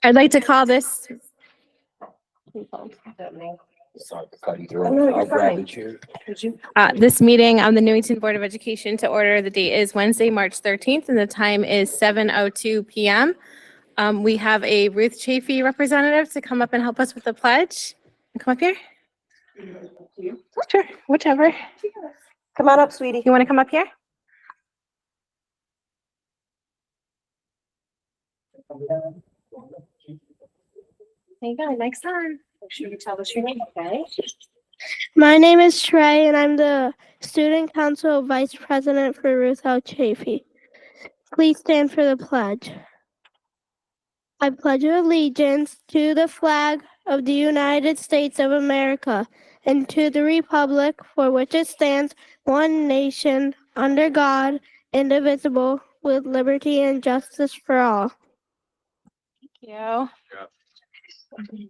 I'd like to call this this meeting of the Newington Board of Education to order. The date is Wednesday, March 13th, and the time is 7:02 p.m. We have a Ruth Chafee representative to come up and help us with the pledge. Come up here. Sure, whichever. Come on up, sweetie. You want to come up here? There you go. Mike's on. Make sure you tell us your name, okay? My name is Trey, and I'm the Student Council Vice President for Ruth L. Chafee. Please stand for the pledge. I pledge allegiance to the flag of the United States of America and to the republic for which it stands, one nation, under God, indivisible, with liberty and justice for all. Thank you.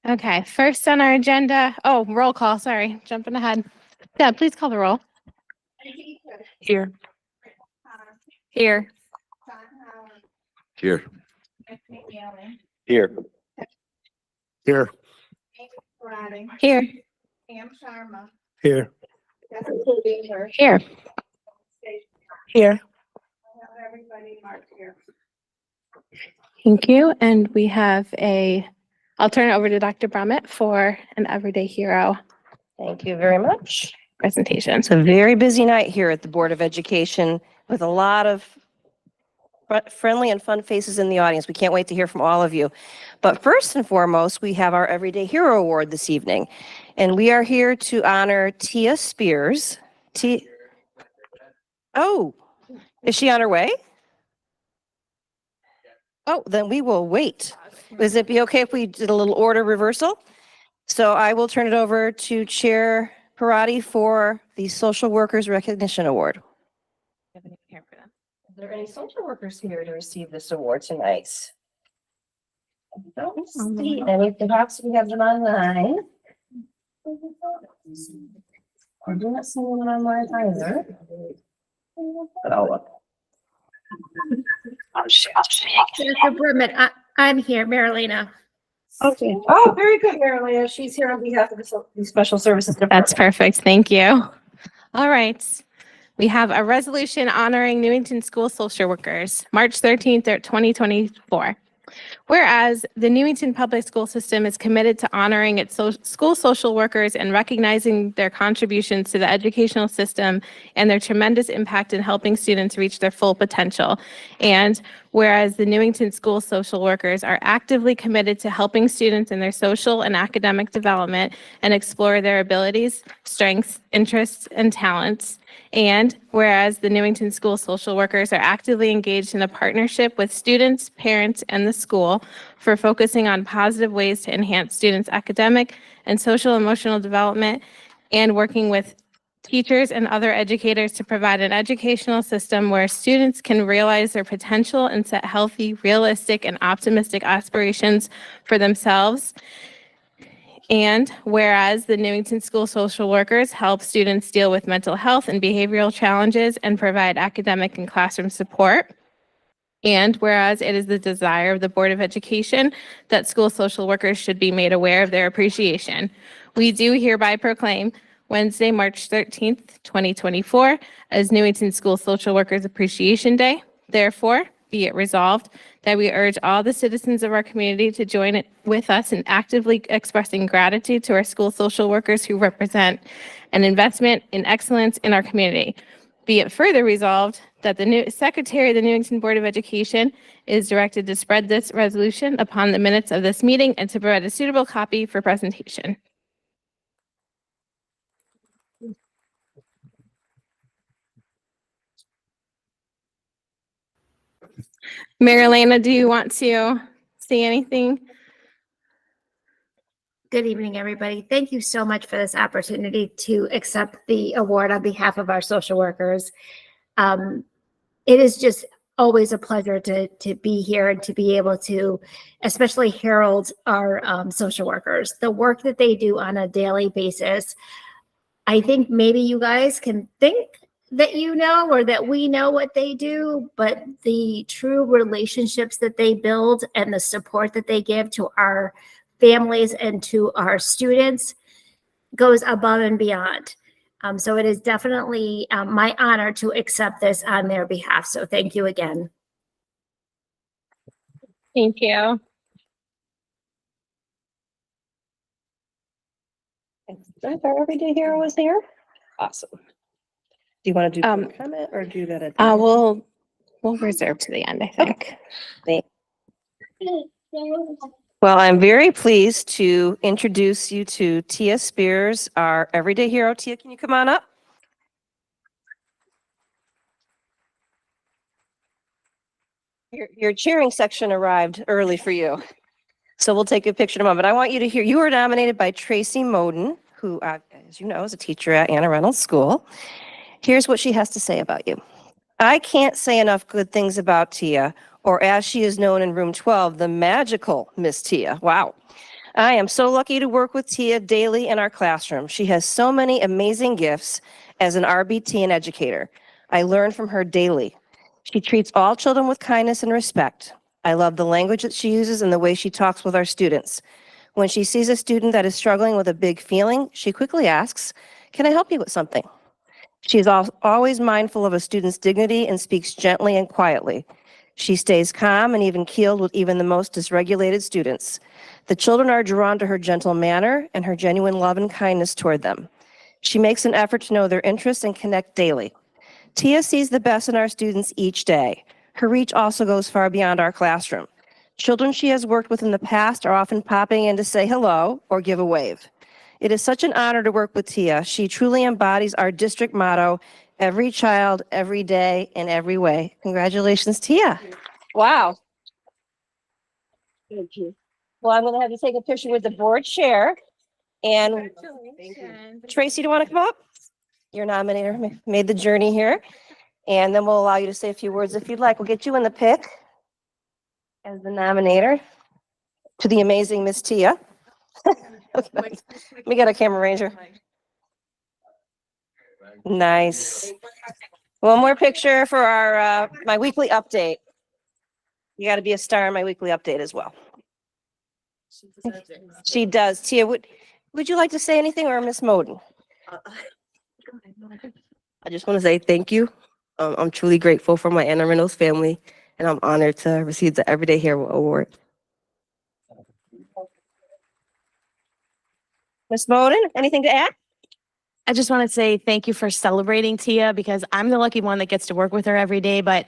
Okay, first on our agenda, roll call, sorry, jumping ahead. Yeah, please call the roll. Here. Here. Here. Here. Here. Here. Here. Here. Here. Thank you. And we have I'll turn it over to Dr. Brummett for an Everyday Hero Thank you very much. presentation. It's a very busy night here at the Board of Education with a lot of friendly and fun faces in the audience. We can't wait to hear from all of you. But first and foremost, we have our Everyday Hero Award this evening. And we are here to honor Tia Spears. Oh, is she on her way? Oh, then we will wait. Would it be okay if we did a little order reversal? So I will turn it over to Chair Parati for the Social Workers Recognition Award. Are there any social workers here to receive this award tonight? I don't see any. Perhaps we have them online. I do not see anyone online either. But I'll look. Dr. Brummett, I'm here, Marilena. Okay. Oh, very good, Marilyn. She's here on behalf of the Special Services Department. That's perfect. Thank you. All right. We have a resolution honoring Newington school social workers, March 13th, 2024. Whereas the Newington public school system is committed to honoring its school social workers and recognizing their contributions to the educational system and their tremendous impact in helping students reach their full potential. And whereas the Newington school social workers are actively committed to helping students in their social and academic development and explore their abilities, strengths, interests, and talents. And whereas the Newington school social workers are actively engaged in a partnership with students, parents, and the school for focusing on positive ways to enhance students' academic and social emotional development and working with teachers and other educators to provide an educational system where students can realize their potential and set healthy, realistic, and optimistic aspirations for themselves. And whereas the Newington School social workers help students deal with mental health and behavioral challenges and provide academic and classroom support. And whereas it is the desire of the Board of Education that school social workers should be made aware of their appreciation. We do hereby proclaim Wednesday, March 13th, 2024 as Newington School Social Workers Appreciation Day. Therefore, be it resolved that we urge all the citizens of our community to join with us in actively expressing gratitude to our school social workers who represent an investment in excellence in our community. Be it further resolved that the new Secretary of the Newington Board of Education is directed to spread this resolution upon the minutes of this meeting and to provide a suitable copy for presentation. Marilena, do you want to say anything? Good evening, everybody. Thank you so much for this opportunity to accept the award on behalf of our social workers. It is just always a pleasure to be here and to be able to especially herald our social workers. The work that they do on a daily basis, I think maybe you guys can think that you know or that we know what they do, but the true relationships that they build and the support that they give to our families and to our students goes above and beyond. So it is definitely my honor to accept this on their behalf. So thank you again. Thank you. Our everyday hero was here. Awesome. Do you want to do Um, public comment or do that at the end? We'll reserve to the end, I think. Well, I'm very pleased to introduce you to Tia Spears, our everyday hero. Tia, can you come on up? Your cheering section arrived early for you. So we'll take a picture in a moment. I want you to hear, you were nominated by Tracy Moden, who, as you know, is a teacher at Anna Reynolds School. Here's what she has to say about you. I can't say enough good things about Tia, or as she is known in room 12, the magical Miss Tia. Wow. I am so lucky to work with Tia daily in our classroom. She has so many amazing gifts as an RBT and educator. I learn from her daily. She treats all children with kindness and respect. I love the language that she uses and the way she talks with our students. When she sees a student that is struggling with a big feeling, she quickly asks, "Can I help you with something?" She is always mindful of a student's dignity and speaks gently and quietly. She stays calm and even keeled with even the most dysregulated students. The children are drawn to her gentle manner and her genuine love and kindness toward them. She makes an effort to know their interests and connect daily. Tia sees the best in our students each day. Her reach also goes far beyond our classroom. Children she has worked with in the past are often popping in to say hello or give a wave. It is such an honor to work with Tia. She truly embodies our district motto, every child, every day, in every way. Congratulations, Tia. Wow. Thank you. Well, I'm going to have you take a picture with the board chair. And Tracy, do you want to come up? Your nominator made the journey here. And then we'll allow you to say a few words if you'd like. We'll get you in the pick as the nominator to the amazing Miss Tia. Okay. Let me get a camera ranger. Nice. One more picture for our my weekly update. You got to be a star in my weekly update as well. She does. Tia, would you like to say anything, or Miss Moden? I just want to say thank you. I'm truly grateful for my Anna Reynolds family, and I'm honored to receive the Everyday Hero Award. Miss Moden, anything to add? I just want to say thank you for celebrating Tia, because I'm the lucky one that gets to work with her every day. But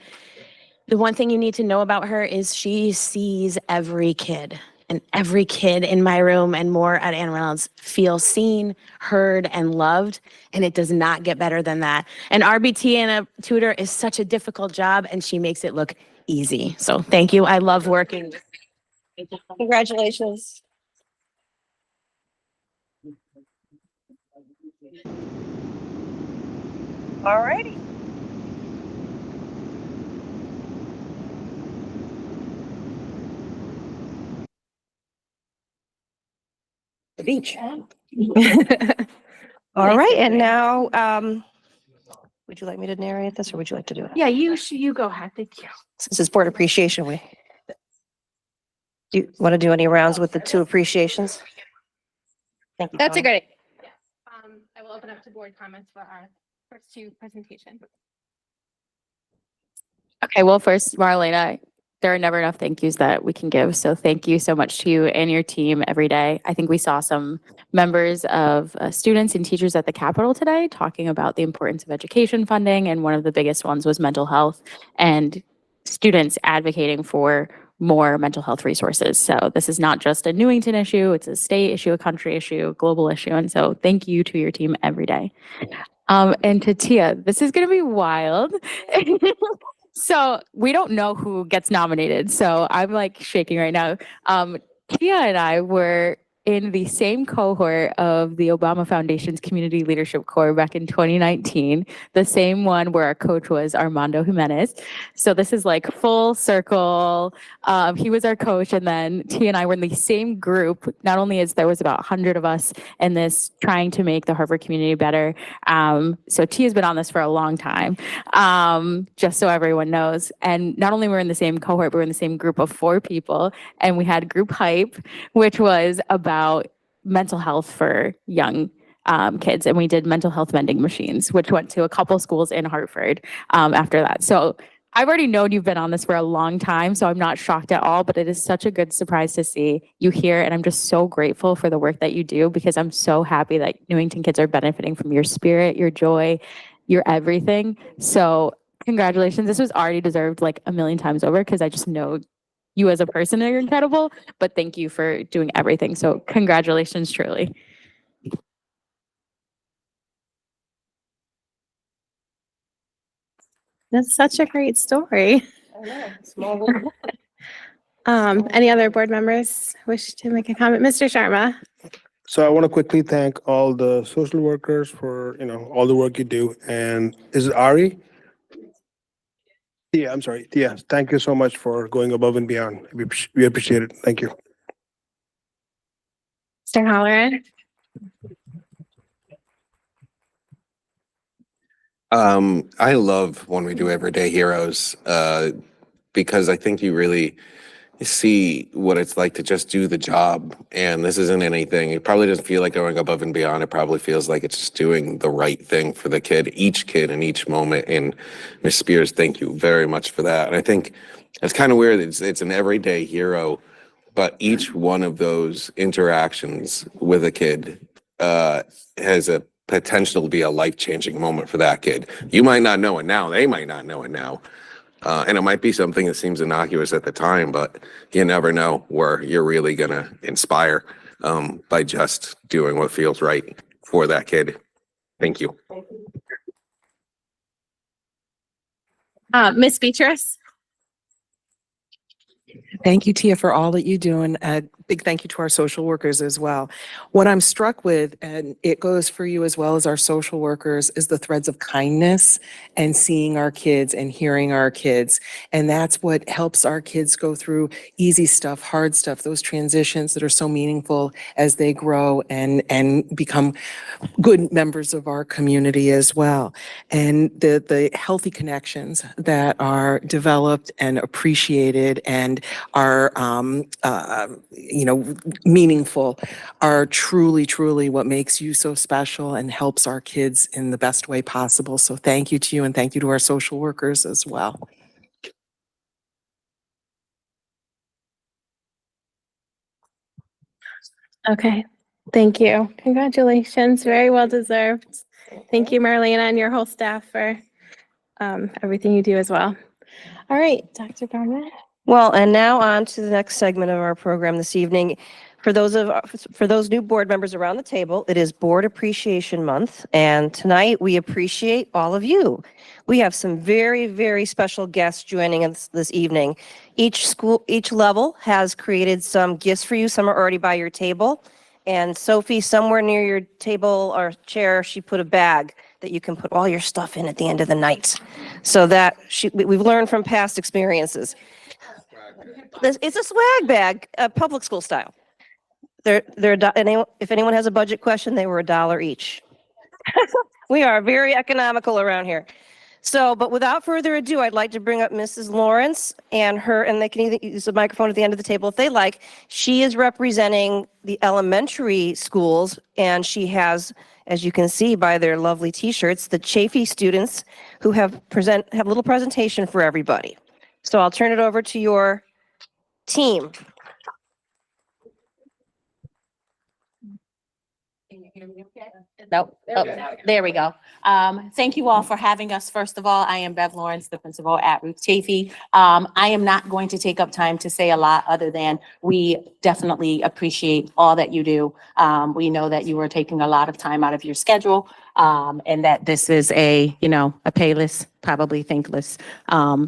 the one thing you need to know about her is she sees every kid, and every kid in my room and more at Anna Reynolds feels seen, heard, and loved. And it does not get better than that. And RBT and a tutor is such a difficult job, and she makes it look easy. So thank you. I love working. Congratulations. All righty. The beach. All right, and now, would you like me to narrate this, or would you like to do it? Yeah, you go ahead. Thank you. Since it's Board Appreciation Week. Do you want to do any rounds with the two appreciations? Thank you. That's a Tony. great. Yes. I will open up to board comments for our first two presentations. Okay, well, first, Marlena, there are never enough thank yous that we can give. So thank you so much to you and your team every day. I think we saw some members of students and teachers at the Capitol today talking about the importance of education funding. And one of the biggest ones was mental health and students advocating for more mental health resources. So this is not just a Newington issue, it's a state issue, a country issue, a global issue. And so thank you to your team every day. And to Tia, this is going to be wild. So we don't know who gets nominated. So I'm like shaking right now. Tia and I were in the same cohort of the Obama Foundation's Community Leadership Corps back in 2019, the same one where our coach was Armando Jimenez. So this is like full circle. He was our coach, and then T and I were in the same group. Not only as there was about 100 of us in this trying to make the Harvard community better. So T has been on this for a long time, just so everyone knows. And not only were we in the same cohort, but we're in the same group of 4 people, and we had group hype, which was about mental health for young kids. And we did mental health vending machines, which went to a couple schools in Hartford after that. So I've already known you've been on this for a long time, so I'm not shocked at all, but it is such a good surprise to see you here. And I'm just so grateful for the work that you do, because I'm so happy that Newington kids are benefiting from your spirit, your joy, your everything. So congratulations. This was already deserved like a million times over, because I just know you as a person are incredible, but thank you for doing everything. So congratulations, truly. That's such a great story. I know, small world. Any other board members wish to make a comment? Mr. Sharma? So I want to quickly thank all the social workers for, all the work you do. And is it Ari? Yeah, I'm sorry. Yeah, thank you so much for going above and beyond. We appreciate it. Thank you. Mr. Halloran? I love when we do Everyday Heroes, because I think you really see what it's like to just do the job. And this isn't anything. It probably doesn't feel like going above and beyond. It probably feels like it's just doing the right thing for the kid in each moment. And Ms. Spears, thank you very much for that. And I think it's kind of weird. It's an everyday hero, but each one of those interactions with a kid has a potential to be a life-changing moment for that kid. You might not know it now. They might not know it now. And it might be something that seems innocuous at the time, but you never know where you're really going to inspire by just doing what feels right for that kid. Thank you. Miss Beatrice? Thank you, Tia, for all that you do, and a big thank you to our social workers as well. What I'm struck with, and it goes for you as well as our social workers, is the threads of kindness and seeing our kids and hearing our kids. And that's what helps our kids go through easy stuff, hard stuff, those transitions that are so meaningful as they grow and become good members of our community as well. And the healthy connections that are developed and appreciated and are, meaningful are truly, truly what makes you so special and helps our kids in the best way possible. So thank you to you, and thank you to our social workers as well. Okay, thank you. Congratulations, very well deserved. Thank you, Marlena, and your whole staff for everything you do as well. All right, Dr. Barnett. Well, and now on to the next segment of our program this evening. For those new board members around the table, it is Board Appreciation Month, and tonight we appreciate all of you. We have some very, very special guests joining us this evening. Each level has created some gifts for you. Some are already by your table. And Sophie, somewhere near your table or chair, she put a bag that you can put all your stuff in at the end of the night. So that we've learned from past experiences. It's a swag bag, public school style. If anyone has a budget question, they were $1 each. We are very economical around here. So, but without further ado, I'd like to bring up Mrs. Lawrence and they can either use the microphone at the end of the table if they like. She is representing the elementary schools, and she has, as you can see by their lovely t-shirts, the Chafee students who have a little presentation for everybody. So I'll turn it over to your team. Can you hear me okay? Nope. Oh, there we go. Thank you all for having us. First of all, I am Bev Lawrence, the principal at Ruth Chafee. I am not going to take up time to say a lot other than we definitely appreciate all that you do. We know that you are taking a lot of time out of your schedule, and that this is a payless, probably thankless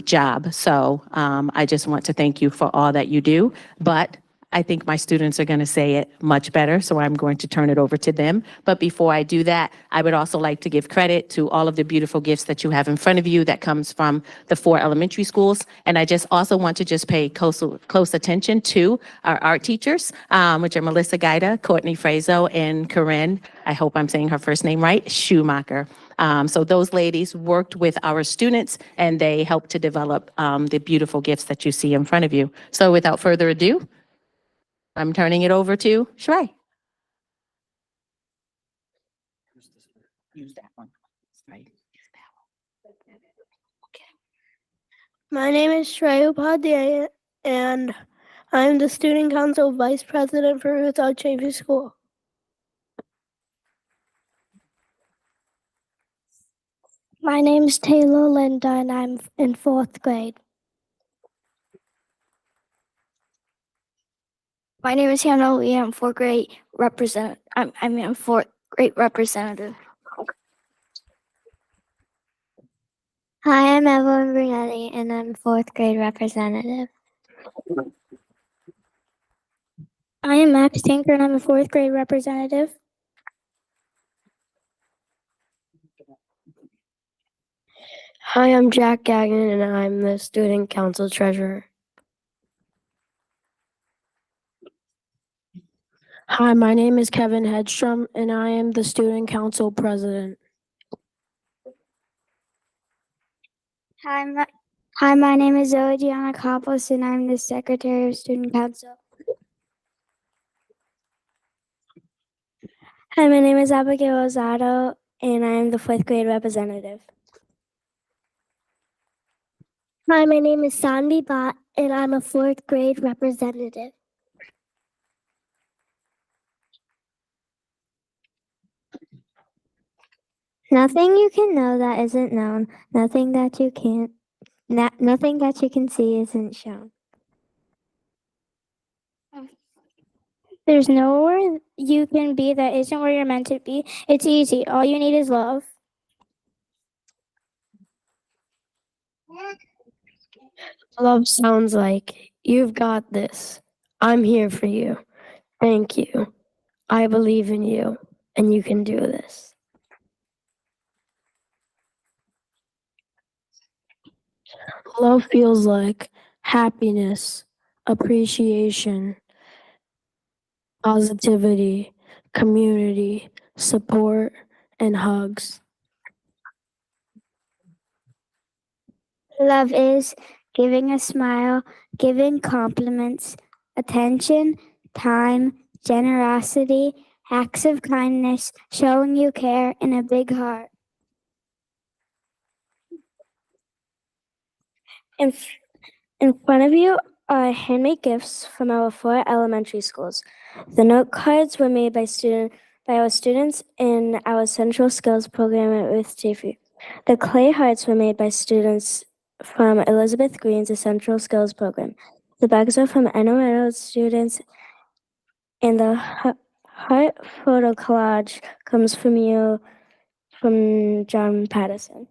job. So I just want to thank you for all that you do. But I think my students are going to say it much better, so I'm going to turn it over to them. But before I do that, I would also like to give credit to all of the beautiful gifts that you have in front of you that comes from the 4 elementary schools. And I just also want to just pay close attention to our art teachers, which are Melissa Gaida, Courtney Frazo, and Corinne, I hope I'm saying her first name right, Schumacher. So those ladies worked with our students and they helped to develop the beautiful gifts that you see in front of you. So without further ado, I'm turning it over to Shrey. Use that one. Right. My name is Shreya Upadhyaya, and I'm the Student Council Vice President for Ruth L. Chafee School. My name is Taylor Linda, and I'm in 4th grade. My name is Hannah Lee. I'm 4th grade representative. I'm a 4th grade representative. Hi, I'm Evelyn Brunetti, and I'm 4th grade representative. I am Max Tinker, and I'm a 4th grade representative. Hi, I'm Jack Gagnon, and I'm the Student Council Treasurer. Hi, my name is Kevin Hedstrom, and I am the Student Council President. Hi, my name is Zoe Giannakopoulos, and I'm the Secretary of Student Council. Hi, my name is Abigail Rosado, and I am the 4th grade representative. Hi, my name is Sanvi Bhatt, and I'm a 4th grade representative. Nothing you can know that isn't known. Nothing that you can see isn't shown. There's nowhere you can be that isn't where you're meant to be. It's easy. All you need is love. Love sounds like, you've got this. I'm here for you. Thank you. I believe in you, and you can do this. Love feels like happiness, appreciation, positivity, community, support, and hugs. Love is giving a smile, giving compliments, attention, time, generosity, acts of kindness, showing you care, and a big heart. In front of you are handmade gifts from our 4 elementary schools. The note cards were made by our students in our Central Skills program at Ruth Chafee. The clay hearts were made by students from Elizabeth Green's Central Skills program. The bags are from NOL students, and the heart photo collage comes from you, from John Patterson.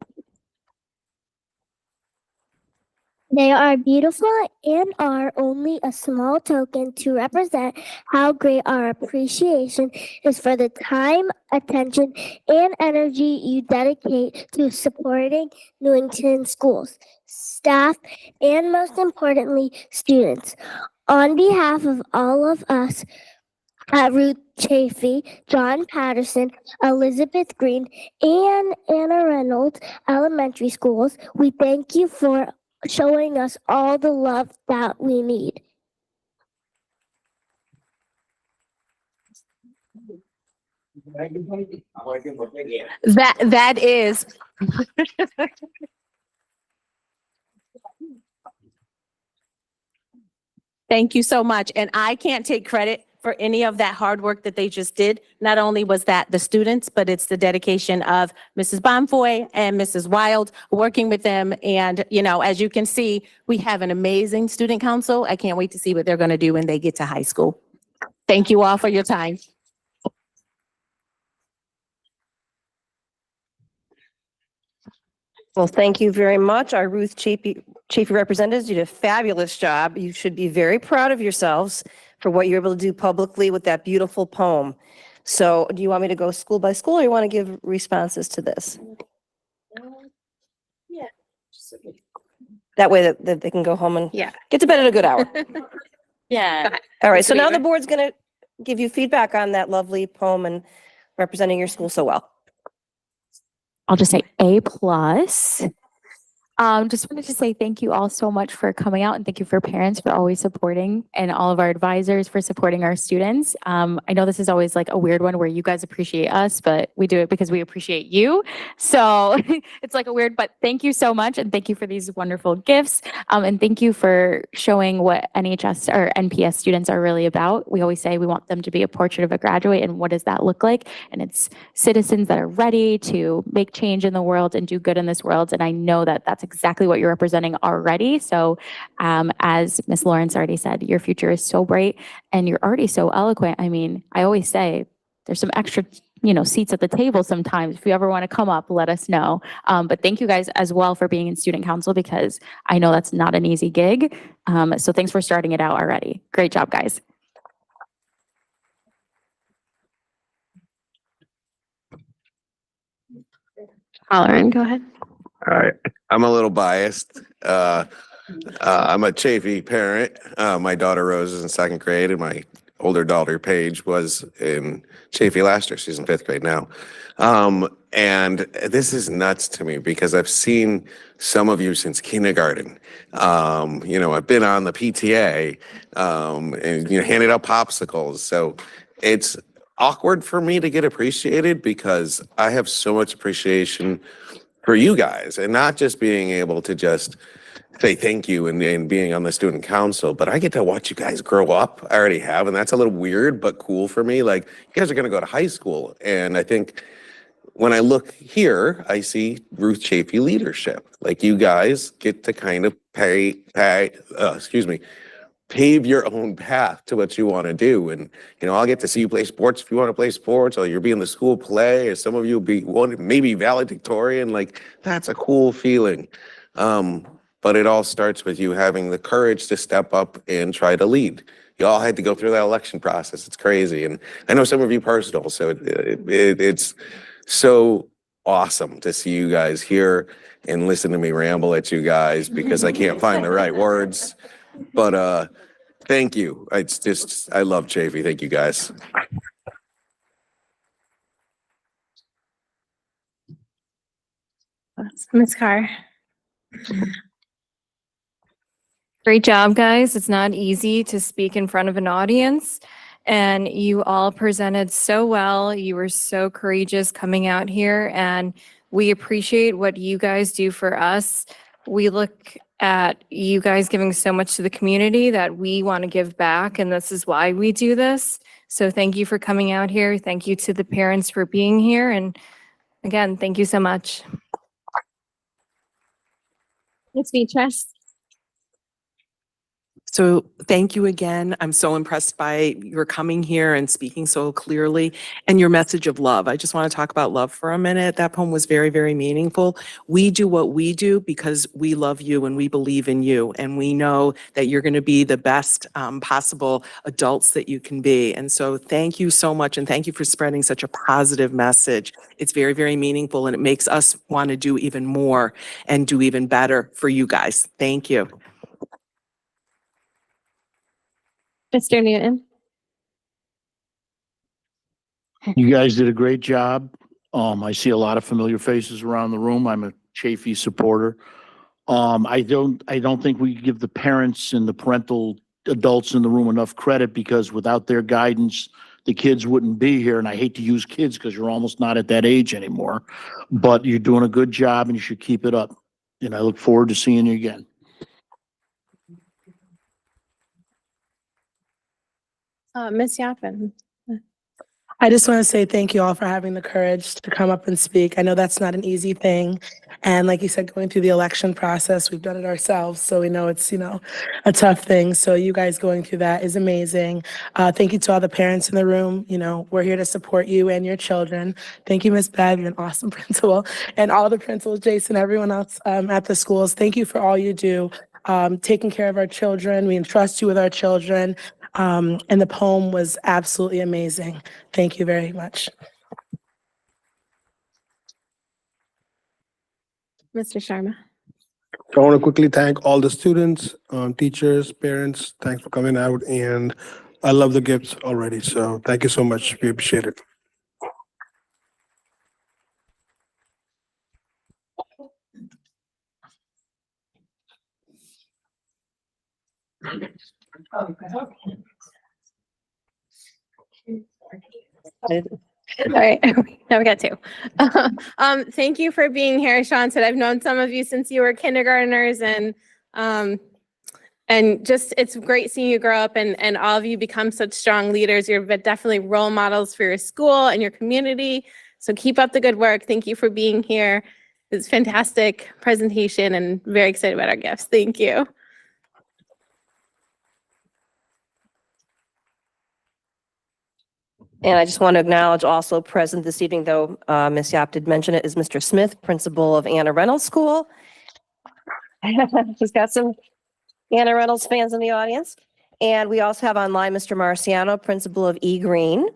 They are beautiful and are only a small token to represent how great our appreciation is for the time, attention, and energy you dedicate to supporting Newington schools, staff, and most importantly, students. On behalf of all of us at Ruth Chafee, John Patterson, Elizabeth Green, and Anna Reynolds Elementary Schools, we thank you for showing us all the love that we need. That is. Thank you so much. And I can't take credit for any of that hard work that they just did. Not only was that the students, but it's the dedication of Mrs. Bonfoy and Mrs. Wild working with them. And, you know, as you can see, we have an amazing student council. I can't wait to see what they're going to do when they get to high school. Thank you all for your time. Well, thank you very much. Our Ruth Chafee representatives did a fabulous job. You should be very proud of yourselves for what you're able to do publicly with that beautiful poem. So do you want me to go school by school, or you want to give responses to this? Yeah. That way that they can go home and Yeah. get to bed at a good hour. Yeah. All right, so Mr. now the Weaver. board's going to give you feedback on that lovely poem and representing your school so well. I'll just say A plus. Just wanted to say thank you all so much for coming out, and thank you for parents for always supporting, and all of our advisors for supporting our students. I know this is always like a weird one where you guys appreciate us, but we do it because we appreciate you. So it's like a weird, but thank you so much. And thank you for these wonderful gifts. And thank you for showing what NHS or NPS students are really about. We always say we want them to be a portrait of a graduate, and what does that look like? And it's citizens that are ready to make change in the world and do good in this world. And I know that that's exactly what you're representing already. So as Ms. Lawrence already said, your future is so bright and you're already so eloquent. I mean, I always say there's some extra, seats at the table sometimes. If you ever want to come up, let us know. But thank you guys as well for being in student council, because I know that's not an easy gig. So thanks for starting it out already. Great job, guys. Halloran, go ahead. All right. I'm a little biased. I'm a Chafee parent. My daughter Rose is in second grade, and my older daughter Paige was in Chafee last year. She's in fifth grade now. And this is nuts to me because I've seen some of you since kindergarten. I've been on the PTA and handed out popsicles. So it's awkward for me to get appreciated because I have so much appreciation for you guys, and not just being able to just say thank you and being on the student council, but I get to watch you guys grow up. I already have, and that's a little weird, but cool for me. Like, you guys are going to go to high school. And I think when I look here, I see Ruth Chafee leadership. Like, you guys get to kind of pave your own path to what you want to do. And, I'll get to see you play sports if you want to play sports, or you'll be in the school play, or some of you will be maybe valedictorian. Like, that's a cool feeling. But it all starts with you having the courage to step up and try to lead. You all had to go through that election process. It's crazy. And I know some of you personal, so it's so awesome to see you guys here and listen to me ramble at you guys because I can't find the right words. But thank you. It's just, I love Chafee. Thank you, guys. Ms. Carr. Great job, guys. It's not easy to speak in front of an audience, and you all presented so well. You were so courageous coming out here, and we appreciate what you guys do for us. We look at you guys giving so much to the community that we want to give back, and this is why we do this. So thank you for coming out here. Thank you to the parents for being here, and again, thank you so much. Ms. Beatrice. So thank you again. I'm so impressed by your coming here and speaking so clearly and your message of love. I just want to talk about love for a minute. That poem was very, very meaningful. We do what we do because we love you and we believe in you. And we know that you're going to be the best possible adults that you can be. And so thank you so much. And thank you for spreading such a positive message. It's very, very meaningful, and it makes us want to do even more and do even better for you guys. Thank you. Mr. Newton. You guys did a great job. I see a lot of familiar faces around the room. I'm a Chafee supporter. I don't think we give the parents and the parental adults in the room enough credit, because without their guidance, the kids wouldn't be here. And I hate to use kids because you're almost not at that age anymore, but you're doing a good job and you should keep it up. And I look forward to seeing you again. Ms. Yapin. I just want to say thank you all for having the courage to come up and speak. I know that's not an easy thing. And like you said, going through the election process, we've done it ourselves. So we know it's, a tough thing. So you guys going through that is amazing. Thank you to all the parents in the room. We're here to support you and your children. Thank you, Ms. Bev. You're an awesome principal. And all the principals, Jason, everyone else at the schools. Thank you for all you do. Taking care of our children. We entrust you with our children. And the poem was absolutely amazing. Thank you very much. Mr. Sharma. I want to quickly thank all the students, teachers, parents. Thanks for coming out, and I love the gifts already. So thank you so much. We appreciate it. All right, now we got two. Thank you for being here, Sean. Said I've known some of you since you were kindergartners, and just it's great seeing you grow up and all of you become such strong leaders. You're definitely role models for your school and your community. So keep up the good work. Thank you for being here. It's a fantastic presentation and very excited about our gifts. Thank you. And I just want to acknowledge also present this evening, though Ms. Yap did mention it, is Mr. Smith, principal of Anna Reynolds School. He's got some Anna Reynolds fans in the audience. And we also have online Mr. Marciano, principal of E. Green.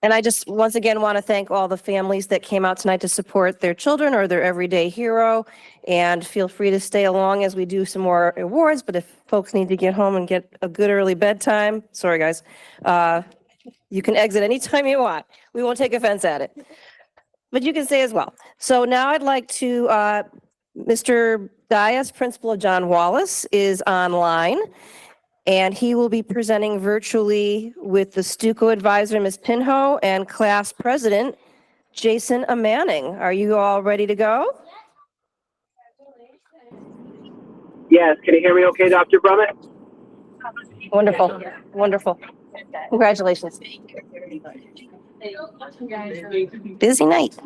And I just once again want to thank all the families that came out tonight to support their children or their everyday hero. And feel free to stay along as we do some more awards. But if folks need to get home and get a good early bedtime, sorry guys, you can exit anytime you want. We won't take offense at it. But you can stay as well. So now I'd like to, Mr. Dias, principal of John Wallace, is online. And he will be presenting virtually with the Stuco advisor, Ms. Pinho, and class president, Jason Manning. Are you all ready to go? Yes, can you hear me okay, Dr. Brummett? Wonderful, wonderful. Congratulations. Busy night.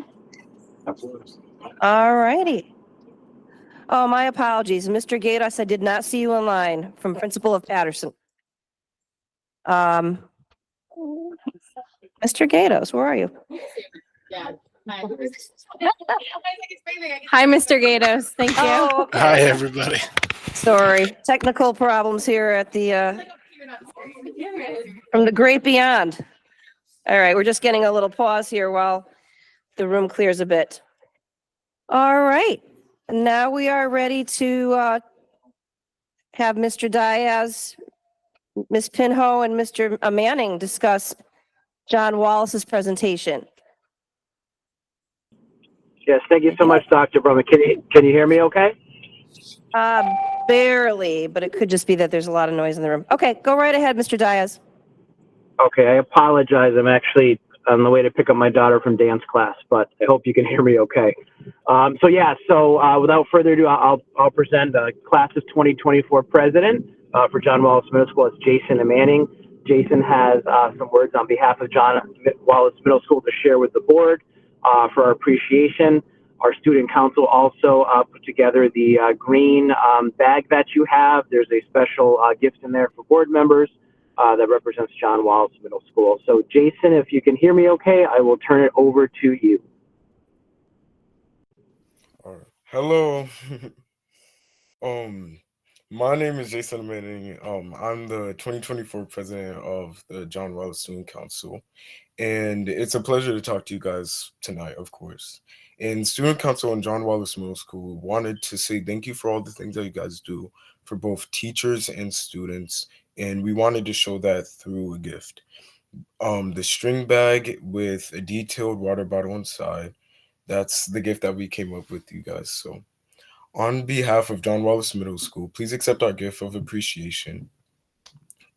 All righty. Oh, my apologies. Mr. Gatos, I did not see you online from Principal of Patterson. Mr. Gatos, where are you? Hi, Mr. Gatos. Thank you. Oh, okay. Hi, everybody. Sorry, technical problems here at the, from the great beyond. All right, we're just getting a little pause here while the room clears a bit. All right, now we are ready to have Mr. Diaz, Ms. Pinho, and Mr. Manning discuss John Wallace's presentation. Yes, thank you so much, Dr. Brummett. Can you hear me okay? Barely, but it could just be that there's a lot of noise in the room. Okay, go right ahead, Mr. Diaz. Okay, I apologize. I'm actually on the way to pick up my daughter from dance class, but I hope you can hear me okay. So without further ado, I'll present class of 2024 president for John Wallace Middle School. It's Jason Manning. Jason has some words on behalf of John Wallace Middle School to share with the board for our appreciation. Our student council also put together the green bag that you have. There's a special gift in there for board members that represents John Wallace Middle School. So Jason, if you can hear me okay, I will turn it over to you. All right. Hello. My name is Jason Manning. I'm the 2024 president of the John Wallace Student Council, and it's a pleasure to talk to you guys tonight, of course. And Student Council and John Wallace Middle School wanted to say thank you for all the things that you guys do for both teachers and students, and we wanted to show that through a gift. The string bag with a detailed water bottle inside, that's the gift that we came up with, you guys. So on behalf of John Wallace Middle School, please accept our gift of appreciation.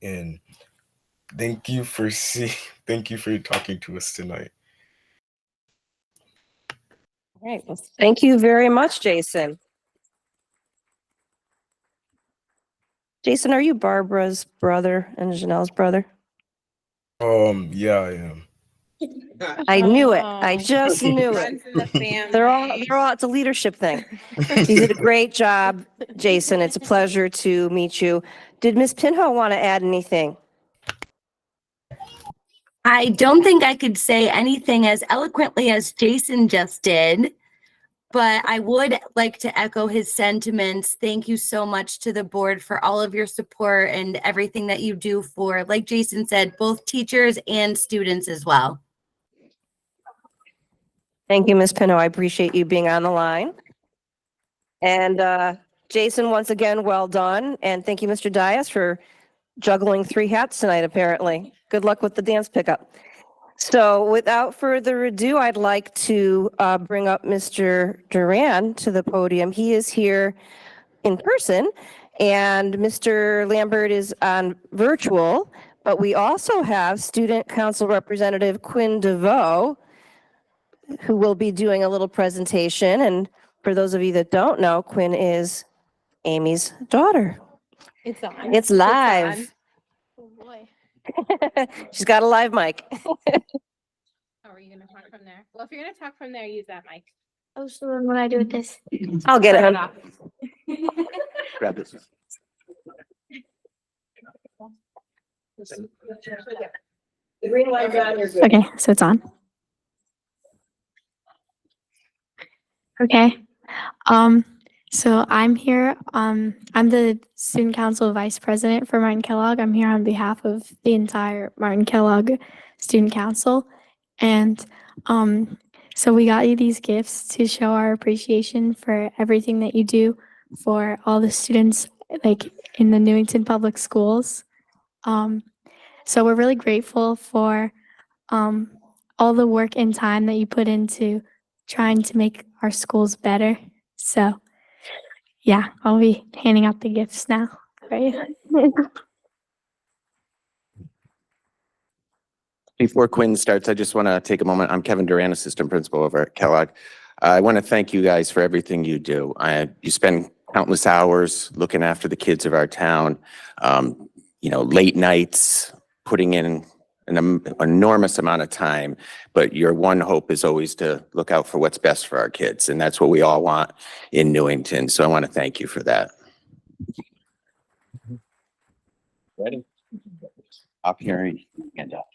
And thank you for talking to us tonight. All right, well, thank you very much, Jason. Jason, are you Barbara's brother and Janelle's brother? Yeah, I am. I knew it. I just knew it. They're all, it's a leadership thing. You did a great job, Jason. It's a pleasure to meet you. Did Ms. Pinho want to add anything? I don't think I could say anything as eloquently as Jason just did. but I would like to echo his sentiments. Thank you so much to the board for all of your support and everything that you do for, like Jason said, both teachers and students as well. Thank you, Ms. Pino. I appreciate you being on the line. And Jason, once again, well done. And thank you, Mr. Dias, for juggling 3 hats tonight, apparently. Good luck with the dance pickup. So without further ado, I'd like to bring up Mr. Duran to the podium. He is here in person, and Mr. Lambert is on virtual, but we also have Student Council Representative Quinn DeVoe, who will be doing a little presentation. And for those of you that don't know, Quinn is Amy's daughter. It's on. It's live. It's on. Oh boy. She's got a live mic. How are you gonna talk from there? Well, if you're gonna talk from there, use that mic. Oh, so then what I do with this? I'll get it. Turn Hun. off. Grab this. The green light's on, you're good. Okay, so it's on. Okay. So I'm here. I'm the Student Council Vice President for Martin Kellogg. I'm here on behalf of the entire Martin Kellogg Student Council. And so we got you these gifts to show our appreciation for everything that you do for all the students like in the Newington Public Schools. So we're really grateful for all the work and time that you put into trying to make our schools better. So yeah, I'll be handing out the gifts now. Right? Before Quinn starts, I just want to take a moment. I'm Kevin Duran, Assistant Principal over at Kellogg. I want to thank you guys for everything you do. You spend countless hours looking after the kids of our town, late nights, putting in an enormous amount of time, but your one hope is always to look out for what's best for our kids, and that's what we all want in Newington. So I want to thank you for that. Ready? Up here and up.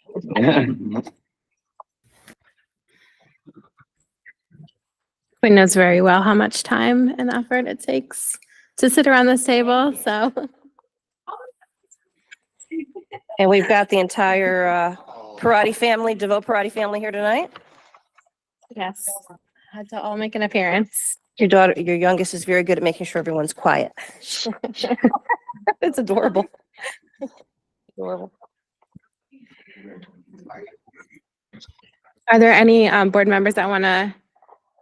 Quinn knows very well how much time and effort it takes to sit around this table, so. And we've got the entire Parati family, DeVoe Parati family here tonight. Yes, had to all make an appearance. Your daughter, your youngest is very good at making sure everyone's quiet. It's adorable. Adorable. Are there any board members that want to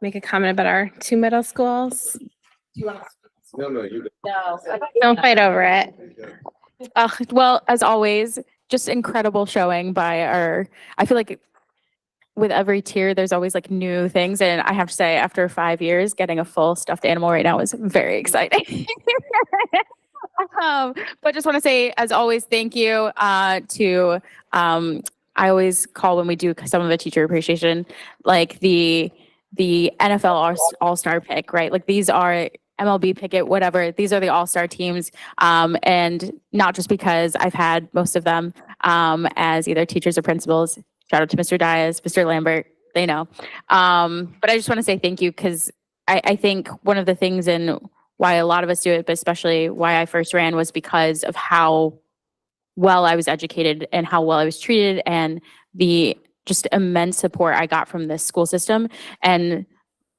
make a comment about our 2 middle schools? No, you. No. Don't fight over it. Well, as always, just incredible showing by I feel like with every tier, there's always like new things. And I have to say, after 5 years, getting a full stuffed animal right now is very exciting. But just want to say, as always, thank you to, I always call when we do some of the teacher appreciation, like the NFL all-star pick, right? Like these are MLB picket, whatever. These are the all-star teams. And not just because I've had most of them as either teachers or principals. Shout out to Mr. Dias, Mr. Lambert, they know. But I just want to say thank you because I think one of the things and why a lot of us do it, but especially why I first ran was because of how well I was educated and how well I was treated and the just immense support I got from this school system. And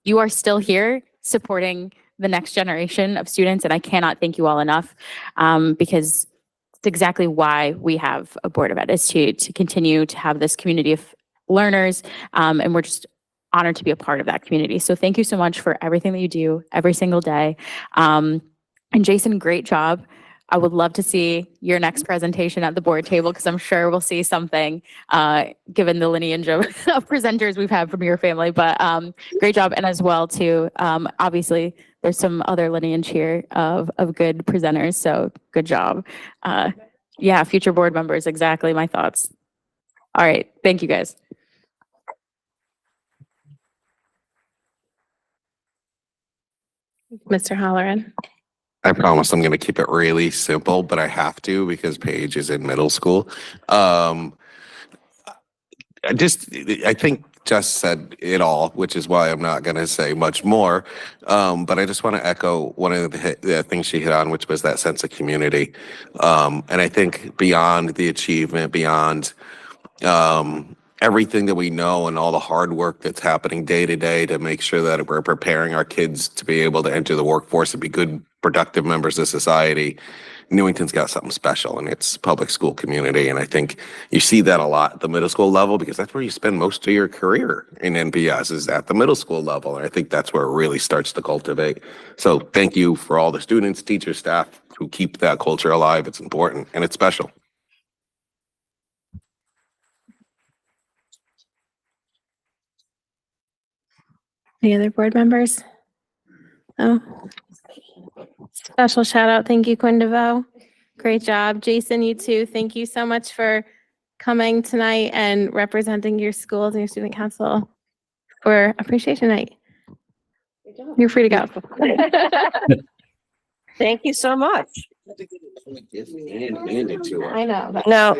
you are still here supporting the next generation of students. And I cannot thank you all enough because it's exactly why we have a Board of Ed, is to continue to have this community of learners. And we're just honored to be a part of that community. So thank you so much for everything that you do every single day. And Jason, great job. I would love to see your next presentation at the board table because I'm sure we'll see something given the lineage of presenters we've had from your family. But great job. And as well too, obviously there's some other lineage here of good presenters. So good job. Yeah, future board members, exactly my thoughts. All right. Thank you guys. Mr. Holleran. I promise I'm going to keep it really simple, but I have to because Paige is in middle school. I think Jess said it all, which is why I'm not going to say much more. But I just want to echo one of the things she hit on, which was that sense of community. And I think beyond the achievement, beyond everything that we know and all the hard work that's happening day to day to make sure that we're preparing our kids to be able to enter the workforce and be good, productive members of society, Newington's got something special in its public school community. And I think you see that a lot at the middle school level because that's where you spend most of your career in NPS is at the middle school level. And I think that's where it really starts to cultivate. So thank you for all the students, teachers, staff who keep that culture alive. It's important and it's special. Any other board members? Oh, special shout out. Thank you, Quinn DeVoe. Great job. Jason, you too. Thank you so much for coming tonight and representing your schools and your student council for Appreciation Night. You're free to go. Thank you so much. I know. Now,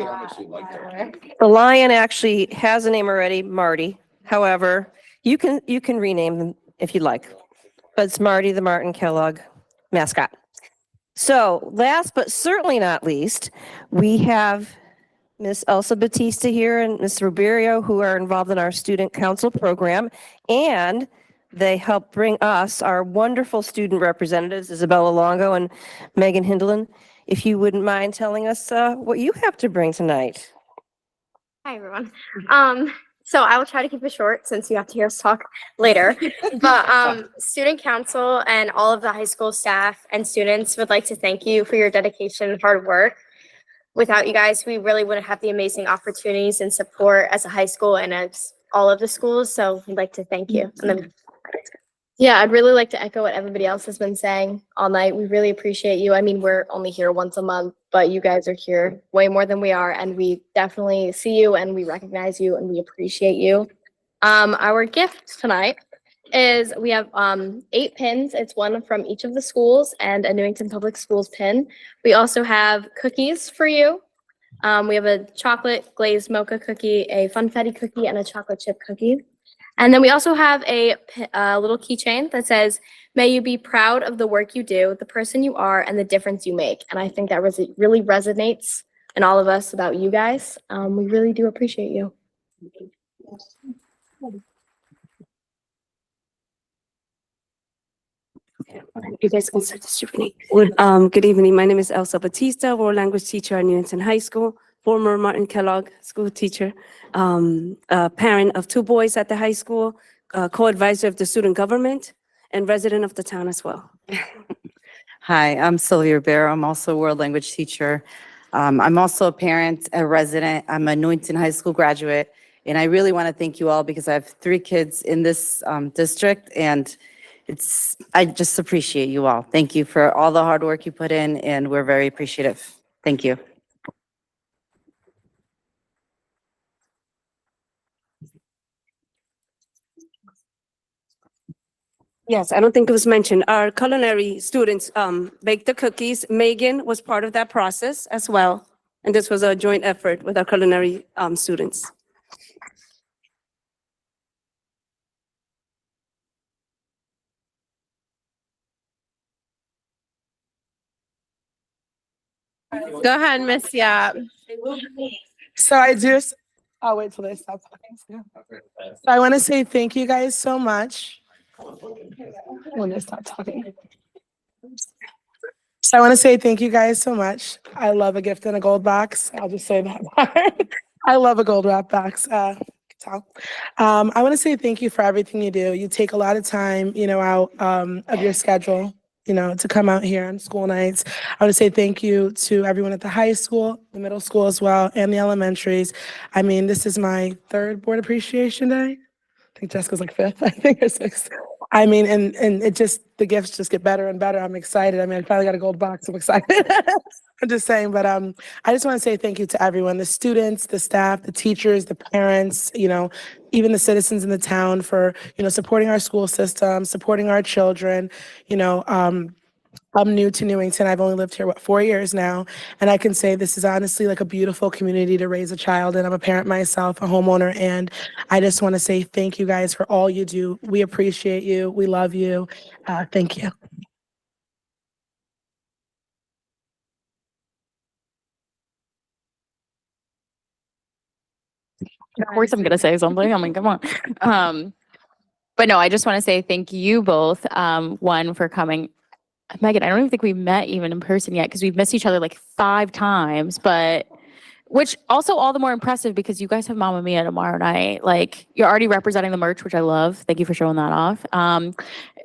the lion actually has a name already, Marty. However, you can rename them if you like, but it's Marty the Martin Kellogg mascot. So last but certainly not least, we have Miss Elsa Batista here and Miss Ruberio, who are involved in our student council program, and they help bring us our wonderful student representatives, Isabella Longo and Megan Hindelin. If you wouldn't mind telling us what you have to bring tonight. Hi, everyone. So I will try to keep it short since you have to hear us talk later. But student council and all of the high school staff and students would like to thank you for your dedication and hard work. Without you guys, we really wouldn't have the amazing opportunities and support as a high school and as all of the schools. So we'd like to thank you. And then, yeah, I'd really like to echo what everybody else has been saying all night. We really appreciate you. I mean, we're only here once a month, but you guys are here way more than we are. And we definitely see you and we recognize you and we appreciate you. Our gift tonight is we have 8 pins. It's one from each of the schools and a Newington Public Schools pin. We also have cookies for you. We have a chocolate glazed mocha cookie, a funfetti cookie, and a chocolate chip cookie. And then we also have a little keychain that says, "May you be proud of the work you do, the person you are, and the difference you make." And I think that really resonates in all of us about you guys. We really do appreciate you. You guys can start distributing. Good evening. My name is Elsa Batista, world language teacher at Newington High School, former Martin Kellogg school teacher, parent of 2 boys at the high school, co-advisor of the student government, and resident of the town as well. Hi, I'm Sylvia Ribeiro. I'm also a world language teacher. I'm also a parent, a resident. I'm a Newington High School graduate. And I really want to thank you all because I have 3 kids in this district and I just appreciate you all. Thank you for all the hard work you put in and we're very appreciative. Thank you. Yes, I don't think it was mentioned. Our culinary students baked the cookies. Megan was part of that process as well. And this was a joint effort with our culinary students. Go ahead, Miss Yap. So I'll wait till they stop talking. So I want to say thank you guys so much. When they stop talking. So I want to say thank you guys so much. I love a gift in a gold box. I'll just say that part. I love a gold wrap box. I want to say thank you for everything you do. You take a lot of time, out of your schedule, to come out here on school nights. I want to say thank you to everyone at the high school, the middle school as well, and the elementaries. I mean, this is my 3rd board appreciation day. I think Jessica's like 5th, I think, or 6th. I mean, and the gifts just get better and better. I'm excited. I mean, I finally got a gold box. I'm excited. I'm just saying, but I just want to say thank you to everyone, the students, the staff, the teachers, the parents, even the citizens in the town for, supporting our school system, supporting our children, I'm new to Newington. I've only lived here, 4 years now. And I can say this is honestly like a beautiful community to raise a child. And I'm a parent myself, a homeowner. And I just want to say thank you guys for all you do. We appreciate you. We love you. Thank you. Of course, I'm gonna say something. I mean, come on. But no, I just want to say thank you both. One for coming. Megan, I don't even think we met even in person yet because we've missed each other like 5 times, but which also all the more impressive because you guys have Mamma Mia tomorrow night. Like you're already representing the merch, which I love. Thank you for showing that off.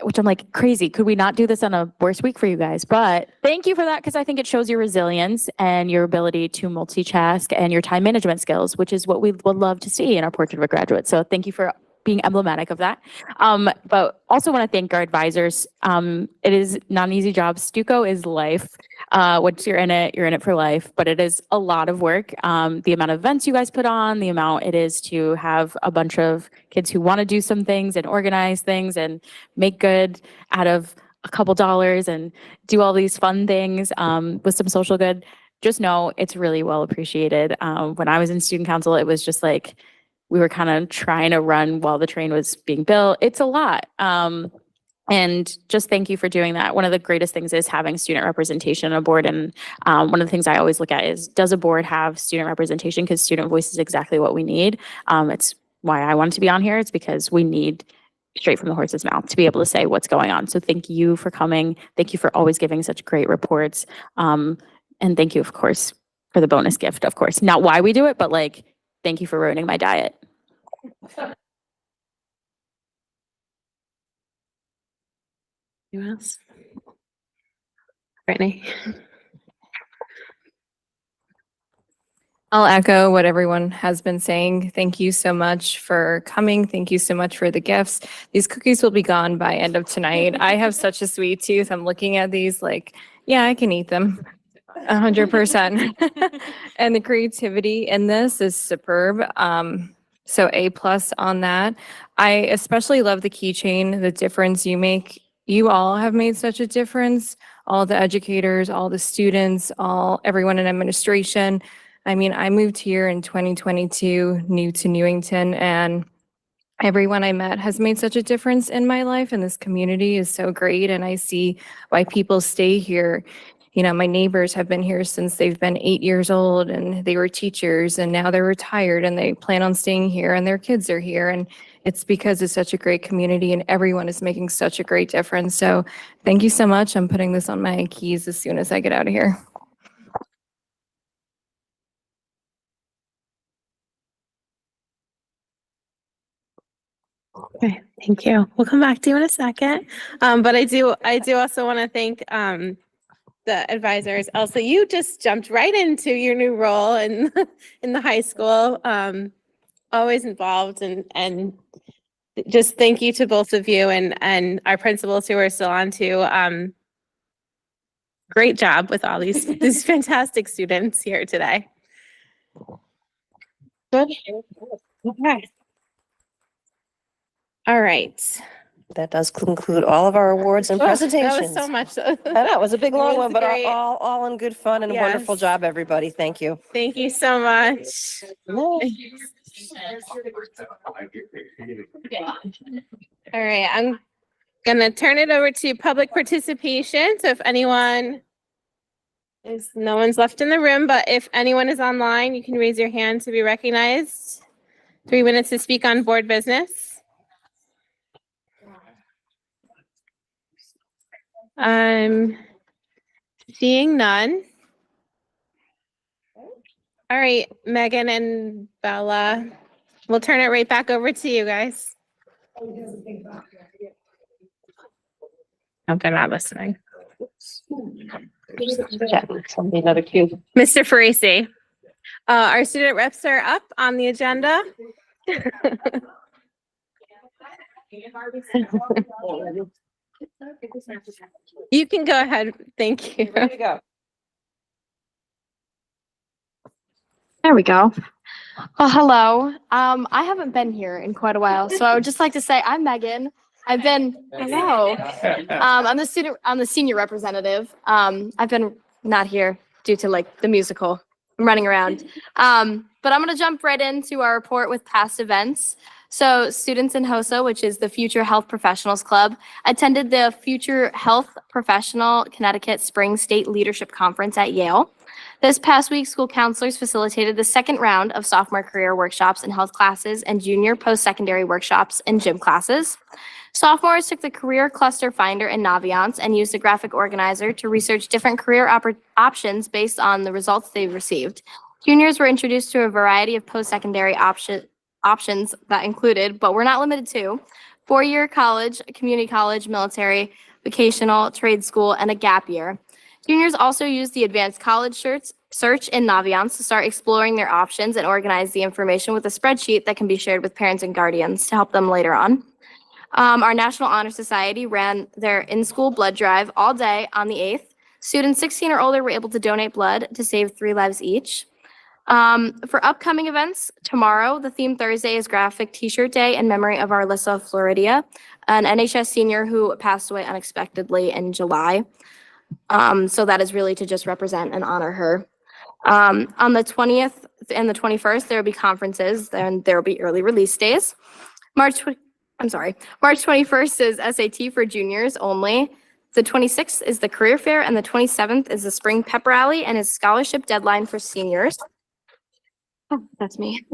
Which I'm like crazy. Could we not do this on a worse week for you guys? But thank you for that because I think it shows your resilience and your ability to multitask and your time management skills, which is what we would love to see in our portrait of a graduate. So thank you for being emblematic of that. But also want to thank our advisors. It is not an easy job. Stuco is life. Once you're in it for life, but it is a lot of work. The amount of events you guys put on, the amount it is to have a bunch of kids who want to do some things and organize things and make good out of a couple dollars and do all these fun things with some social good. Just know it's really well appreciated. When I was in student council, it was just like, we were kind of trying to run while the train was being built. It's a lot. And just thank you for doing that. One of the greatest things is having student representation on a board. And one of the things I always look at is, does a board have student representation? Because student voice is exactly what we need. It's why I wanted to be on here. It's because we need straight from the horse's mouth to be able to say what's going on. So thank you for coming. Thank you for always giving such great reports. And thank you, of course, for the bonus gift, of course. Not why we do it, but like, thank you for ruining my diet. Anyone else? Brittany. I'll echo what everyone has been saying. Thank you so much for coming. Thank you so much for the gifts. These cookies will be gone by end of tonight. I have such a sweet tooth. I'm looking at these like, yeah, I can eat them. 100%. And the creativity in this is superb. So A+ on that. I especially love the keychain, the difference you make. You all have made such a difference. All the educators, all the students, everyone in administration. I mean, I moved here in 2022, new to Newington, and everyone I met has made such a difference in my life, and this community is so great, and I see why people stay here. You know, my neighbors have been here since they've been 8 years old, and they were teachers, and now they're retired, and they plan on staying here, and their kids are here, and it's because it's such a great community, and everyone is making such a great difference. So thank you so much. I'm putting this on my keys as soon as I get out of here. Okay, thank you. We'll come back to you in a second. But I do also want to thank the advisors. Elsa, you just jumped right into your new role in in the high school. Always involved and just thank you to both of you and our principals who are still on too. Great job with all these fantastic students here today. Good. Okay. All right. That does conclude all of our awards and presentations. That was so much. I know, it was a big long It was one, but great. all in good fun and a wonderful Yes. job, everybody. Thank you. Thank you so much. All right, I'm gonna turn it over to public participation. So if no one's left in the room, but if anyone is online, you can raise your hand to be recognized. 3 minutes to speak on board business. I'm seeing none. All right, Megan and Bella, we'll turn it right back over to you guys. Oh, they're not listening. Another cue. Mr. Farisi, our student reps are up on the agenda. You can go ahead. Thank you. Ready to go. There we go. Well, hello. I haven't been here in quite a while, so I would just like to say I'm Megan. I know. I'm the senior representative. I've been not here due to like the musical. I'm running around. But I'm gonna jump right into our report with past events. So students in HOSA, which is the Future Health Professionals Club, attended the Future Health Professional Connecticut Spring State Leadership Conference at Yale. This past week, school counselors facilitated the second round of sophomore career workshops in health classes and junior post-secondary workshops in gym classes. Sophomores took the Career Cluster Finder in Naviance and used the graphic organizer to research different career options based on the results they received. Juniors were introduced to a variety of post-secondary options that included, but were not limited to, four-year college, community college, military, vocational, trade school, and a gap year. Juniors also used the advanced college search in Naviance to start exploring their options and organize the information with a spreadsheet that can be shared with parents and guardians to help them later on. Our National Honor Society ran their in-school blood drive all day on the 8th. Students 16 or older were able to donate blood to save 3 lives each. For upcoming events, tomorrow, the theme Thursday is Graphic T-shirt Day in memory of our Alyssa Floridia, an NHS senior who passed away unexpectedly in July. So that is really to just represent and honor her. On the 20th and the 21st, there will be conferences, and there will be early release days. March 21st is SAT for juniors only. The 26th is the career fair, and the 27th is the spring pep rally and is scholarship deadline for seniors. Oh, that's me.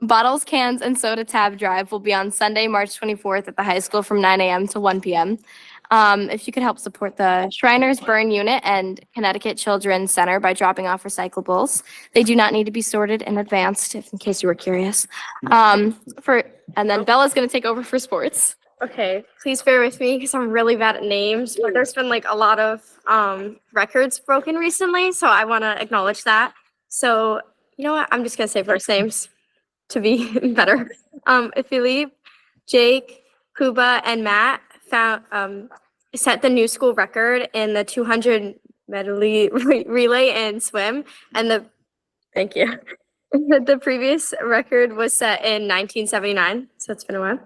Bottles, cans, and soda tab drive will be on Sunday, March 24th at the high school from 9 a.m. to 1 p.m. If you could help support the Shriners Burn Unit and Connecticut Children's Center by dropping off recyclables. They do not need to be sorted in advance, in case you were curious. And then Bella's going to take over for sports. Okay, please bear with me because I'm really bad at names, but there's been like a lot of records broken recently, so I want to acknowledge that. So, you know what? I'm just going to say first names to be better. Philippe, Jake, Kuba, and Matt set the new school record in the 200 medley relay and swim, and thank you. The previous record was set in 1979, so it's been a while.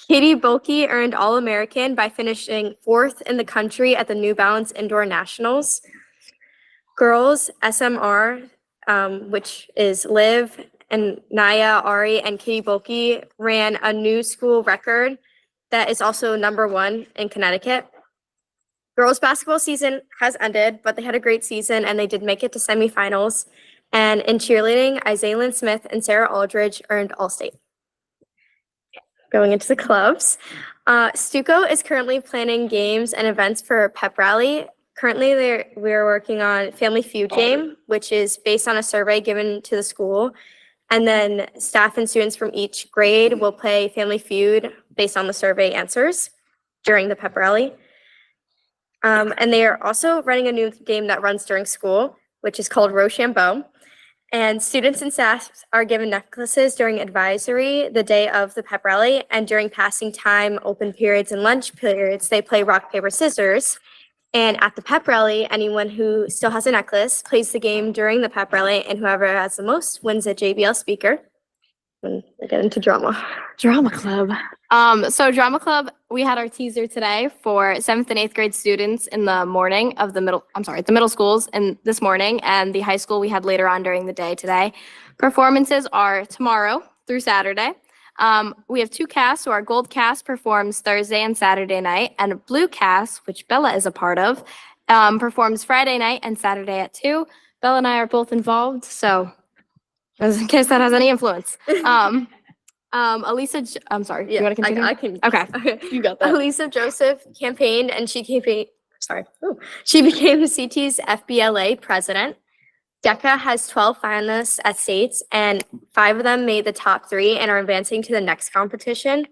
Katie Bulkey earned All-American by finishing 4th in the country at the New Balance Indoor Nationals. Girls, SMR, which is Liv and Naya, Ari, and Katie Bulkey, ran a new school record that is also #1 in Connecticut. Girls basketball season has ended, but they had a great season and they did make it to semifinals. And in cheerleading, Isaiah Smith and Sarah Aldridge earned All-State. Going into the clubs, Stuco is currently planning games and events for Pep Rally. Currently, we're working on Family Feud game, which is based on a survey given to the school. And then staff and students from each grade will play Family Feud based on the survey answers during the Pep Rally. And they are also running a new game that runs during school, which is called Rochambeau. And students and staff are given necklaces during advisory the day of the pep rally, and during passing time, open periods, and lunch periods, they play rock, paper, scissors. And at the pep rally, anyone who still has a necklace plays the game during the pep rally, and whoever has the most wins a JBL speaker. And we get into drama. Drama club. So drama club, we had our teaser today for 7th and 8th grade students in the morning of the middle schools and this morning, and the high school we had later on during the day today. Performances are tomorrow through Saturday. We have 2 casts, so our gold cast performs Thursday and Saturday night, and a blue cast, which Bella is a part of, performs Friday night and Saturday at 2. Bella and I are both involved, so in case that has any influence. Elisa, I'm sorry, you want to continue? I can. Okay, you got that. Elisa Joseph campaigned and she became CT's FBLA president. DECA has 12 finalists at states, and 5 of them made the top 3 and are advancing to the next competition.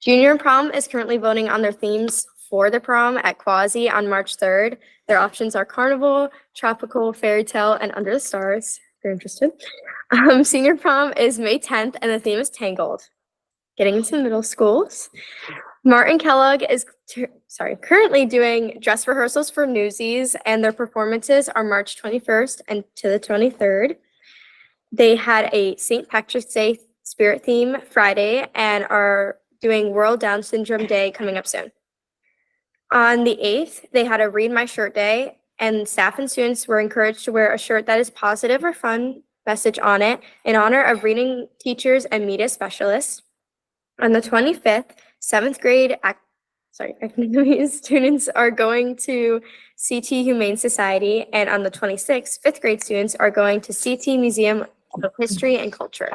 Junior prom is currently voting on their themes for the prom at Quasi on March 3rd. Their options are Carnival, Tropical, Fairy Tale, and Under the Stars. If you're interested. Senior prom is May 10th, and the theme is Tangled. Getting into middle schools. Martin Kellogg is currently doing dress rehearsals for Newsies, and their performances are March 21st and to the 23rd. They had a St. Patrick's Day spirit theme Friday and are doing World Down Syndrome Day coming up soon. On the 8th, they had a Read My Shirt Day, and staff and students were encouraged to wear a shirt that is positive or fun message on it in honor of reading teachers and media specialists. On the 25th, seventh grade academic students are going to CT Humane Society, and on the 26th, fifth grade students are going to CT Museum of History and Culture.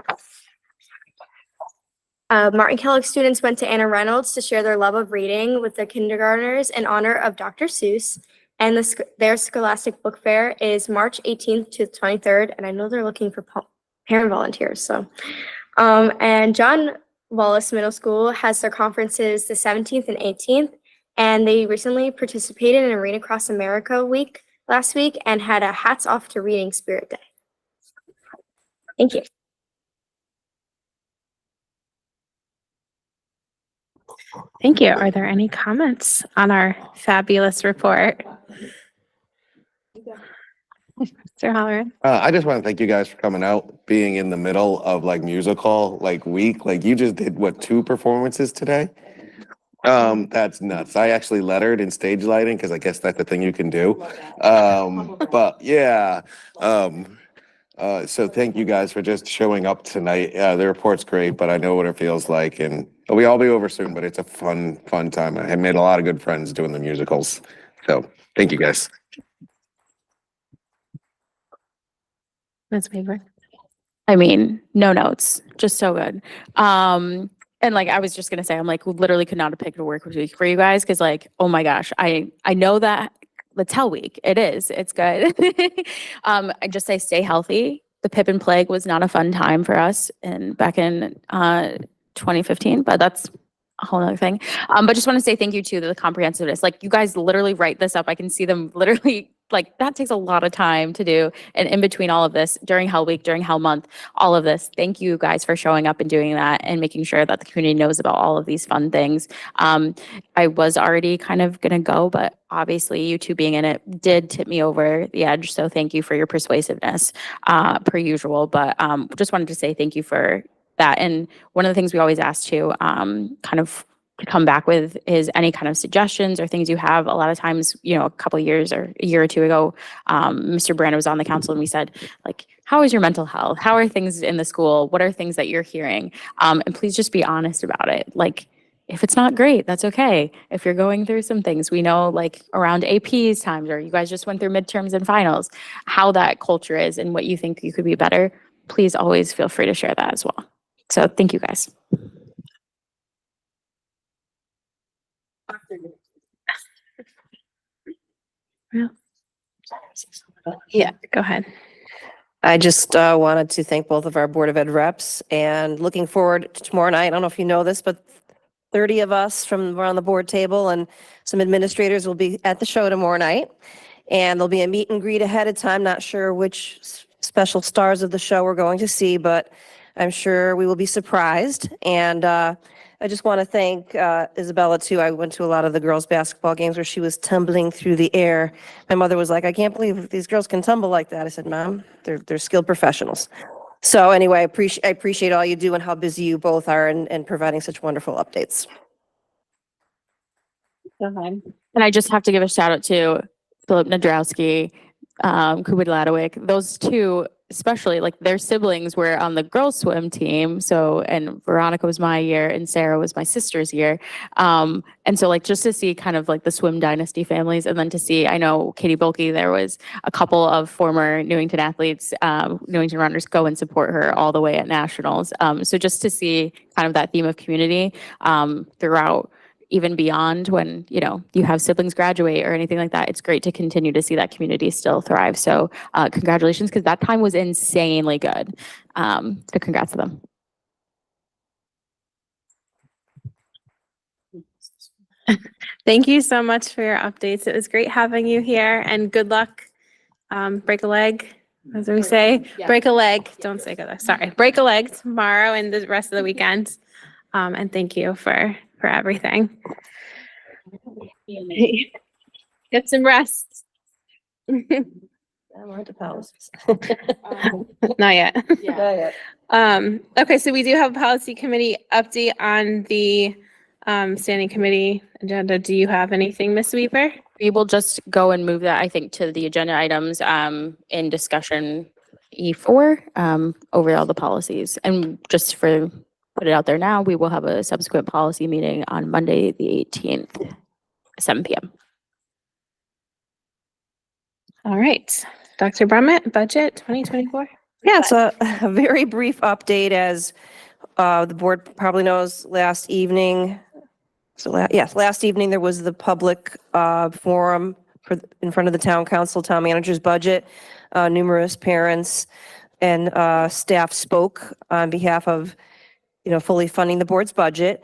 Martin Kellogg students went to Anna Reynolds to share their love of reading with their kindergartners in honor of Dr. Seuss, and their Scholastic Book Fair is March 18th to the 23rd, and I know they're looking for parent volunteers. So, and John Wallace Middle School has their conferences the 17th and 18th, and they recently participated in a Read Across America week last week and had a Hats Off to Reading Spirit Day. Thank you. Thank you. Are there any comments on our fabulous report? Mr. Holleran? I just want to thank you guys for coming out, being in the middle of like musical like week. Like you just did what, 2 performances today? That's nuts. I actually lettered in stage lighting because I guess that's the thing you can do. But yeah. So thank you guys for just showing up tonight. The report's great, but I know what it feels like, and we all be over soon, but it's a fun time. I made a lot of good friends doing the musicals. So thank you guys. Ms. Weaver? I mean, no notes, just so good. And like, I was just gonna say, I'm like, literally could not have picked a work week for you guys. Cause like, oh my gosh, I know that it's Hell Week. It is, it's good. I just say, stay healthy. The Pippin Plague was not a fun time for us back in 2015, but that's a whole nother thing. But just want to say thank you to the comprehensiveness. Like you guys literally write this up. I can see them literally, like that takes a lot of time to do. And in between all of this, during Hell Week, during Hell Month, all of this, thank you guys for showing up and doing that and making sure that the community knows about all of these fun things. I was already kind of gonna go, but obviously you two being in it did tip me over the edge. So thank you for your persuasiveness, per usual. But just wanted to say thank you for that. And one of the things we always ask to kind of to come back with is any kind of suggestions or things you have. A lot of times, you know, a couple of years or a year or two ago, Mr. Brand was on the council and we said, like, how is your mental health? How are things in the school? What are things that you're hearing? And please just be honest about it. Like, if it's not great, that's okay. If you're going through some things, we know like around APs times, or you guys just went through midterms and finals, how that culture is and what you think you could be better. Please always feel free to share that as well. So thank you guys. Yeah, go ahead. I just wanted to thank both of our Board of Ed reps and looking forward to tomorrow night. I don't know if you know this, but 30 of us from around the board table and some administrators will be at the show tomorrow night. And there'll be a meet and greet ahead of time. Not sure which special stars of the show we're going to see, but I'm sure we will be surprised. And I just want to thank Isabella too. I went to a lot of the girls' basketball games where she was tumbling through the air. My mother was like, I can't believe these girls can tumble like that. I said, Mom, they're skilled professionals. So anyway, I appreciate all you do and how busy you both are and providing such wonderful updates. And I just have to give a shout out to Philip Nadrowski, Kubid Ladowick. Those two, especially like their siblings were on the girls swim team. So, and Veronica was my year and Sarah was my sister's year. And so like just to see kind of like the swim dynasty families, and then to see, I know Katie Bulkey, there was a couple of former Newington athletes, Newington runners go and support her all the way at nationals. So just to see kind of that theme of community throughout, even beyond when, you know, you have siblings graduate or anything like that, it's great to continue to see that community still thrive. So congratulations, because that time was insanely good. So congrats to them. Thank you so much for your updates. It was great having you here and good luck. Break a leg, as we say. Yeah. Break a leg. Don't say good luck. Sorry. Break a leg tomorrow and the rest of the weekend. And thank you for everything. Get some rest. I'm on to policies. Not yet. Not yet. Okay, so we do have a policy committee update on the standing committee agenda. Do you have anything, Ms. Weaver? We will just go and move that, I think, to the agenda items in discussion E4 over all the policies. And just for put it out there now, we will have a subsequent policy meeting on Monday, the 18th, 7 p.m. All right. Dr. Brummett, budget 2024. Yeah, it's a very brief update. As the board probably knows, last evening, last evening there was the public forum in front of the town council, town manager's budget. Numerous parents and staff spoke on behalf of, fully funding the board's budget.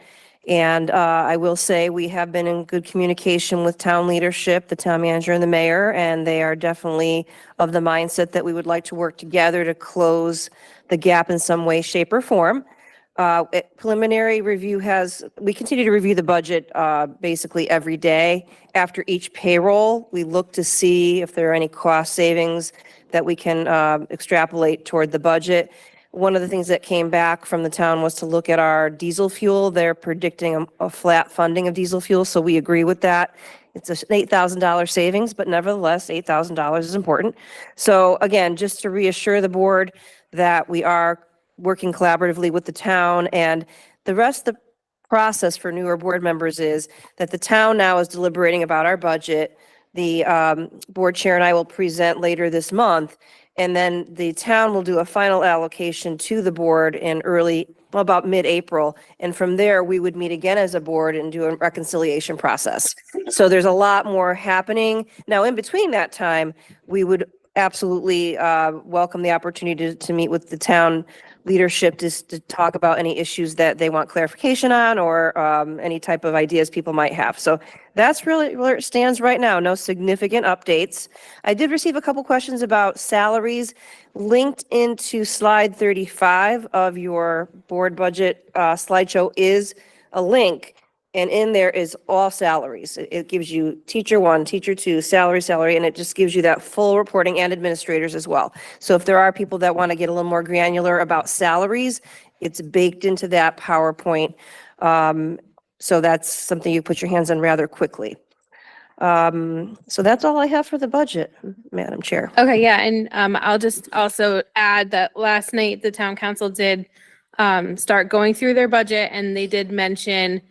And I will say we have been in good communication with town leadership, the town manager and the mayor, and they are definitely of the mindset that we would like to work together to close the gap in some way, shape, or form. Preliminary review we continue to review the budget basically every day. After each payroll, we look to see if there are any cost savings that we can extrapolate toward the budget. One of the things that came back from the town was to look at our diesel fuel. They're predicting a flat funding of diesel fuel, so we agree with that. It's an $8,000 savings, but nevertheless, $8,000 is important. So again, just to reassure the board that we are working collaboratively with the town, and the rest of the process for newer board members is that the town now is deliberating about our budget. The board chair and I will present later this month, and then the town will do a final allocation to the board in about mid-April. And from there, we would meet again as a board and do a reconciliation process. So there's a lot more happening. Now, in between that time, we would absolutely welcome the opportunity to meet with the town leadership just to talk about any issues that they want clarification on, or any type of ideas people might have. So that's really where it stands right now. No significant updates. I did receive a couple questions about salaries. Linked into slide 35 of your board budget slideshow is a link, and in there is all salaries. It gives you teacher 1, teacher 2, salary, and it just gives you that full reporting, and administrators as well. So if there are people that want to get a little more granular about salaries, it's baked into that PowerPoint. So that's something you put your hands on rather quickly. So that's all I have for the budget, Madam Chair. Okay, yeah, and I'll just also add that last night the town council did start going through their budget, and they did mention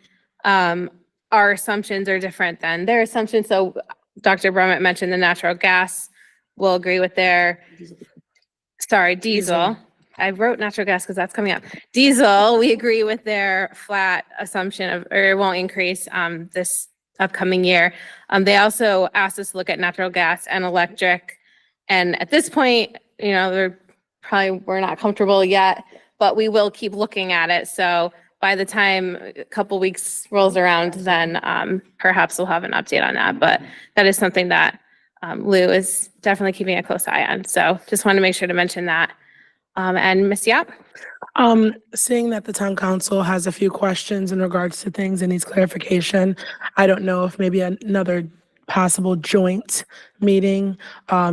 our assumptions are different than their assumptions. So Dr. Brummett mentioned the natural gas. We'll agree with their, diesel. I wrote natural gas because that's coming up. Diesel, we agree with their flat assumption of, or it won't increase this upcoming year. They also asked us to look at natural gas and electric. And at this point, we're not comfortable yet, but we will keep looking at it. So by the time a couple weeks rolls around, then perhaps we'll have an update on that. But that is something that Lou is definitely keeping a close eye on. So just wanted to make sure to mention that. And Ms. Yap? Seeing that the town council has a few questions in regards to things and needs clarification, I don't know if maybe another possible joint meeting,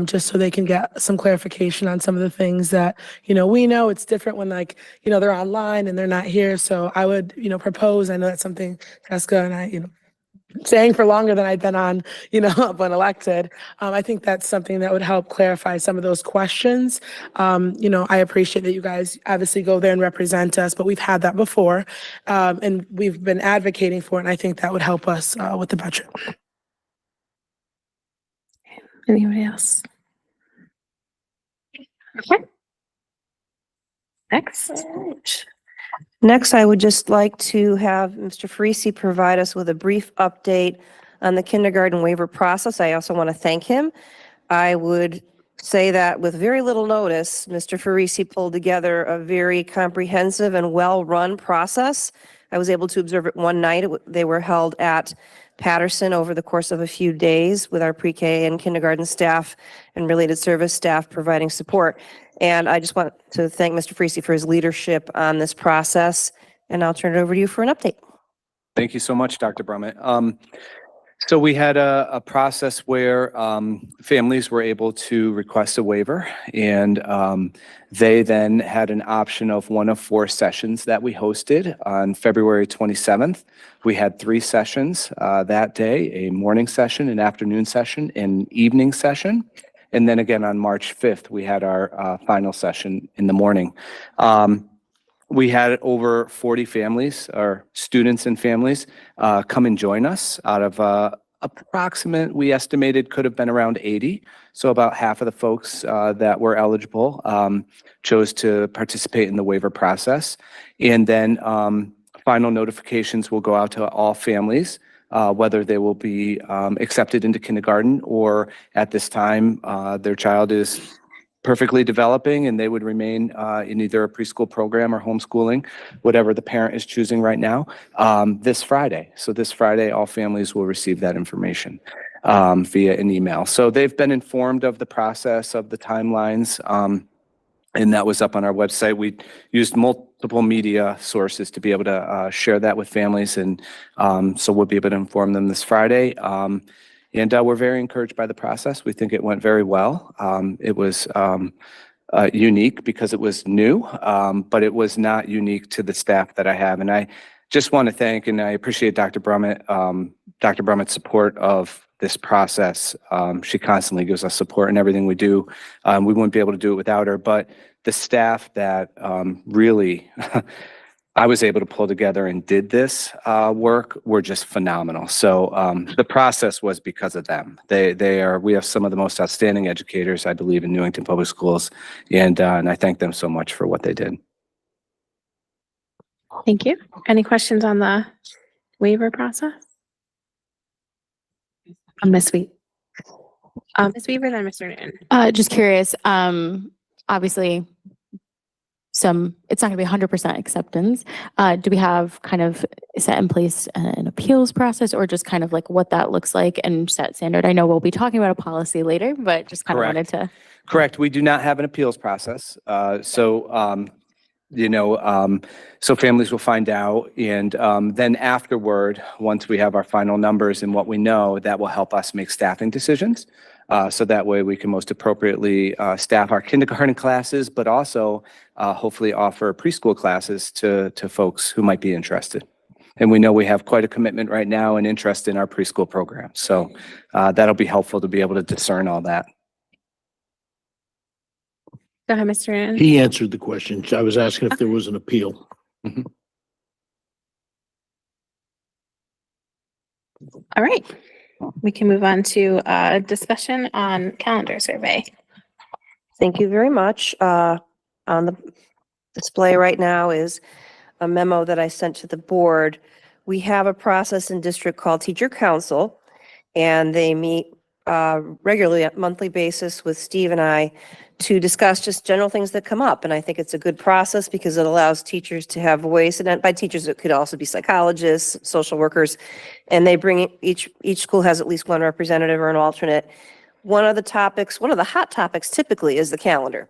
just so they can get some clarification on some of the things that, we know it's different when they're online and they're not here. So I would, propose, I know that's something Jessica and I, saying for longer than I've been on, when elected. I think that's something that would help clarify some of those questions. I appreciate that you guys obviously go there and represent us, but we've had that before, and we've been advocating for it. And I think that would help us with the budget. Anybody else? Okay. Next, I would just like to have Mr. Farisi provide us with a brief update on the kindergarten waiver process. I also want to thank him. I would say that with very little notice, Mr. Farisi pulled together a very comprehensive and well-run process. I was able to observe it one night. They were held at Patterson over the course of a few days with our pre-K and kindergarten staff and related service staff providing support. And I just want to thank Mr. Farisi for his leadership on this process. And I'll turn it over to you for an update. Thank you so much, Dr. Brummett. So we had a process where families were able to request a waiver, and they then had an option of one of 4 sessions that we hosted on February 27th. We had 3 sessions that day, a morning session, an afternoon session, an evening session. And then again on March 5th, we had our final session in the morning. We had over 40 families, or students and families, come and join us out of approximate, we estimated could have been around 80. So about half of the folks that were eligible chose to participate in the waiver process. And then final notifications will go out to all families, whether they will be accepted into kindergarten or at this time their child is perfectly developing and they would remain in either a preschool program or homeschooling, whatever the parent is choosing right now, this Friday. So this Friday, all families will receive that information via an email. So they've been informed of the process, of the timelines, and that was up on our website. We used multiple media sources to be able to share that with families, and so we'll be able to inform them this Friday. And we're very encouraged by the process. We think it went very well. It was unique because it was new, but it was not unique to the staff that I have. And I just want to thank, and I appreciate Dr. Brummett's support of this process. She constantly gives us support in everything we do. We wouldn't be able to do it without her, but the staff that really I was able to pull together and did this work were just phenomenal. So the process was because of them. We have some of the most outstanding educators, I believe, in Newington Public Schools, and I thank them so much for what they did. Thank you. Any questions on the waiver process? Ms. Weaver. Ms. Weaver, then Mr. Newton. Just curious, obviously, it's not going to be 100% acceptance. Do we have kind of set in place an appeals process, or just kind of like what that looks like and set standard? I know we'll be talking about a policy later, but just kind of wanted to. Correct. We do not have an appeals process. So families will find out, and then afterward, once we have our final numbers and what we know, that will help us make staffing decisions. So that way we can most appropriately staff our kindergarten classes, but also hopefully offer preschool classes to folks who might be interested. And we know we have quite a commitment right now and interest in our preschool program. So that'll be helpful to be able to discern all that. Go ahead, Mr. Newton. He answered the question. I was asking if there was an appeal. Mhm. All right. We can move on to a discussion on calendar survey. Thank you very much. On the display right now is a memo that I sent to the board. We have a process in district called Teacher Council, and they meet regularly at monthly basis with Steve and I to discuss just general things that come up. And I think it's a good process because it allows teachers to have voice, and by teachers, it could also be psychologists, social workers, and they bring each school has at least one representative or an alternate. One of the hot topics typically is the calendar.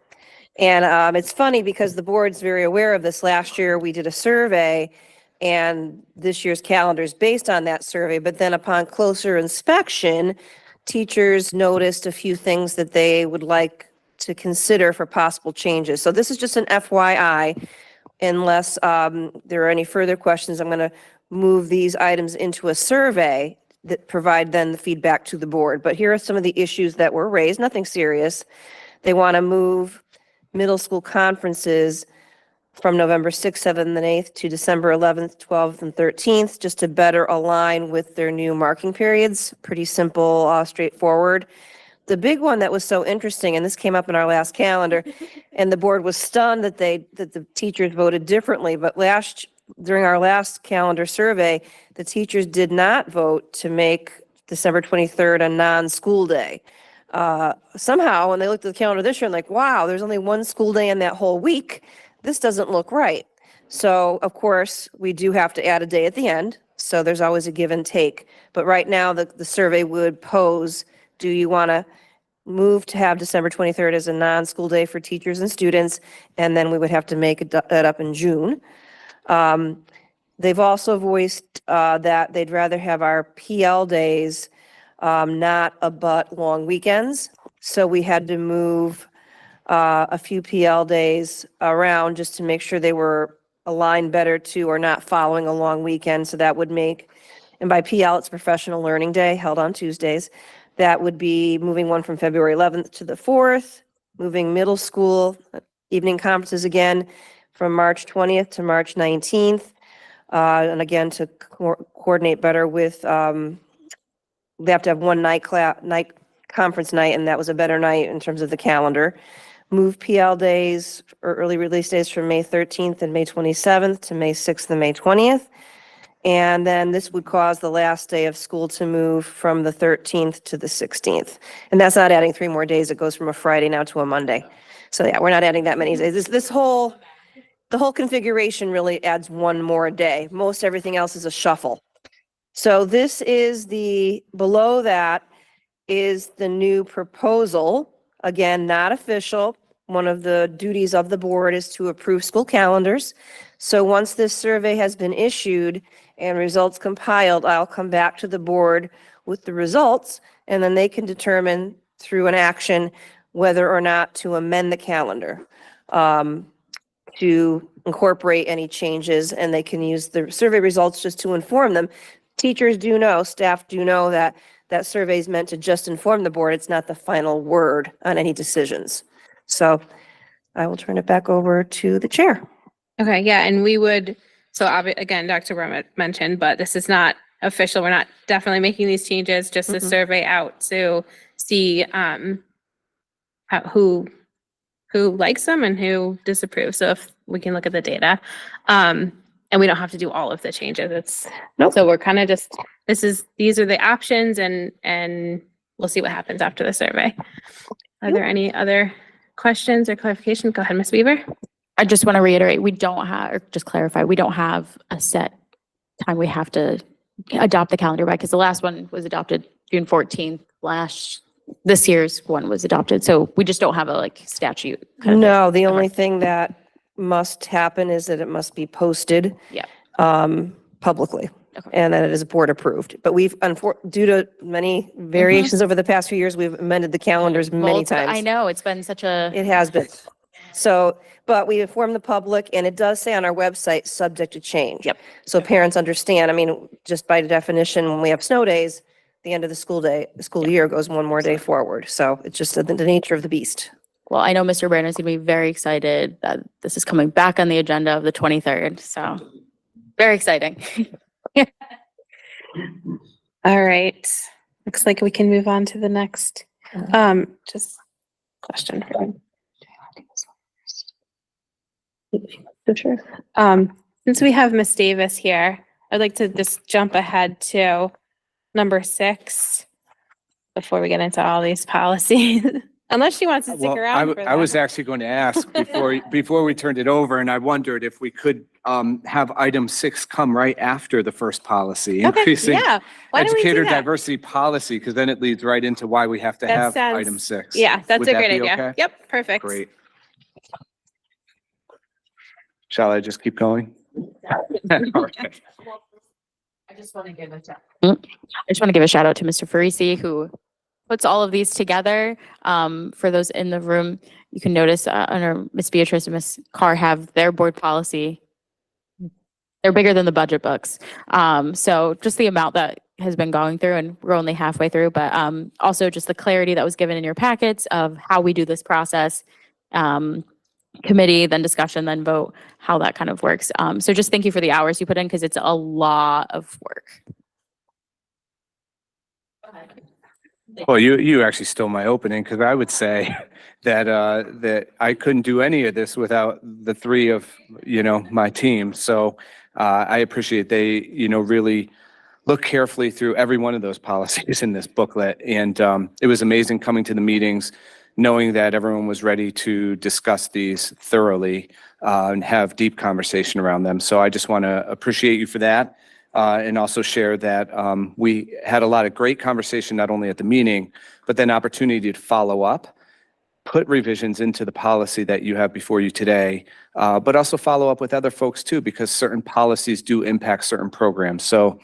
And it's funny because the board's very aware of this. Last year, we did a survey, and this year's calendar is based on that survey. But then upon closer inspection, teachers noticed a few things that they would like to consider for possible changes. So this is just an FYI. Unless there are any further questions, I'm going to move these items into a survey that provide then the feedback to the board. But here are some of the issues that were raised, nothing serious. They want to move middle school conferences from November 6th, 7th, and 8th to December 11th, 12th, and 13th, just to better align with their new marking periods. Pretty simple, straightforward. The big one that was so interesting, and this came up in our last calendar, and the board was stunned that the teachers voted differently, but during our last calendar survey, the teachers did not vote to make December 23rd a non-school day. Somehow, when they looked at the calendar this year, and like, wow, there's only one school day in that whole week. This doesn't look right. So, of course, we do have to add a day at the end. So there's always a give and take. But right now, the survey would pose, do you want to move to have December 23rd as a non-school day for teachers and students? And then we would have to make that up in June. They've also voiced that they'd rather have our PL days not abut long weekends. So we had to move a few PL days around just to make sure they were aligned better to or not following a long weekend. So that would make, and by PL, it's Professional Learning Day held on Tuesdays. That would be moving one from February 11th to the 4th, moving middle school evening conferences again from March 20th to March 19th. And again, to coordinate better with, they have to have one night conference night, and that was a better night in terms of the calendar. Move PL days or early release days from May 13th and May 27th to May 6th and May 20th. And then this would cause the last day of school to move from the 13th to the 16th. And that's not adding 3 more days. It goes from a Friday now to a Monday. So yeah, we're not adding that many days. The whole configuration really adds 1 more day. Most everything else is a shuffle. So this is below that is the new proposal. Again, not official. One of the duties of the board is to approve school calendars. So once this survey has been issued and results compiled, I'll come back to the board with the results, and then they can determine through an action whether or not to amend the calendar to incorporate any changes, and they can use the survey results just to inform them. Teachers do know, staff do know that that survey is meant to just inform the board. It's not the final word on any decisions. So I will turn it back over to the chair. Okay, yeah, and we would, so again, Dr. Romet mentioned, but this is not official. We're not definitely making these changes, just a survey out to see who likes them and who disapproves. So if we can look at the data. And we don't have to do all of the changes. So we're kind of just, these are the options, and we'll see what happens after the survey. Are there any other questions or clarifications? Go ahead, Ms. Weaver. I just want to reiterate, we don't have, or just clarify, we don't have a set time we have to adopt the calendar by, because the last one was adopted June 14th. This year's one was adopted. So we just don't have a statute. No, the only thing that must happen is that it must be posted publicly. Okay. And that it is board approved. But we've, due to many variations over the past few years, we've amended the calendars many times. I know, it's been such a. It has been. So, but we inform the public, and it does say on our website, subject to change. Yep. So parents understand, I mean, just by definition, when we have snow days, the end of the school year goes 1 more day forward. So it's just the nature of the beast. Well, I know Mr. Brandon's gonna be very excited that this is coming back on the agenda of the 23rd. So very exciting. All right. Looks like we can move on to the next, just question for you. Since we have Miss Davis here, I'd like to just jump ahead to number 6 before we get into all these policies. Unless she wants to stick around for that. I was actually going to ask before we turned it over, and I wondered if we could have item 6 come right after the first policy, increasing yeah. Why don't we do educator that? diversity policy, because then it leads right into why we have to That have sounds- item 6. Yeah, that's Would a that great be idea. okay? Yep, perfect. Great. Shall I just keep going? All right. I just want to give a shout out to Mr. Farisi, who puts all of these together. For those in the room, you can notice under Miss Beatrice and Miss Carr have their board policy. They're bigger than the budget books. So just the amount that has been going through, and we're only halfway through, but also just the clarity that was given in your packets of how we do this process. Committee, then discussion, then vote, how that kind of works. So just thank you for the hours you put in, because it's a lot of work. Well, you actually stole my opening, because I would say that that I couldn't do any of this without the 3 of my team. So I appreciate they really look carefully through every one of those policies in this booklet, and it was amazing coming to the meetings, knowing that everyone was ready to discuss these thoroughly and have deep conversation around them. So I just want to appreciate you for that. And also share that we had a lot of great conversation, not only at the meeting, but then opportunity to follow up put revisions into the policy that you have before you today, but also follow up with other folks too, because certain policies do impact certain programs. So,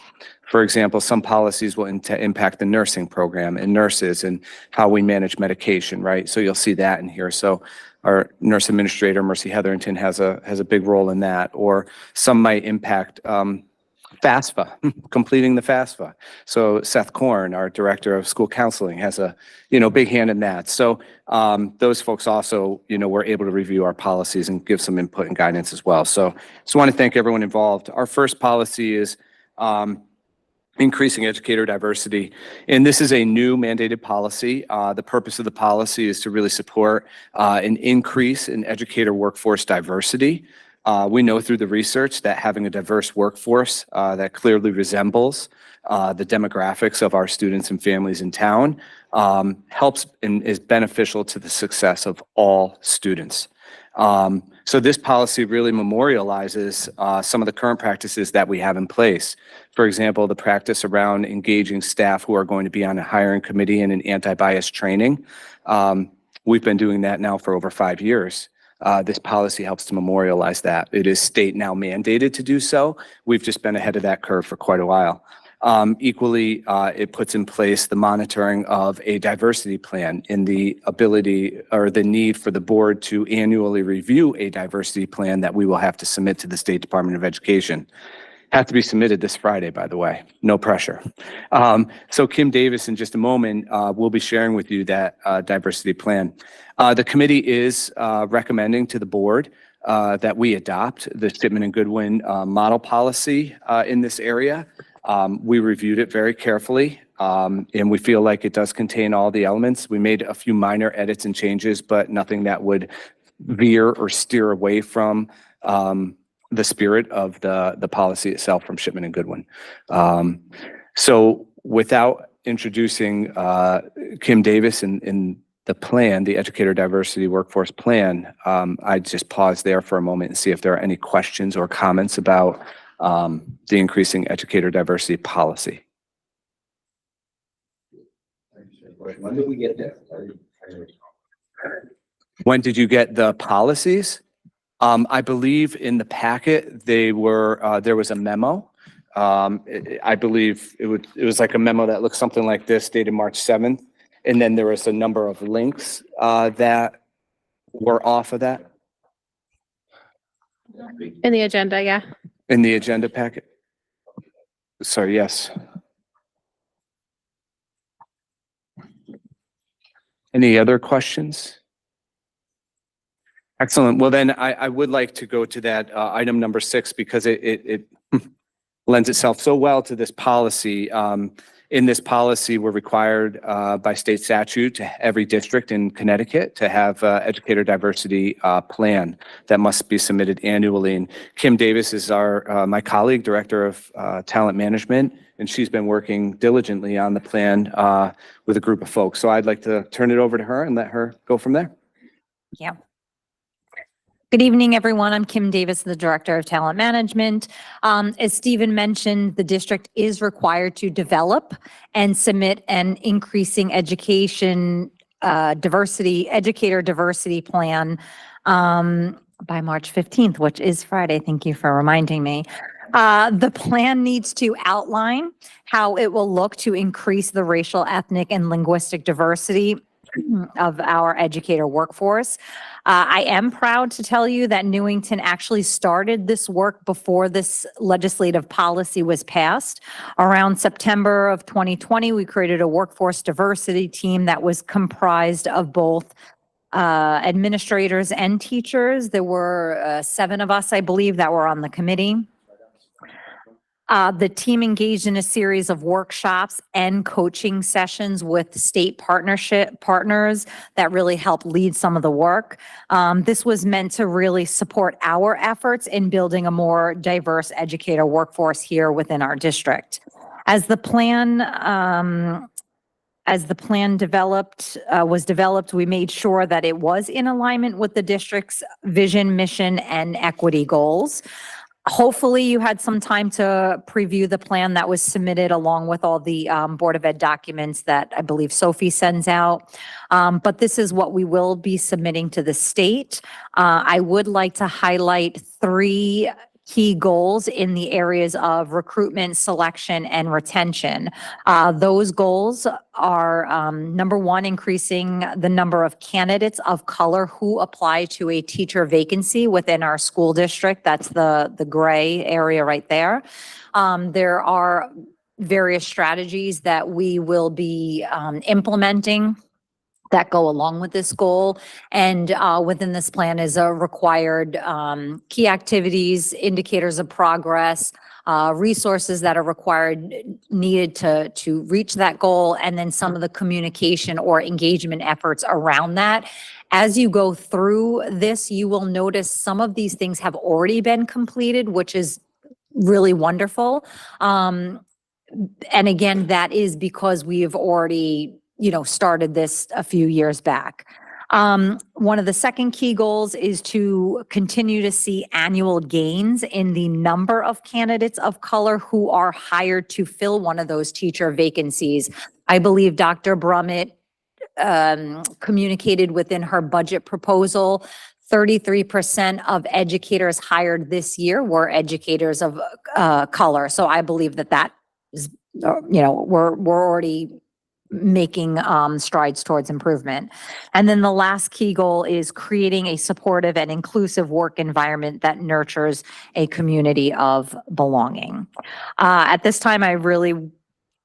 for example, some policies will impact the nursing program and nurses and how we manage medication, right? So you'll see that in here. So our nurse administrator, Mercy Hetherington, has a big role in that. Or some might impact FAFSA, completing the FAFSA. So Seth Korn, our director of school counseling, has a big hand in that. So those folks also were able to review our policies and give some input and guidance as well. So just want to thank everyone involved. Our first policy is increasing educator diversity. And this is a new mandated policy. The purpose of the policy is to really support an increase in educator workforce diversity. We know through the research that having a diverse workforce that clearly resembles the demographics of our students and families in town helps and is beneficial to the success of all students. So this policy really memorializes some of the current practices that we have in place. For example, the practice around engaging staff who are going to be on a hiring committee and an anti-bias training. We've been doing that now for over 5 years. This policy helps to memorialize that. It is state now mandated to do so. We've just been ahead of that curve for quite a while. Equally, it puts in place the monitoring of a diversity plan in the ability or the need for the board to annually review a diversity plan that we will have to submit to the State Department of Education. Have to be submitted this Friday, by the way, no pressure. So Kim Davis, in just a moment, will be sharing with you that diversity plan. The committee is recommending to the board that we adopt the Shipman and Goodwin model policy in this area. We reviewed it very carefully, and we feel like it does contain all the elements. We made a few minor edits and changes, but nothing that would veer or steer away from the spirit of the policy itself from Shipman and Goodwin. So without introducing Kim Davis in the plan, the Educator Diversity Workforce Plan, I'd just pause there for a moment and see if there are any questions or comments about the increasing educator diversity policy. When did we get there? When did you get the policies? I believe in the packet, they were, there was a memo. I believe it was like a memo that looked something like this, dated March 7th. And then there was a number of links that were off of that. In the agenda, yeah. In the agenda packet? Sorry, yes. Any other questions? Excellent. Well, then I would like to go to that item number 6 because it lends itself so well to this policy. In this policy, we're required by state statute to every district in Connecticut to have educator diversity plan that must be submitted annually. And Kim Davis is my colleague, Director of Talent Management, and she's been working diligently on the plan with a group of folks. So I'd like to turn it over to her and let her go from there. Yeah. Good evening, everyone. I'm Kim Davis, the Director of Talent Management. As Stephen mentioned, the district is required to develop and submit an increasing education educator diversity plan by March 15th, which is Friday. Thank you for reminding me. The plan needs to outline how it will look to increase the racial, ethnic, and linguistic diversity of our educator workforce. I am proud to tell you that Newington actually started this work before this legislative policy was passed. Around September of 2020, we created a workforce diversity team that was comprised of both administrators and teachers. There were 7 of us, I believe, that were on the committee. The team engaged in a series of workshops and coaching sessions with state partners that really helped lead some of the work. This was meant to really support our efforts in building a more diverse educator workforce here within our district. As the plan was developed, we made sure that it was in alignment with the district's vision, mission, and equity goals. Hopefully you had some time to preview the plan that was submitted along with all the Board of Ed documents that I believe Sophie sends out. But this is what we will be submitting to the state. I would like to highlight 3 key goals in the areas of recruitment, selection, and retention. Those goals are, number 1, increasing the number of candidates of color who apply to a teacher vacancy within our school district. That's the gray area right there. There are various strategies that we will be implementing that go along with this goal. And within this plan is a required key activities, indicators of progress, resources that are required, needed to reach that goal, and then some of the communication or engagement efforts around that. As you go through this, you will notice some of these things have already been completed, which is really wonderful. And again, that is because we have already started this a few years back. One of the second key goals is to continue to see annual gains in the number of candidates of color who are hired to fill one of those teacher vacancies. I believe Dr. Brummett communicated within her budget proposal, 33% of educators hired this year were educators of color. So I believe that is, we're already making strides towards improvement. And then the last key goal is creating a supportive and inclusive work environment that nurtures a community of belonging. At this time, I really,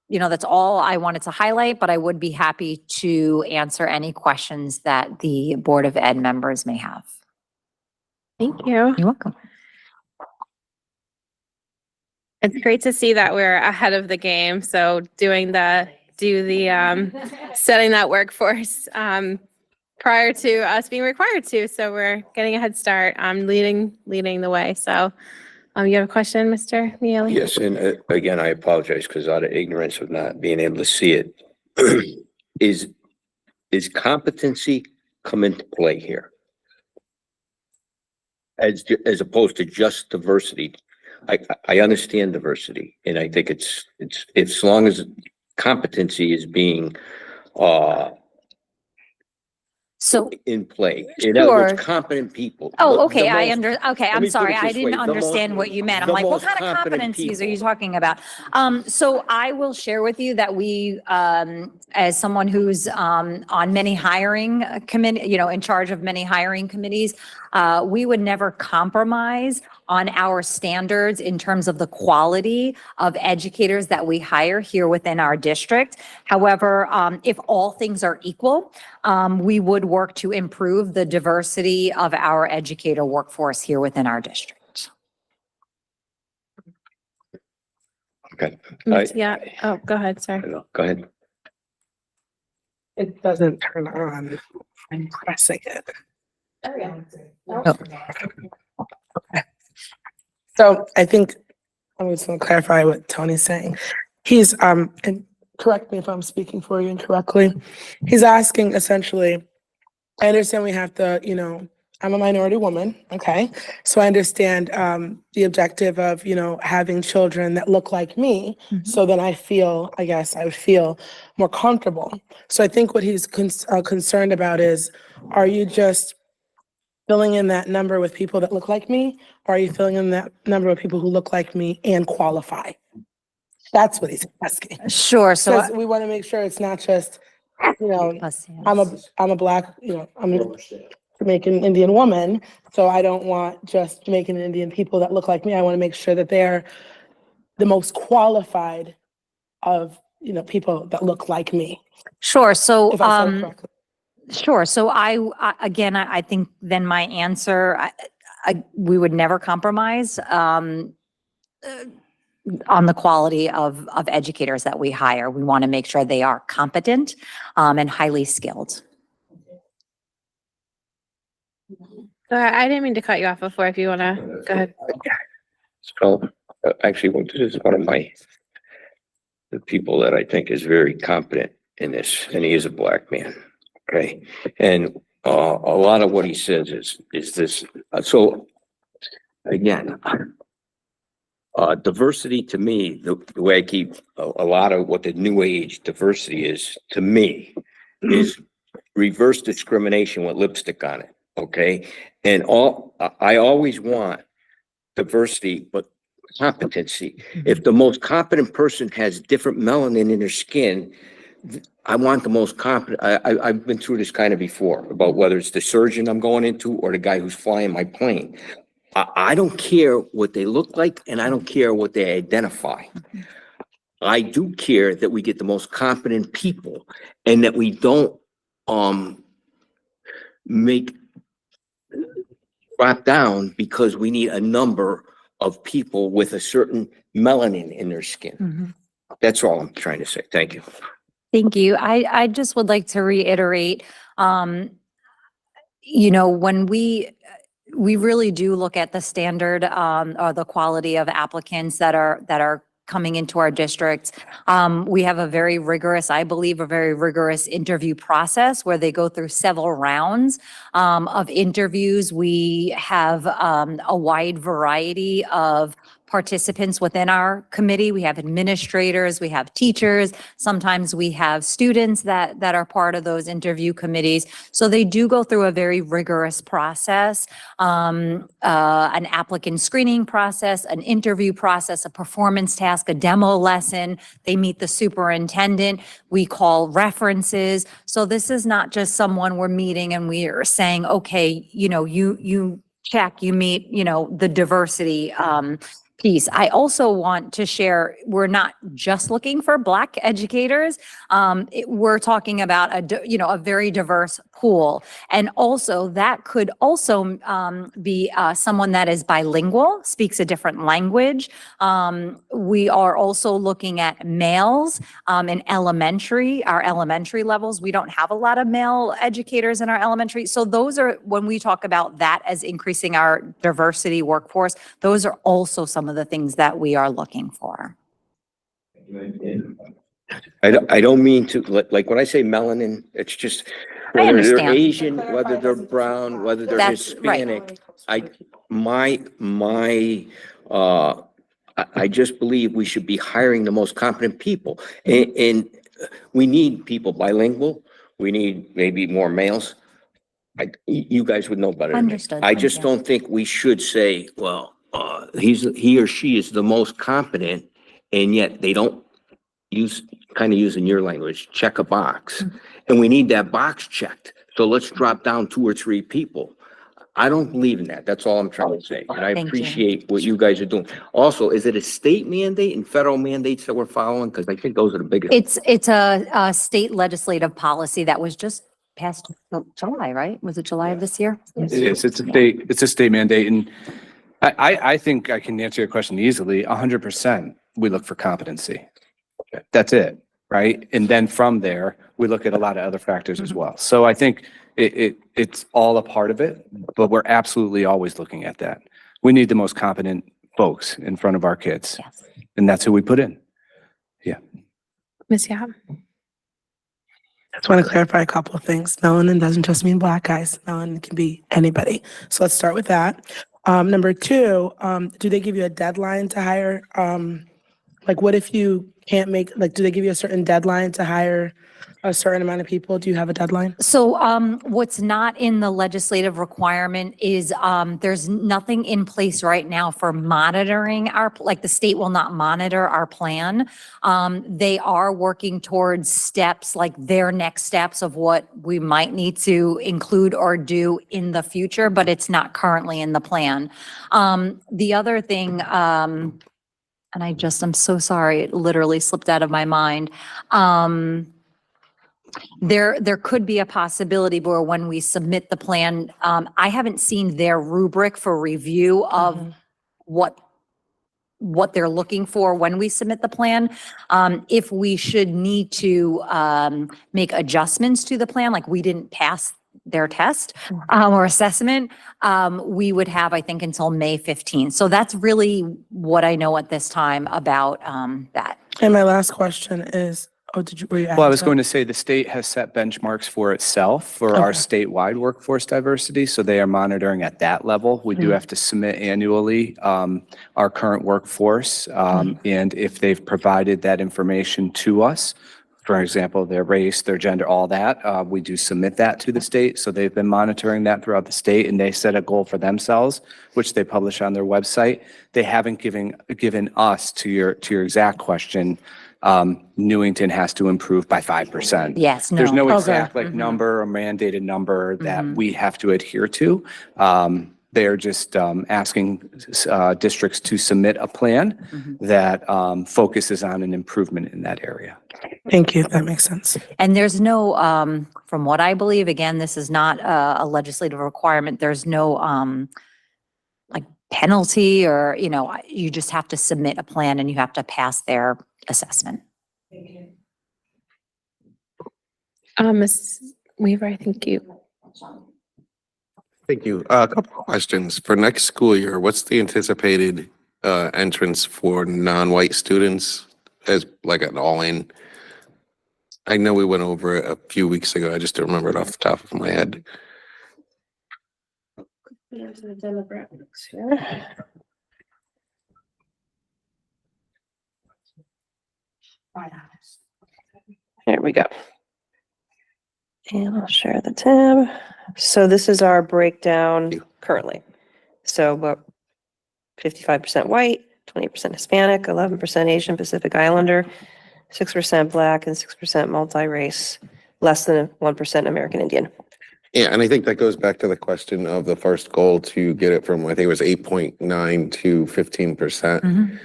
that's all I wanted to highlight, but I would be happy to answer any questions that the Board of Ed members may have. Thank you. You're welcome. It's great to see that we're ahead of the game. So setting that workforce prior to us being required to. So we're getting a head start, leading the way. So you have a question, Mr. Miele? Yes, and again, I apologize because out of ignorance of not being able to see it. Is competency come into play here? As opposed to just diversity. I understand diversity, and I think it's as long as competency is being in play. In other words, competent people. Okay, Let I'm me sorry. put it I this way, didn't the understand most- what you meant. I'm the like, what most kind of competent competencies are you people. talking about? So I will share with you that we, as someone who's on many hiring committee, in charge of many hiring committees, we would never compromise on our standards in terms of the quality of educators that we hire here within our district. However, if all things are equal, we would work to improve the diversity of our educator workforce here within our district. Okay. Yeah. Oh, go ahead, sir. Go ahead. It doesn't turn on. I'm pressing it. Oh. Okay. So I think I'm just going to clarify what Tony's saying. He's and correct me if I'm speaking for you incorrectly. He's asking essentially, I understand we have to, I'm a minority woman, okay? So I understand the objective of, having children that look like me. So then I would feel more comfortable. So I think what he's concerned about is, are you just filling in that number with people that look like me? Or are you filling in that number of people who look like me and qualify? That's what he's asking. Sure. So Because we want to make sure it's not just, I'm a black, I'm a Jamaican Indian woman, so I don't want just Jamaican Indian people that look like me. I want to make sure that they're the most qualified of, people that look like me. Sure. So, If I said it correctly. sure. So I think then my answer, we would never compromise on the quality of educators that we hire. We want to make sure they are competent and highly skilled. I didn't mean to cut you off before. If you want to go ahead. So actually, this is one of the people that I think is very competent in this, and he is a black man. Okay. And a lot of what he says is this. So again, Diversity to me, the way I keep a lot of what the new age diversity is to me is reverse discrimination with lipstick on it. Okay. And I always want diversity, but competency. If the most competent person has different melanin in their skin, I want the most competent. I've been through this kind of before about whether it's the surgeon I'm going into or the guy who's flying my plane. I don't care what they look like and I don't care what they identify. I do care that we get the most competent people and that we don't make drop down because we need a number of people with a certain melanin in their skin. That's all I'm trying to say. Thank you. Thank you. I just would like to reiterate, when we really do look at the standard, or the quality of applicants that are coming into our districts. We have a very rigorous interview process where they go through several rounds of interviews. We have a wide variety of participants within our committee. We have administrators, we have teachers, sometimes we have students that are part of those interview committees. So they do go through a very rigorous process, an applicant screening process, an interview process, a performance task, a demo lesson. They meet the superintendent. We call references. So this is not just someone we're meeting and we are saying, okay, you check, you meet, the diversity piece. I also want to share, we're not just looking for Black educators. We're talking about a very diverse pool. And also that could also be someone that is bilingual, speaks a different language. We are also looking at males in our elementary levels. We don't have a lot of male educators in our elementary. So those are, when we talk about that as increasing our diversity workforce, those are also some of the things that we are looking for. I don't mean to, like when I say melanin, it's just I whether they're understand. Asian, whether they're brown, whether they're That's right. Hispanic. I just believe we should be hiring the most competent people. And we need people bilingual. We need maybe more males. You guys would know better than me. Understood. I Thank just you. don't think we should say, well, he or she is the most competent, and yet they don't using your language, check a box. And we need that box checked. So let's drop down 2 or 3 people. I don't believe in that. That's all I'm trying to say. And I Thank you. appreciate what you guys are doing. Also, is it a state mandate and federal mandates that we're following? Because I think those are the biggest. It's a state legislative policy that was just passed July, right? Was it July of this year? It is. It's a state mandate. And I think I can answer your question easily. 100%, we look for competency. That's it, right? And then from there, we look at a lot of other factors as well. So I think it's all a part of it, but we're absolutely always looking at that. We need the most competent folks in front of our kids. Yes. And that's who we put in. Yeah. Ms. Yap. I just want to clarify a couple of things. Melanin doesn't just mean Black guys. Melanin can be anybody. So let's start with that. Number 2, do they give you a deadline to hire? Like what if you can't make, do they give you a certain deadline to hire a certain amount of people? Do you have a deadline? So what's not in the legislative requirement is there's nothing in place right now for monitoring the state will not monitor our plan. They are working towards steps, like their next steps of what we might need to include or do in the future, but it's not currently in the plan. The other thing, and I'm so sorry, it literally slipped out of my mind. There could be a possibility where when we submit the plan, I haven't seen their rubric for review of what they're looking for when we submit the plan. If we should need to make adjustments to the plan, like we didn't pass their test or assessment, we would have, I think, until May 15th. So that's really what I know at this time about that. And my last question is, Oh, were you Well, I was adding going to say the state has set benchmarks for itself for our Okay. statewide workforce diversity, so they are monitoring at that level. We do Mhm. have to submit annually our current workforce, and if they've provided that information to us, for example, their race, their gender, all that, we do submit that to the state. So they've been monitoring that throughout the state, and they set a goal for themselves, which they publish on their website. They haven't given us, to your exact question, Newington has to improve by 5%. Yes, There's no no. exact Okay. number or mandated number that Mhm. we have to adhere to. They're just asking districts to submit a plan that focuses on an improvement in that area. Thank you. That makes sense. And there's no, from what I believe, again, this is not a legislative requirement. There's no, like penalty or, you just have to submit a plan and you have to pass their assessment. Ms. Weaver, I think you. Thank you. A couple of questions. For next school year, what's the anticipated entrance for non-white students as like an all-in? I know we went over it a few weeks ago. I just don't remember it off the top of my head. Into the demographics here. Here we go. And I'll share the tab. So this is our breakdown currently. So about 55% white, 20% Hispanic, 11% Asian Pacific Islander, 6% Black, and 6% multi-race, less than 1% American Indian. Yeah, and I think that goes back to the question of the first goal to get it from, I think it was 8.9 to 15%.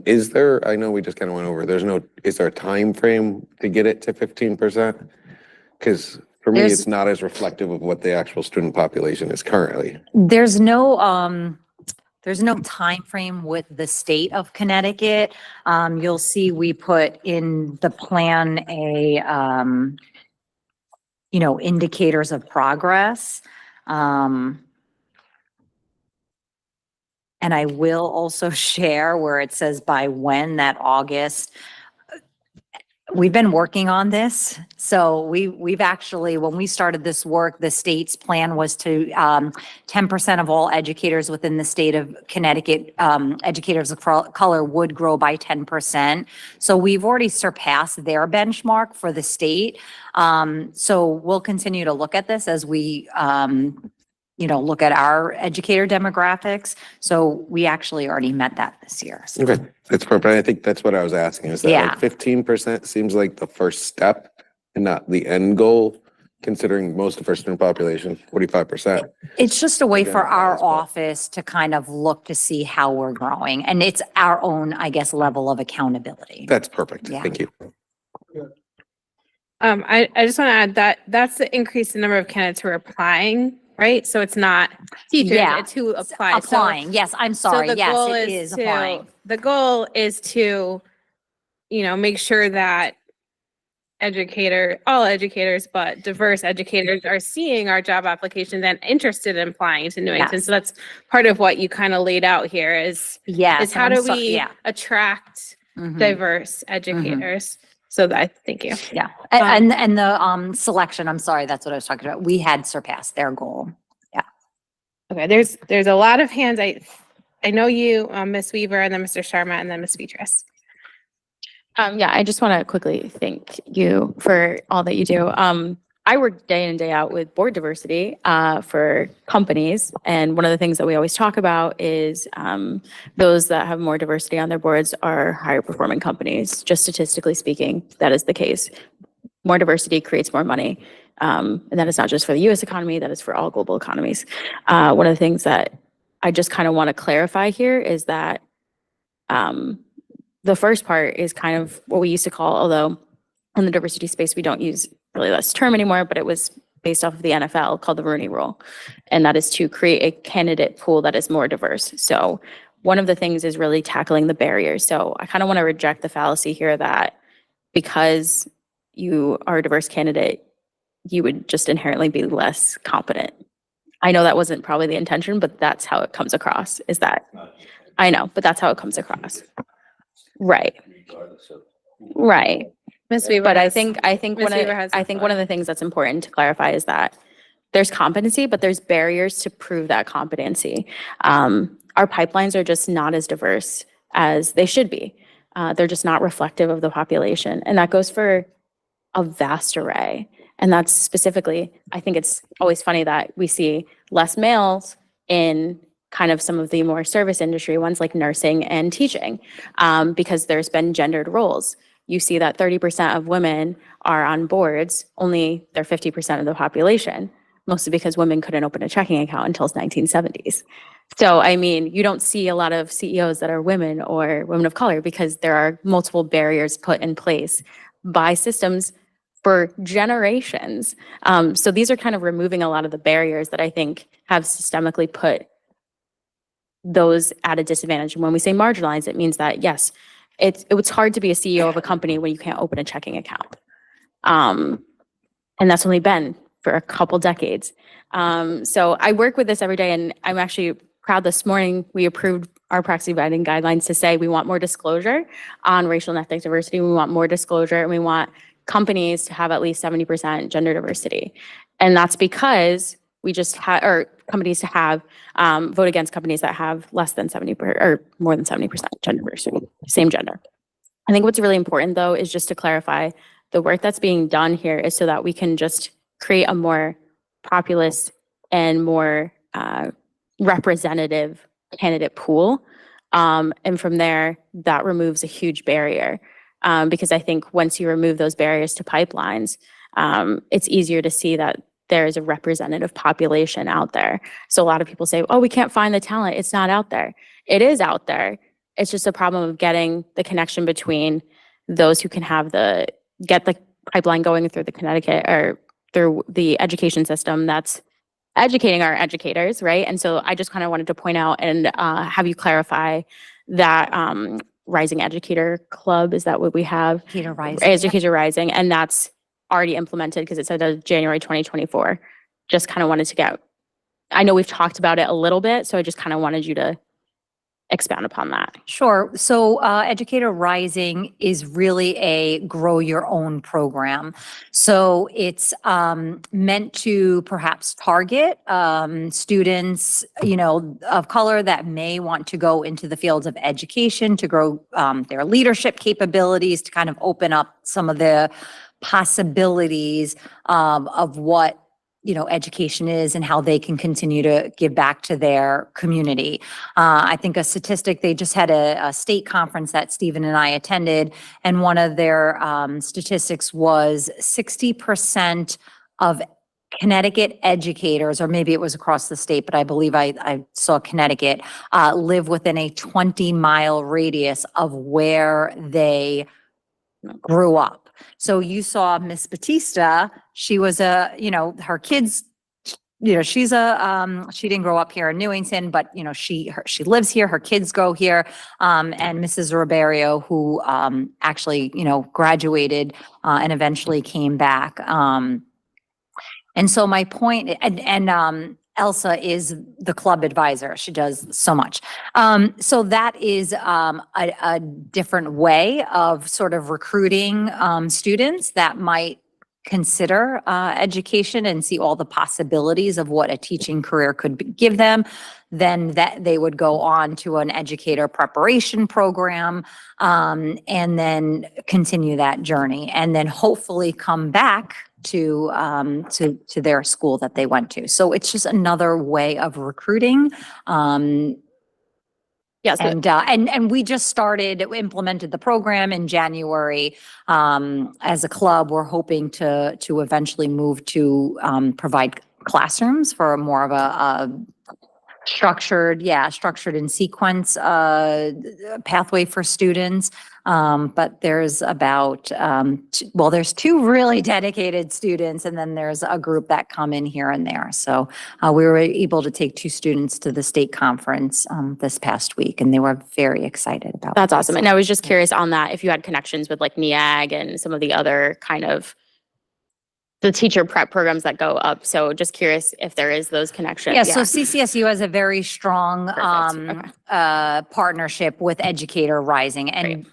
Is there, I know we just kind of went over, is there a time frame to get it to 15%? Because for me, it's not as reflective of what the actual student population is currently. There's no time frame with the state of Connecticut. You'll see we put in the plan indicators of progress. And I will also share where it says by when that August. We've been working on this. So we've actually, when we started this work, the state's plan was to 10% of all educators within the state of Connecticut, educators of color would grow by 10%. So we've already surpassed their benchmark for the state. So we'll continue to look at this as we look at our educator demographics. So we actually already met that this year. So. Okay, that's perfect. I think that's what I was asking. Is that Yeah. like 15% seems like the first step and not the end goal, considering most of our student population, 45%. It's just a way for Identify our as well. office to kind of look to see how we're growing. And it's our own, I guess, level of accountability. That's perfect. Yeah. Thank you. I just want to add that that's the increase in number of candidates who are applying, right? So it's not teachers, Yeah. it's who apply. So- Applying, yes, I'm sorry. So the Yes, goal it is to- applying. The goal is to, make sure that all educators, but diverse educators are seeing our job applications and interested in applying to Newington. Yes. So that's part of what you kind of laid out here is Yes. how and do I'm so- we yeah. attract Mhm. diverse educators? So thank you. Yeah, and the selection, I'm sorry, that's what I was talking about. We had surpassed their goal. Yeah. Okay, there's a lot of hands. I know you, Ms. Weaver, and then Mr. Sharma, and then Ms. Beatrice. Yeah, I just want to quickly thank you for all that you do. I work day in and day out with board diversity for companies. And one of the things that we always talk about is those that have more diversity on their boards are higher performing companies. Just statistically speaking, that is the case. More diversity creates more money. And that is not just for the US economy, that is for all global economies. One of the things that I just kind of want to clarify here is that the first part is kind of what we used to call, although in the diversity space, we don't use really this term anymore, but it was based off of the NFL called the Rooney Rule. And that is to create a candidate pool that is more diverse. So one of the things is really tackling the barriers. So I kind of want to reject the fallacy here that because you are a diverse candidate, you would just inherently be less competent. I know that wasn't probably the intention, but that's how it comes across, is that, I know, but that's how it comes across. Right. Right. Ms. Weaver. But I has- think Ms. one Weaver of has the I think floor. one of the things that's important to clarify is that there's competency, but there's barriers to prove that competency. Our pipelines are just not as diverse as they should be. They're just not reflective of the population, and that goes for a vast array. And that's specifically, I think it's always funny that we see less males in kind of some of the more service industry ones like nursing and teaching, because there's been gendered roles. You see that 30% of women are on boards, only they're 50% of the population, mostly because women couldn't open a checking account until the 1970s. So, I mean, you don't see a lot of CEOs that are women or women of color because there are multiple barriers put in place by systems for generations. So these are kind of removing a lot of the barriers that I think have systemically put those at a disadvantage. And when we say marginalized, it means that, yes, it's hard to be a CEO of a company when you can't open a checking account. And that's only been for a couple decades. So I work with this every day, and I'm actually proud this morning we approved our proxy voting guidelines to say we want more disclosure on racial and ethnic diversity. We want more disclosure, and we want companies to have at least 70% gender diversity. And that's because we just have, or companies to have, vote against companies that have less than 70% or more than 70% gender diversity, same gender. I think what's really important though is just to clarify the work that's being done here is so that we can just create a more populous and more representative candidate pool. And from there, that removes a huge barrier. Because I think once you remove those barriers to pipelines, it's easier to see that there is a representative population out there. So a lot of people say, oh, we can't find the talent. It's not out there. It is out there. It's just a problem of getting the connection between those who can get the pipeline going through the Connecticut or through the education system that's educating our educators, right? And so I just kind of wanted to point out and have you clarify that Rising Educator Club, is that what we have? Educator Rising. Educator Rising, and that's already implemented because it said January 2024. Just kind of wanted to get, I know we've talked about it a little bit, so I just kind of wanted you to expound upon that. Sure. So Educator Rising is really a grow your own program. So it's meant to perhaps target students, of color that may want to go into the fields of education to grow their leadership capabilities, to kind of open up some of the possibilities of what education is and how they can continue to give back to their community. I think a statistic, they just had a state conference that Stephen and I attended, and one of their statistics was 60% of Connecticut educators, or maybe it was across the state, but I believe I saw Connecticut, live within a 20-mile radius of where they grew up. So you saw Miss Batista, she was her kids, she's she didn't grow up here in Newington, but she lives here, her kids go here. And Mrs. Ribeiro, who actually, graduated and eventually came back. And so my point, and Elsa is the club advisor. She does so much. So that is a different way of sort of recruiting students that might consider education and see all the possibilities of what a teaching career could give them. Then that they would go on to an educator preparation program, and then continue that journey, and then hopefully come back to their school that they went to. So it's just another way of recruiting. Yes. And we just implemented the program in January. As a club, we're hoping to eventually move to provide classrooms for more of a structured and sequence pathway for students. But there's about, there's two really dedicated students, and then there's a group that come in here and there. So we were able to take 2 students to the state conference this past week, and they were very excited about That's this. awesome. And I was just curious on that, if you had connections with like NEAG and some of the other kind of the teacher prep programs that go up. So just curious if there is those connections. Yeah, so CCSU has a very strong Perfect. Okay. partnership with Educator Rising. And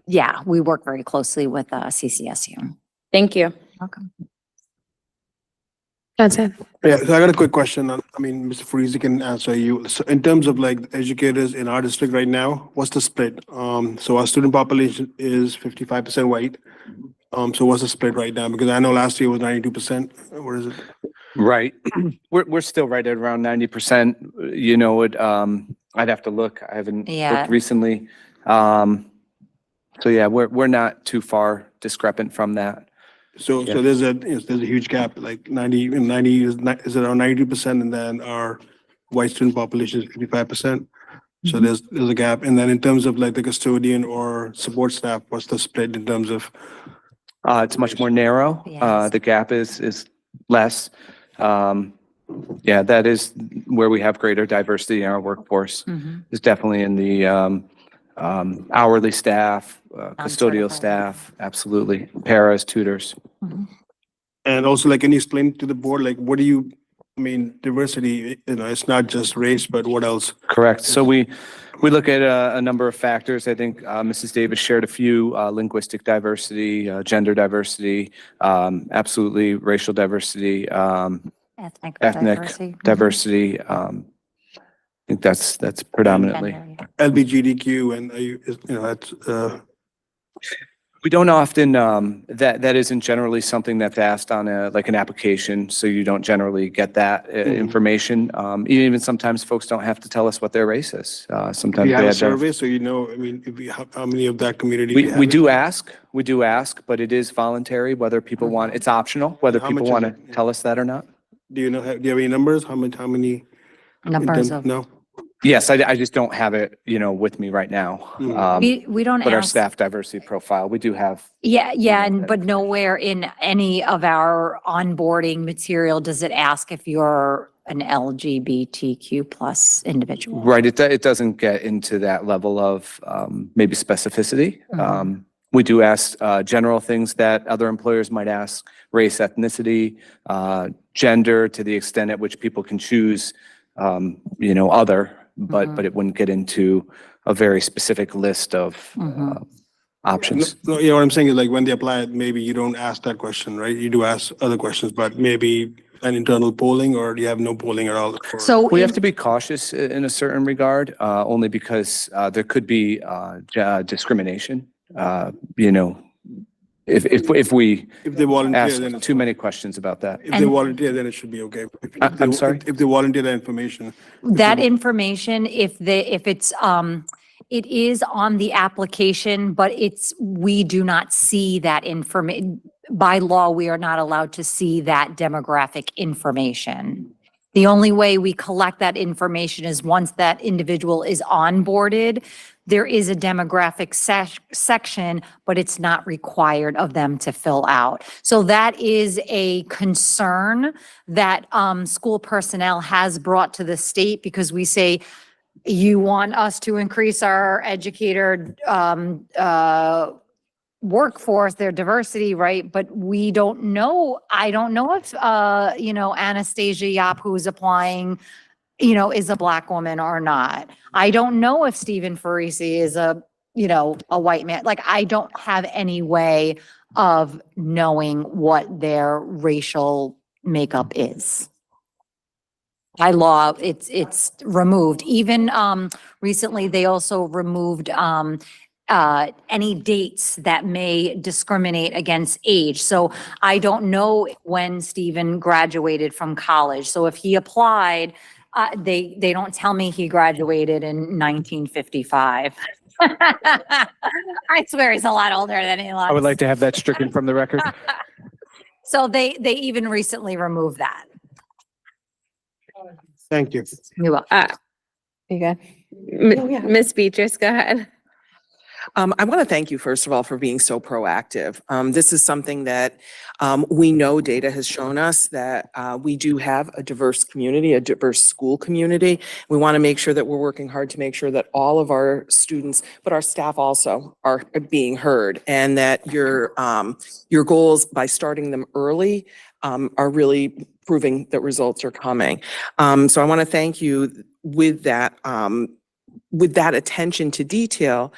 yeah, we work very closely with CCSU. Thank you. Welcome. That's it. Yeah, so I got a quick question. Mr. Freeze can answer you. So in terms of like educators in our district right now, what's the split? So our student population is 55% white. So what's the split right now? Because I know last year was 92%. What is it? Right. We're still right at around 90%. You know, I'd have to look. I haven't Yeah. looked recently. So yeah, we're not too far discrepant from that. So Yeah. there's a huge gap, like 90 is around 92%, and then our white student population is 55%. So there's a gap. And then in terms of like the custodian or support staff, what's the split in terms of? It's much more narrow. Yes. The gap is less. Yeah, that is where we have greater diversity in our workforce. Mhm. Is definitely in the hourly staff, custodial Non-certified. staff, absolutely. Paras, tutors. And also, like, can you explain to the board, like, what do you, diversity, it's not just race, but what else? Correct. So we look at a number of factors. I think Mrs. Davis shared a few: linguistic diversity, gender diversity, absolutely racial diversity, Ethnic ethnic diversity. diversity. I think that's predominantly. Gender, yeah. LGBTQ and, that's, We don't often, that isn't generally something that's asked on like an application, so you don't generally get that information. Even sometimes folks don't have to tell us what their race is. Sometimes you they have a have survey, so how many of that community? We do ask, but it is voluntary, whether people want, it's optional, whether How people much is want to it? tell us that or not. Do you have any numbers? How many? Numbers of. No? Yes, I just don't have it, with me right now. We don't But our ask. staff diversity profile, we do have. Yeah, but nowhere in any of our onboarding material does it ask if you're an LGBTQ plus individual. Right, it doesn't get into that level of maybe specificity. We do ask general things that other employers might ask: race, ethnicity, gender, to the extent at which people can choose, other, but it wouldn't get into a very specific list of options. No, yeah, what I'm saying is like when they apply, maybe you don't ask that question, right? You do ask other questions, but maybe an internal polling, or do you have no polling at all? So We have to be cautious in a certain regard, only because there could be discrimination. If we If they volunteer, ask then it's too many questions about that. If they volunteer, then it should be okay. I'm sorry? If they volunteer that information. That information, it is on the application, but we do not see that information. By law, we are not allowed to see that demographic information. The only way we collect that information is once that individual is onboarded, there is a demographic section, but it's not required of them to fill out. So that is a concern that school personnel has brought to the state, because we say, you want us to increase our educator workforce, their diversity, right? But we don't know. I don't know if, Anastasia Yap, who's applying, is a Black woman or not. I don't know if Stephen Farisi is a white man. Like, I don't have any way of knowing what their racial makeup is. By law, it's removed. Even recently, they also removed any dates that may discriminate against age. So I don't know when Stephen graduated from college. So if he applied, they don't tell me he graduated in 1955. I swear he's a lot older than he looks. I would like to have that stricken from the record. So they even recently removed that. Thank you. You're welcome. You good? Miss Beatrice, go ahead. I want to thank you, first of all, for being so proactive. This is something that we know data has shown us that we do have a diverse community, a diverse school community. We want to make sure that we're working hard to make sure that all of our students, but our staff also, are being heard, and that your goals by starting them early are really proving that results are coming. So I want to thank you with that attention to detail.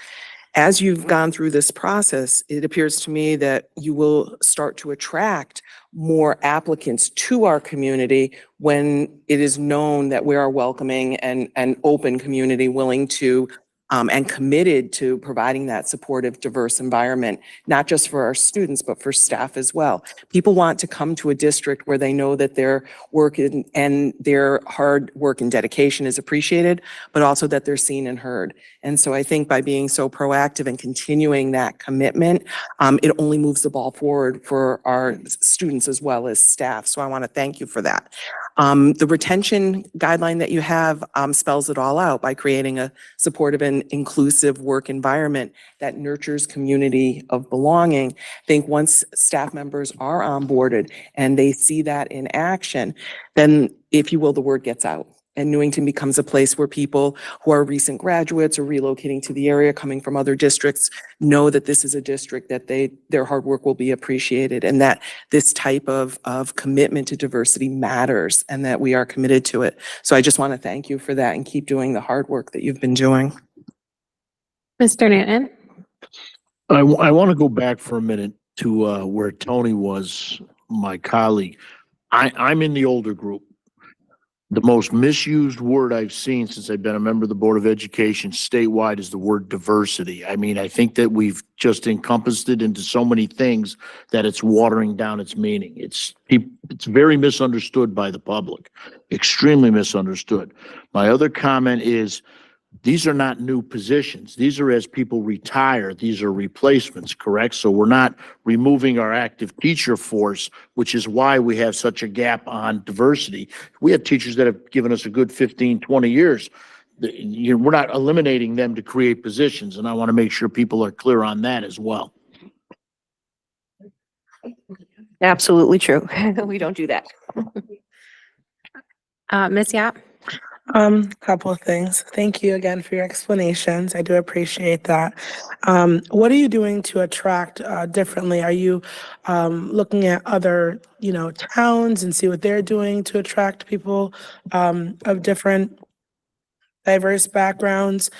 As you've gone through this process, it appears to me that you will start to attract more applicants to our community when it is known that we are welcoming and open community willing to and committed to providing that supportive, diverse environment, not just for our students, but for staff as well. People want to come to a district where they know that their work and their hard work and dedication is appreciated, but also that they're seen and heard. And so I think by being so proactive and continuing that commitment, it only moves the ball forward for our students as well as staff. So I want to thank you for that. The retention guideline that you have spells it all out by creating a supportive and inclusive work environment that nurtures community of belonging. I think once staff members are onboarded and they see that in action, then, if you will, the word gets out. And Newington becomes a place where people who are recent graduates or relocating to the area, coming from other districts, know that this is a district that their hard work will be appreciated, and that this type of commitment to diversity matters and that we are committed to it. So I just want to thank you for that and keep doing the hard work that you've been doing. Mr. Newton. I want to go back for a minute to where Tony was, my colleague. I'm in the older group. The most misused word I've seen since I've been a member of the Board of Education statewide is the word diversity. I mean, I think that we've just encompassed it into so many things that it's watering down its meaning. It's very misunderstood by the public, extremely misunderstood. My other comment is, these are not new positions. These are as people retire. These are replacements, correct? So we're not removing our active teacher force, which is why we have such a gap on diversity. We have teachers that have given us a good 15, 20 years. We're not eliminating them to create positions, and I want to make sure people are clear on that as well. Absolutely true. We don't do that. Ms. Yap. Couple of things. Thank you again for your explanations. I do appreciate that. What are you doing to attract differently? Are you looking at other, towns and see what they're doing to attract people of different diverse backgrounds?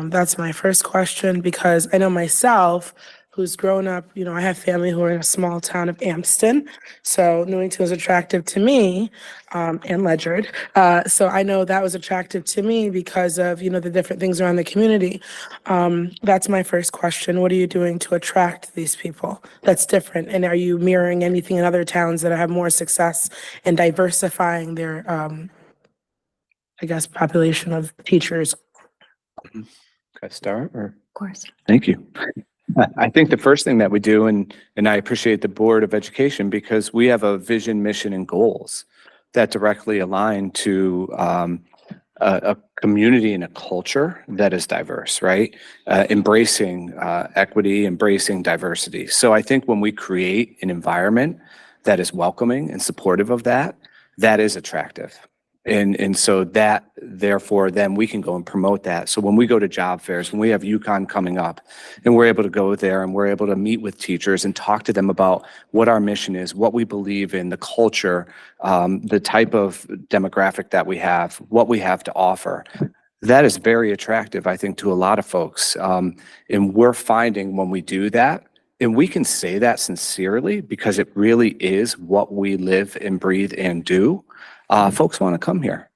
That's my first question, because I know myself, who's grown up, I have family who are in a small town of Amston. So Newington was attractive to me, and Ledyard. So I know that was attractive to me because of, the different things around the community. That's my first question. What are you doing to attract these people that's different? And are you mirroring anything in other towns that have more success in diversifying their, population of teachers? Can I start? Or? Of course. Thank you. I think the first thing that we do, and I appreciate the Board of Education, because we have a vision, mission, and goals that directly align to a community and a culture that is diverse, right? Embracing equity, embracing diversity. So I think when we create an environment that is welcoming and supportive of that, that is attractive. And so that, therefore, then we can go and promote that. So when we go to job fairs, when we have UConn coming up, and we're able to go there and we're able to meet with teachers and talk to them about what our mission is, what we believe in, the culture, the type of demographic that we have, what we have to offer, that is very attractive, I think, to a lot of folks. And we're finding when we do that, and we can say that sincerely because it really is what we live and breathe and do. Folks want to come here.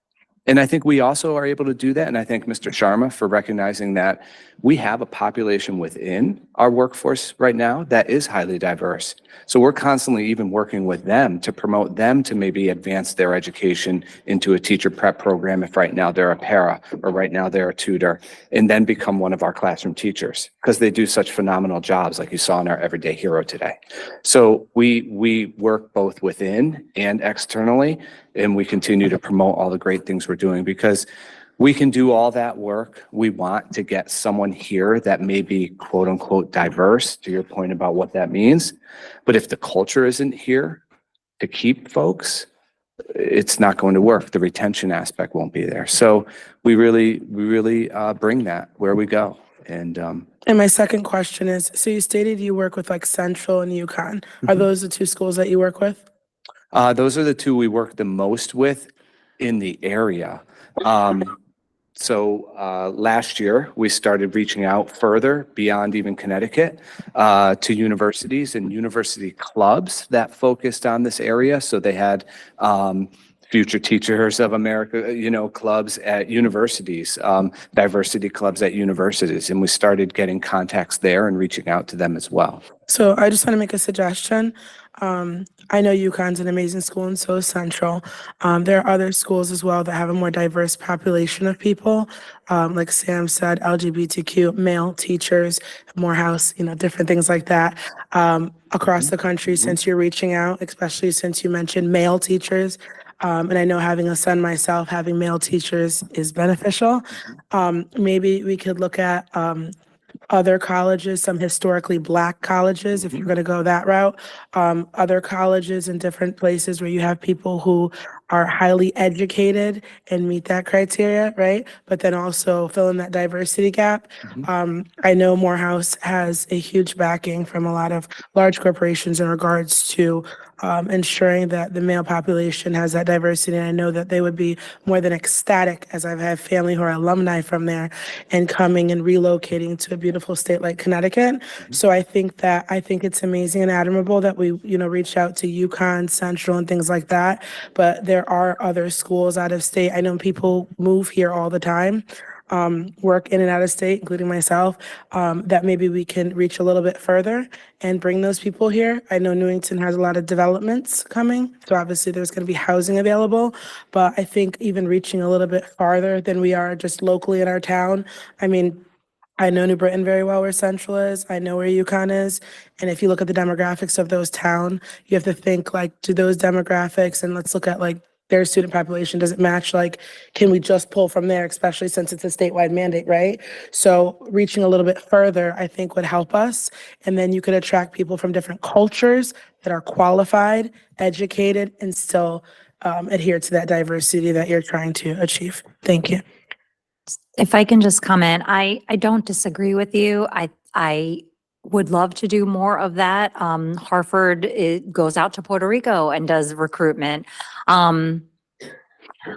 And I think we also are able to do that. And I thank Mr. Sharma for recognizing that we have a population within our workforce right now that is highly diverse. So we're constantly even working with them to promote them to maybe advance their education into a teacher prep program if right now they're a para or right now they're a tutor, and then become one of our classroom teachers because they do such phenomenal jobs like you saw in our Everyday Hero today. So we work both within and externally, and we continue to promote all the great things we're doing because we can do all that work. We want to get someone here that may be quote unquote diverse, to your point about what that means. But if the culture isn't here to keep folks, it's not going to work. The retention aspect won't be there. So we really bring that where we go. And my second question is, so you stated you work with like Central and UConn. Are those the two schools that you work with? Those are the two we work the most with in the area. Last year, we started reaching out further beyond even Connecticut to universities and university clubs that focused on this area. So they had Future Teachers of America, clubs at universities, diversity clubs at universities, and we started getting contacts there and reaching out to them as well. So I just want to make a suggestion. I know UConn's an amazing school and so is Central. There are other schools as well that have a more diverse population of people. Like Sam said, LGBTQ, male teachers, Morehouse, different things like that. Across the country, since you're reaching out, especially since you mentioned male teachers, and I know having a son myself, having male teachers is beneficial. Maybe we could look at other colleges, some historically Black colleges, if you're going to go that route, other colleges in different places where you have people who are highly educated and meet that criteria, right? But then also fill in that diversity gap. I know Morehouse has a huge backing from a lot of large corporations in regards to ensuring that the male population has that diversity. And I know that they would be more than ecstatic, as I've had family who are alumni from there and coming and relocating to a beautiful state like Connecticut. So I think it's amazing and admirable that we, reach out to UConn, Central, and things like that. But there are other schools out of state. I know people move here all the time. Work in and out of state, including myself, that maybe we can reach a little bit further and bring those people here. I know Newington has a lot of developments coming, so obviously there's going to be housing available, but I think even reaching a little bit farther than we are just locally in our town. I mean, I know New Britain very well, where Central is. I know where UConn is. And if you look at the demographics of those towns, you have to think do those demographics, and let's look at their student population, does it match? Can we just pull from there, especially since it's a statewide mandate, right? So reaching a little bit further, I think, would help us. And then you could attract people from different cultures that are qualified, educated, and still adhere to that diversity that you're trying to achieve. Thank you. If I can just comment, I don't disagree with you. I would love to do more of that. Harvard goes out to Puerto Rico and does recruitment.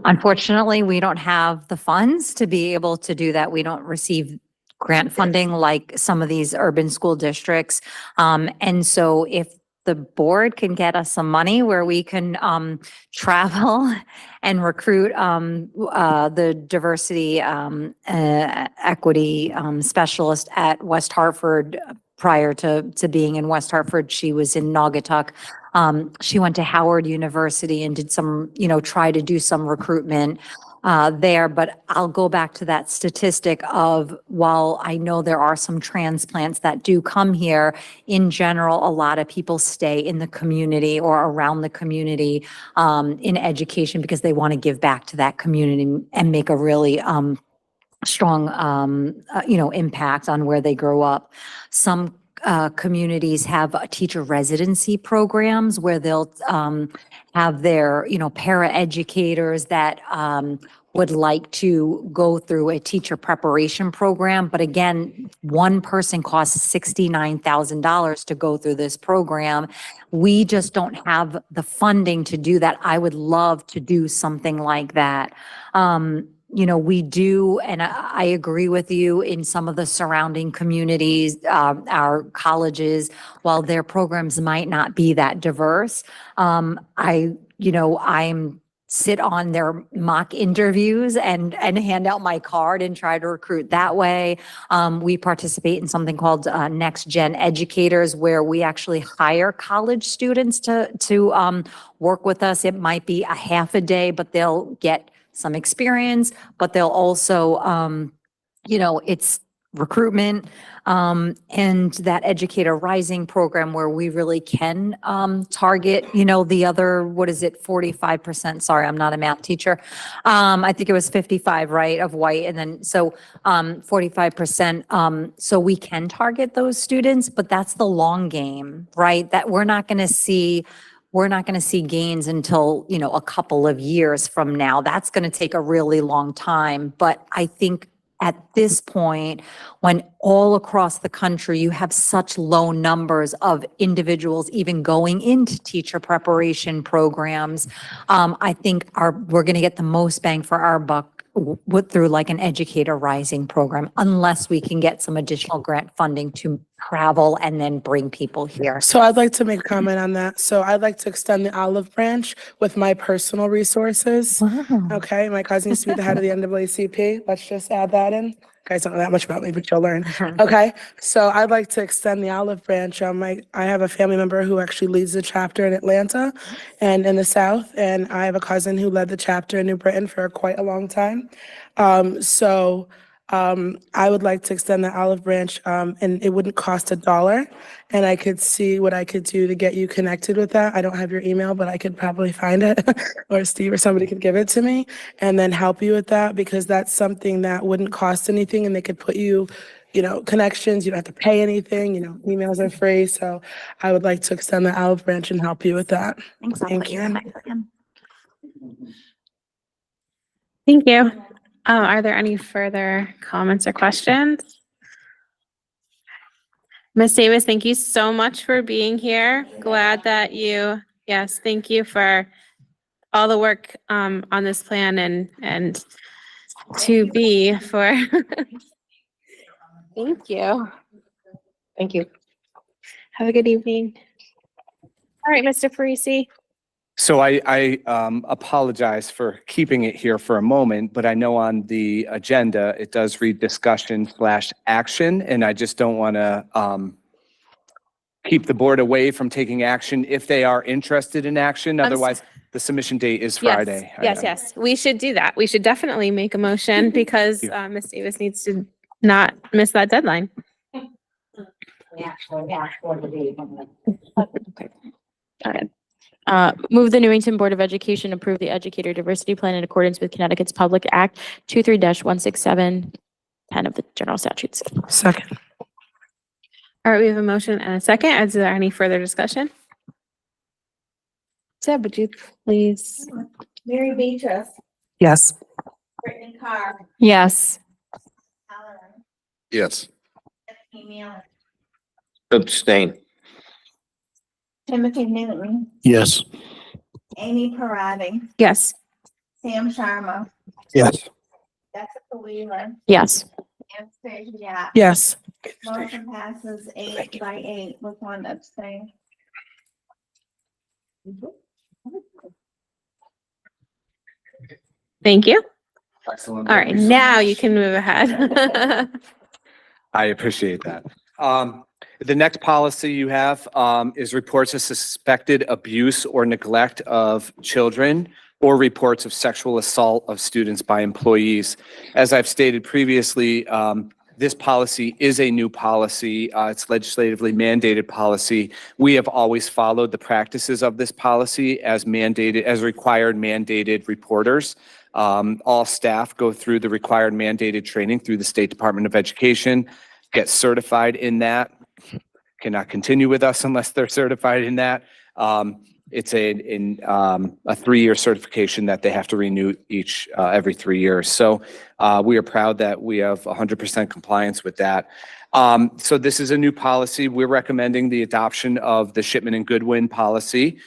Unfortunately, we don't have the funds to be able to do that. We don't receive grant funding like some of these urban school districts. And so if the board can get us some money where we can travel and recruit the diversity equity specialist at West Hartford. Prior to being in West Hartford, she was in Naugatuck. She went to Howard University and did some, try to do some recruitment there. But I'll go back to that statistic of, while I know there are some transplants that do come here, in general, a lot of people stay in the community or around the community in education because they want to give back to that community and make a really strong, impact on where they grow up. Some communities have teacher residency programs where they'll have their, para-educators that would like to go through a teacher preparation program. But again, one person costs $69,000 to go through this program. We just don't have the funding to do that. I would love to do something like that. We do, and I agree with you, in some of the surrounding communities, our colleges, while their programs might not be that diverse, I'm sit on their mock interviews and hand out my card and try to recruit that way. We participate in something called Next Gen Educators, where we actually hire college students to work with us. It might be a half a day, but they'll get some experience, but they'll also, it's recruitment and that Educator Rising program where we really can target, the other, 45%? Sorry, I'm not a math teacher. I think it was 55, right, of white. And then, so 45%. So we can target those students, but that's the long game, right? That we're not going to see gains until, a couple of years from now. That's going to take a really long time. But I think at this point, when all across the country, you have such low numbers of individuals even going into teacher preparation programs, I think we're going to get the most bang for our buck through like an Educator Rising program, unless we can get some additional grant funding to travel and then bring people here. So I'd like to make a comment on that. So I'd like to extend the olive branch with my personal resources. Wow. Okay, my cousin used to be the head of the NAACP. Let's just add that in. You guys don't know that much about me, but you'll learn. Okay, so I'd like to extend the olive branch. I have a family member who actually leads the chapter in Atlanta and in the South, and I have a cousin who led the chapter in New Britain for quite a long time. I would like to extend the olive branch, and it wouldn't cost $1. And I could see what I could do to get you connected with that. I don't have your email, but I could probably find it, or Steve or somebody could give it to me, and then help you with that, because that's something that wouldn't cost anything, and they could put you, connections. You don't have to pay anything. Emails are free. So I would like to extend the olive branch and help you with that. Thanks. I'll Thank put you you. in my plan. Thank you. Are there any further comments or questions? Ms. Davis, thank you so much for being here. Glad that yes, thank you for all the work on this plan and to be for. Thank you. Thank you. Have a good evening. All right, Mr. Parisi. So I apologize for keeping it here for a moment, but I know on the agenda, it does read discussion/action, and I just don't want to keep the board away from taking action if they are interested in action. Otherwise, the submission date is Friday. Yes. We should do that. We should definitely make a motion because Ms. Davis needs to not miss that deadline. Okay. Got it. Move the Newington Board of Education approve the Educator Diversity Plan in accordance with Connecticut's Public Act 23-167, 10 of the General Statutes. Second. All right, we have a motion and a second. Is there any further discussion? Deb, would you please? Mary Beatrice, Yes. Brittany Carr, Yes. Alan, Yes. Stephanie Mealy, Abstain. Timothy Newton, Yes. Amy Parati, Yes. Sam Sharma, Yes. Jessica Wheeler, Yes. Anastasia Yap. Yes. Motion passes 8-8 with one abstain. Thank you. Excellent. All right, now you can move ahead. I appreciate that. The next policy you have is reports of suspected abuse or neglect of children or reports of sexual assault of students by employees. As I've stated previously, this policy is a new policy. It's legislatively mandated policy. We have always followed the practices of this policy as required mandated reporters. All staff go through the required mandated training through the State Department of Education, get certified in that, cannot continue with us unless they're certified in that. It's a 3-year certification that they have to renew every 3 years. So we are proud that we have 100% compliance with that. So this is a new policy. We're recommending the adoption of the Shipman and Goodwin policy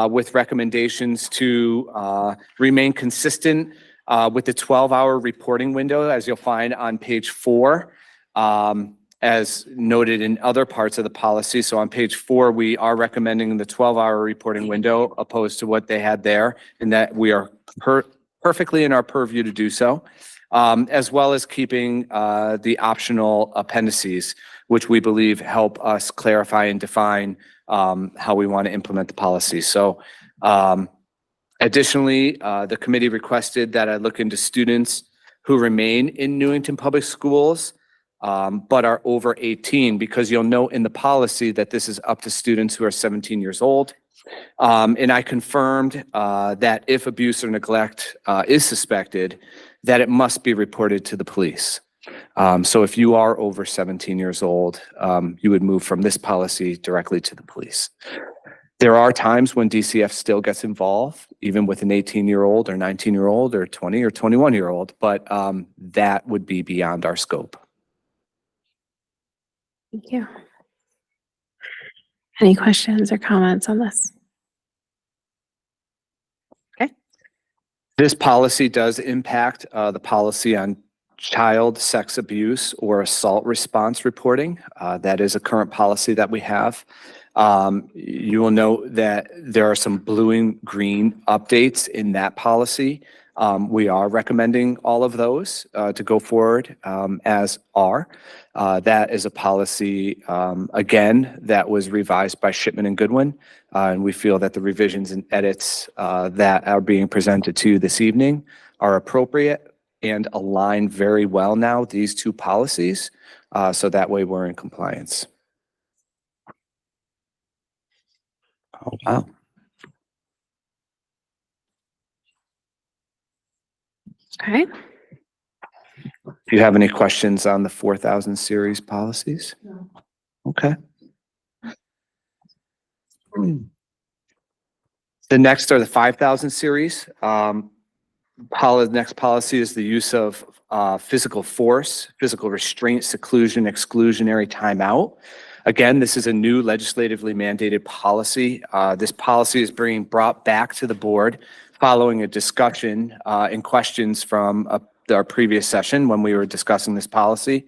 with recommendations to remain consistent with the 12-hour reporting window, as you'll find on page 4. As noted in other parts of the policy. So on page 4, we are recommending the 12-hour reporting window opposed to what they had there, and that we are perfectly in our purview to do so, as well as keeping the optional appendices, which we believe help us clarify and define how we want to implement the policy. So additionally, the committee requested that I look into students who remain in Newington Public Schools but are over 18, because you'll note in the policy that this is up to students who are 17 years old. And I confirmed that if abuse or neglect is suspected, that it must be reported to the police. So if you are over 17 years old, you would move from this policy directly to the police. There are times when DCF still gets involved, even with an 18-year-old or 19-year-old or 20 or 21-year-old, but that would be beyond our scope. Thank you. Any questions or comments on this? Okay. This policy does impact the policy on child sex abuse or assault response reporting. That is a current policy that we have. You will note that there are some blue and green updates in that policy. We are recommending all of those to go forward as are. That is a policy, again, that was revised by Shipman and Goodwin. And we feel that the revisions and edits that are being presented to you this evening are appropriate and align very well now, these two policies. So that way we're in compliance. Oh, wow. Okay. Do you have any questions on the 4,000 series policies? No. Okay. The next are the 5,000 series. Next policy is the use of physical force, physical restraint, seclusion, exclusionary timeout. Again, this is a new legislatively mandated policy. This policy is being brought back to the board following a discussion and questions from our previous session when we were discussing this policy.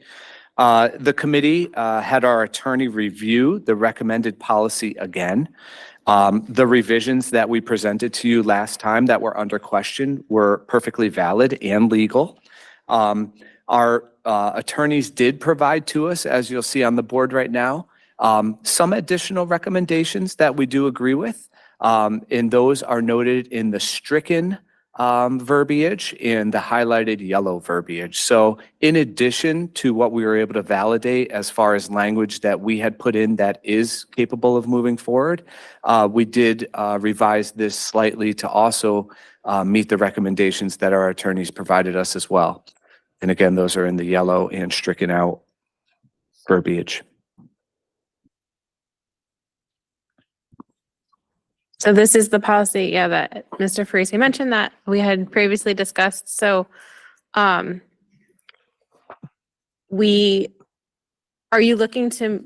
The committee had our attorney review the recommended policy again. The revisions that we presented to you last time that were under question were perfectly valid and legal. Our attorneys did provide to us, as you'll see on the board right now, some additional recommendations that we do agree with. And those are noted in the stricken verbiage and the highlighted yellow verbiage. So in addition to what we were able to validate as far as language that we had put in that is capable of moving forward, we did revise this slightly to also meet the recommendations that our attorneys provided us as well. And again, those are in the yellow and stricken out verbiage. So this is the policy, yeah, that Mr. Farisi mentioned that we had previously discussed. So, are you looking to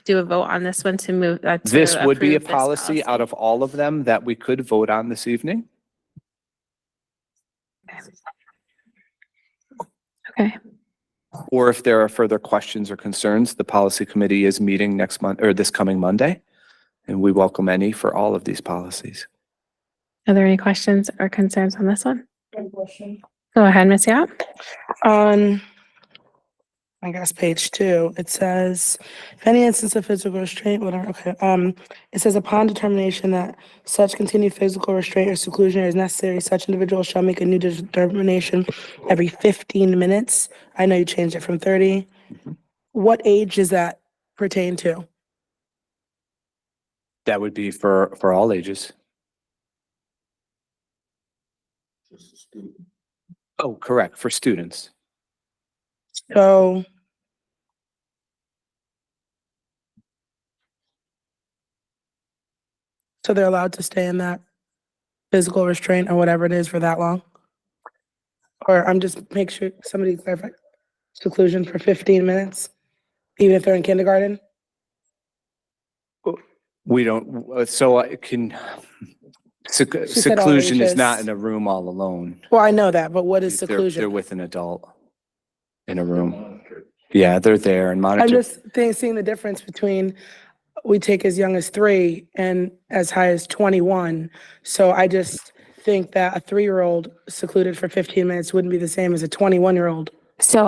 do a vote on this one to move? To This would be a approve this policy out of all of them that we could vote on this evening. Okay. Or if there are further questions or concerns, the policy committee is meeting next month or this coming Monday. And we welcome any for all of these policies. Are there any questions or concerns on this one? Go ahead, Ms. Yap. On, I guess, page 2, it says, if any instance of physical restraint, whatever, okay. It says upon determination that such continued physical restraint or seclusion is necessary, such individual shall make a new determination every 15 minutes. I know you changed it from 30. What age does that pertain to? That would be for all ages. Oh, correct, for students. So they're allowed to stay in that physical restraint or whatever it is for that long? Or I'm just make sure somebody clarify, seclusion for 15 minutes, even if they're in kindergarten? We don't, so I can, seclusion is not in a room all alone. Well, I know that, but what is They're seclusion? with an adult in a room. Yeah, they're there and I'm monitor. just seeing the difference between we take as young as 3 and as high as 21. So I just think that a 3-year-old secluded for 15 minutes wouldn't be the same as a 21-year-old. So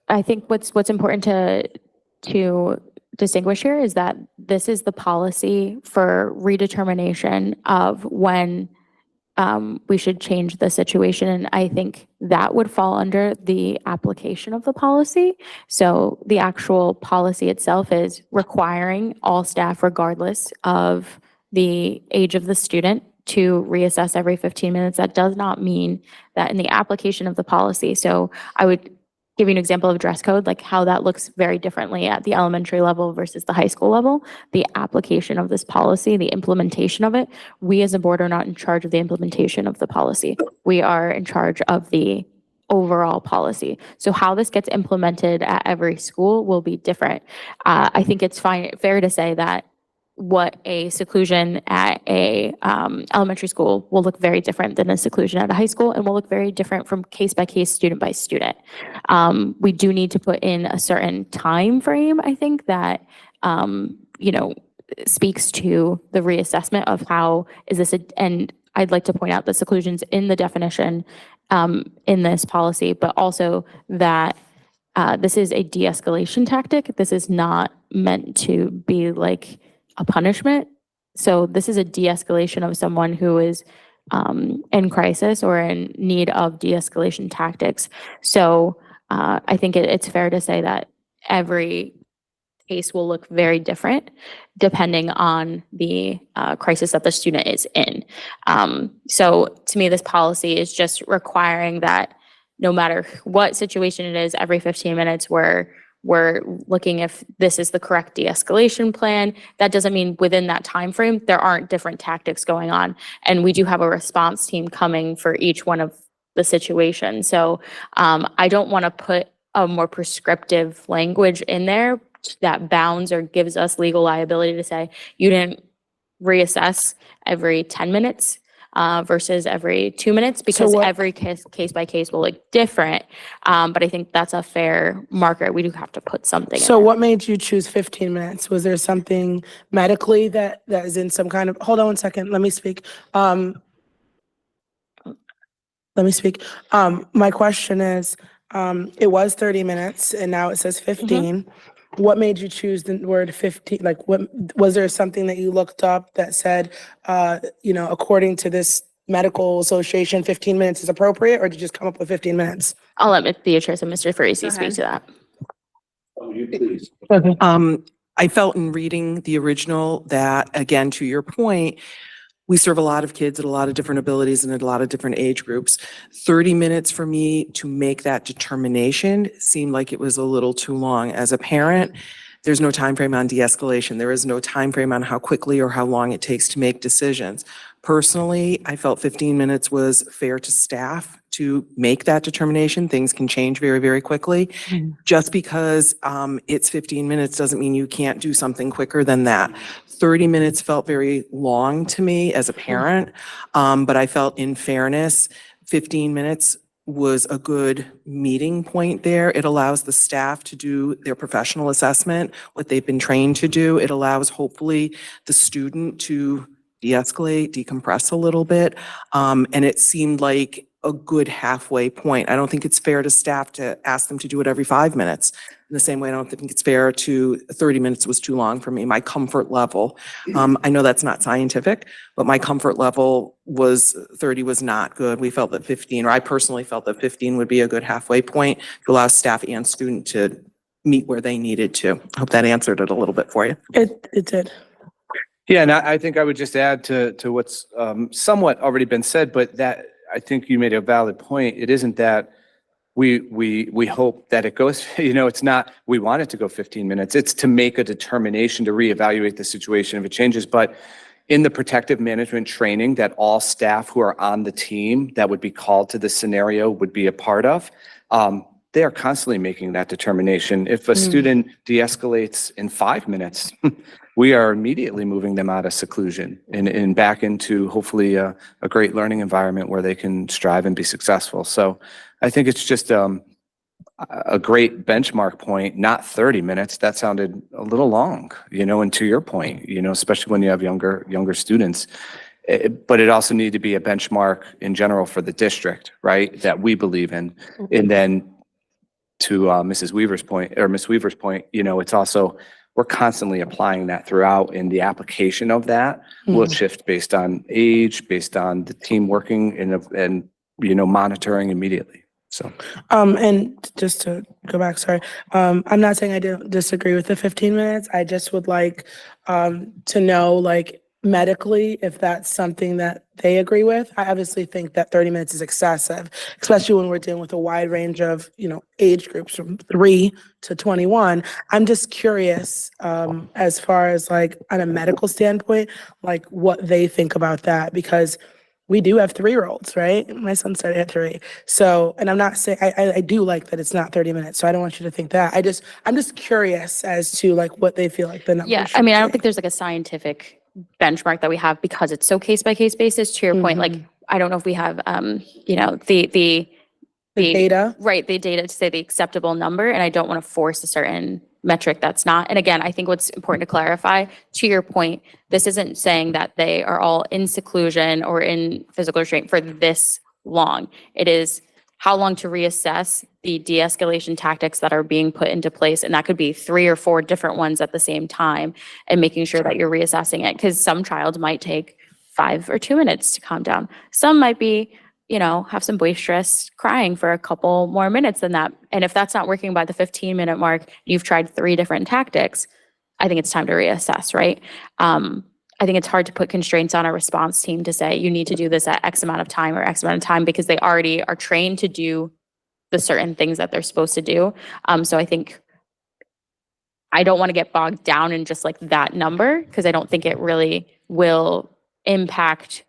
I think what's important to distinguish here is that this is the policy for redetermination of when we should change the situation. And I think that would fall under the application of the policy. So the actual policy itself is requiring all staff, regardless of the age of the student, to reassess every 15 minutes. That does not mean that in the application of the policy. So I would give you an example of dress code, like how that looks very differently at the elementary level versus the high school level. The application of this policy, the implementation of it, we as a board are not in charge of the implementation of the policy. We are in charge of the overall policy. So how this gets implemented at every school will be different. I think it's fair to say that what a seclusion at a elementary school will look very different than a seclusion at a high school, and will look very different from case by case, student by student. We do need to put in a certain time frame, I think, that speaks to the reassessment of how is this, and I'd like to point out the seclusions in the definition in this policy, but also that this is a de-escalation tactic. This is not meant to be like a punishment. So this is a de-escalation of someone who is in crisis or in need of de-escalation tactics. So I think it's fair to say that every case will look very different depending on the crisis that the student is in. So to me, this policy is just requiring that no matter what situation it is, every 15 minutes we're looking if this is the correct de-escalation plan. That doesn't mean within that time frame there aren't different tactics going on. And we do have a response team coming for each one of the situations. So I don't want to put a more prescriptive language in there that bounds or gives us legal liability to say you didn't reassess every 10 minutes versus every 2 minutes, because every case by case will look different. But I think that's a fair marker. We do have to put something in So there. what made you choose 15 minutes? Was there something medically that is in some kind of, hold on one second, let me speak. My question is, it was 30 minutes and now it says 15. What made you choose the word 15? Like, what was there something that you looked up that said, according to this medical association, 15 minutes is appropriate, or did you just come up with 15 minutes? I'll let Beatrice and Mr. Farisi speak to that. I felt in reading the original that, again, to your point, we serve a lot of kids at a lot of different abilities and at a lot of different age groups. 30 minutes for me to make that determination seemed like it was a little too long. As a parent, there's no time frame on de-escalation. There is no time frame on how quickly or how long it takes to make decisions. Personally, I felt 15 minutes was fair to staff to make that determination. Things can change very, very quickly. Just because it's 15 minutes doesn't mean you can't do something quicker than that. 30 minutes felt very long to me as a parent, but I felt in fairness, 15 minutes was a good meeting point there. It allows the staff to do their professional assessment, what they've been trained to do. It allows hopefully the student to de-escalate, decompress a little bit. And it seemed like a good halfway point. I don't think it's fair to staff to ask them to do it every 5 minutes. In the same way, I don't think it's fair to 30 minutes was too long for me. My comfort level, I know that's not scientific, but my comfort level was 30 was not good. We felt that 15, or I personally felt that 15 would be a good halfway point to allow staff and student to meet where they needed to. I hope that answered it a little bit for you. It did. Yeah, and I think I would just add to what's somewhat already been said, but that I think you made a valid point. It isn't that we hope that it goes, it's not, we want it to go 15 minutes. It's to make a determination to reevaluate the situation if it changes. But in the protective management training that all staff who are on the team that would be called to this scenario would be a part of, they are constantly making that determination. If a student de-escalates in 5 minutes, we are immediately moving them out of seclusion and back into hopefully a great learning environment where they can strive and be successful. So I think it's just a great benchmark point, not 30 minutes. That sounded a little long, and to your point, especially when you have younger students. But it also needed to be a benchmark in general for the district, right, that we believe in. And then to Mrs. Weaver's point, or Ms. Weaver's point, it's also, we're constantly applying that throughout, and the application of that will shift based on age, based on the team working and monitoring immediately. So, and just to go back, sorry, I'm not saying I don't disagree with the 15 minutes. I just would like to know, like, medically, if that's something that they agree with. I obviously think that 30 minutes is excessive, especially when we're dealing with a wide range of, age groups from 3 to 21. I'm just curious, as far as like on a medical standpoint, like what they think about that, because we do have 3-year-olds, right? My son started at 3. So, and I'm not saying, I do like that it's not 30 minutes. So I don't want you to think that. I'm just curious as to like what they feel like the numbers Yeah, I should mean, I don't be. think there's like a scientific benchmark that we have because it's so case by case basis. To your point, like, I don't know if we have, you know, the data. Right, the data to say the acceptable number, and I don't want to force a certain metric that's not. And again, I think what's important to clarify, to your point, this isn't saying that they are all in seclusion or in physical restraint for this long. It is how long to reassess the de-escalation tactics that are being put into place. And that could be 3 or 4 different ones at the same time, and making sure that you're reassessing it. Because some child might take 5 or 2 minutes to calm down. Some might be, you know, have some boisterous crying for a couple more minutes than that. And if that's not working by the 15-minute mark, you've tried 3 different tactics, I think it's time to reassess, right? I think it's hard to put constraints on a response team to say, you need to do this at X amount of time or X amount of time, because they already are trained to do the certain things that they're supposed to do. So I think I don't want to get bogged down in just like that number, because I don't think it really will impact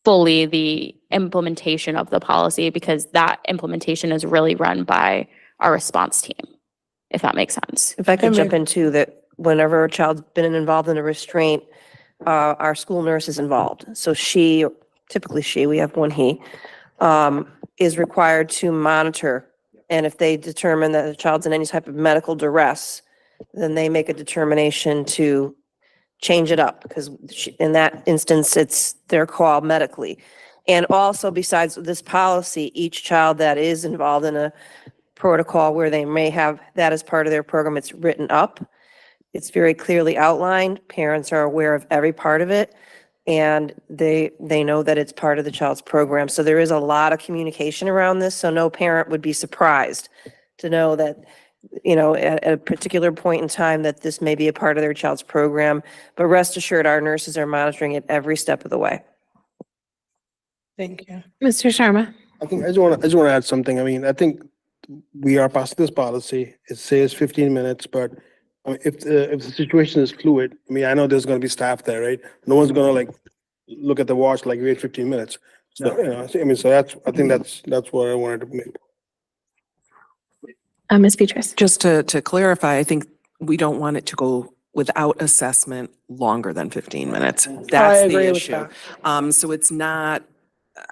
fully the implementation of the policy, because that implementation is really run by our response team, if that makes sense. If I could jump into that, whenever a child's been involved in a restraint, our school nurse is involved. So she, typically she, we have one he, is required to monitor. And if they determine that the child's in any type of medical duress, then they make a determination to change it up, because in that instance, it's their call medically. And also, besides this policy, each child that is involved in a protocol where they may have that as part of their program, it's written up. It's very clearly outlined. Parents are aware of every part of it, and they know that it's part of the child's program. So there is a lot of communication around this, so no parent would be surprised to know that, you know, at a particular point in time, that this may be a part of their child's program. But rest assured, our nurses are monitoring it every step of the way. Thank you. Mr. Sharma. I think I just want to add something. I mean, I think we are passing this policy. It says 15 minutes, but I mean, if the situation is fluid, I mean, I know there's going to be staff there, right? No one's going to like look at the watch like wait 15 minutes. So, you know, I mean, so I think that's what I wanted to make. Ms. Beatrice. Just to clarify, I think we don't want it to go without assessment longer than 15 minutes. That's the agree with issue. So it's not,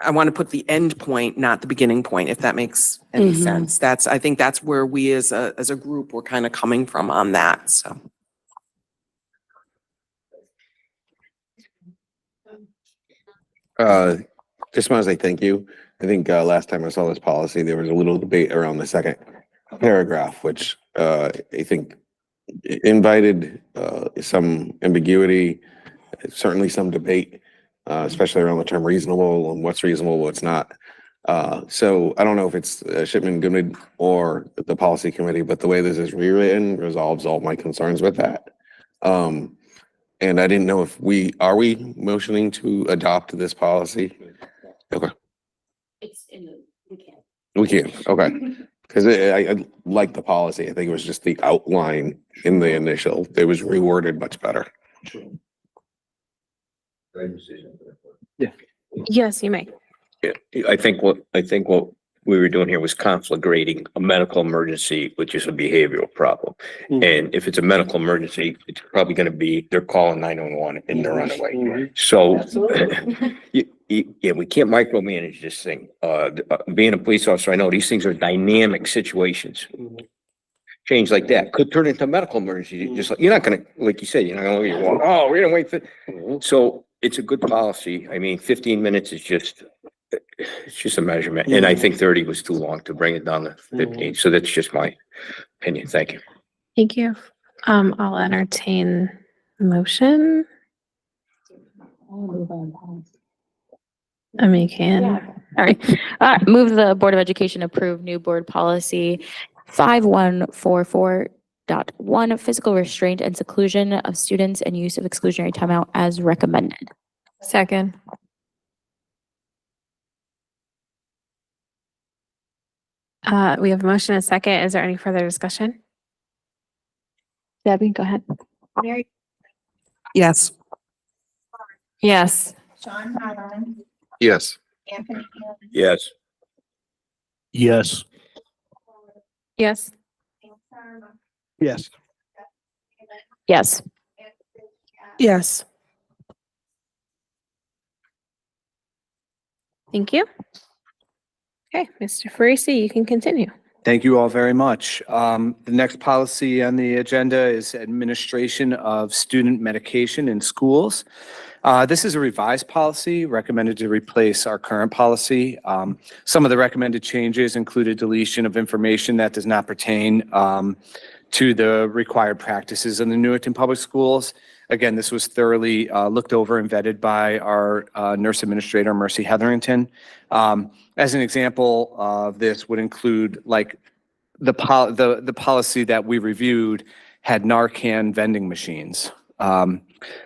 I want to put the end point, not the beginning point, if that makes any sense. I think that's where we as a group, we're kind of coming from on that, so. Just want to say thank you. I think last time I saw this policy, there was a little debate around the second paragraph, which I think invited some ambiguity, certainly some debate, especially around the term reasonable and what's reasonable, what's not. So I don't know if it's Shipman Goodman or the policy committee, but the way this is rewritten resolves all my concerns with that. And I didn't know if are we motioning to adopt this policy? Okay. It's in the, We can, okay. Because I like the policy. I think it was just the outline in the initial. It was reworded much better. Yes, you may. Yeah, I think what we were doing here was conflagrating a medical emergency, which is a behavioral problem. And if it's a medical emergency, it's probably going to be, they're calling 911 and they're on the way. So yeah, we can't micromanage this thing. Being a police officer, I know these things are dynamic situations. Change like that could turn into a medical emergency. Just like, you're not going to, like you said, you're not going to wait. Oh, we're going to wait for. So it's a good policy. I mean, 15 minutes is just, it's just a measurement. And I think 30 was too long to bring it down to 15. So that's just my opinion. Thank you. Thank you. I'll entertain a motion. I mean, you can. All right. Move the Board of Education approve new board policy 5144.1, physical restraint and seclusion of students and use of exclusionary timeout as recommended. Second. We have a motion and a second. Is there any further discussion? Debbie, go ahead. Yes. Yes. Sean Highland, Yes. Anthony. Yes. Yes. Yes. Yes. Yes. Yes. Thank you. Okay, Mr. Farisi, you can continue. Thank you all very much. The next policy on the agenda is administration of student medication in schools. This is a revised policy recommended to replace our current policy. Some of the recommended changes included deletion of information that does not pertain to the required practices in the Newington Public Schools. Again, this was thoroughly looked over and vetted by our nurse administrator, Mercy Hetherington. As an example of this would include like the policy that we reviewed had Narcan vending machines.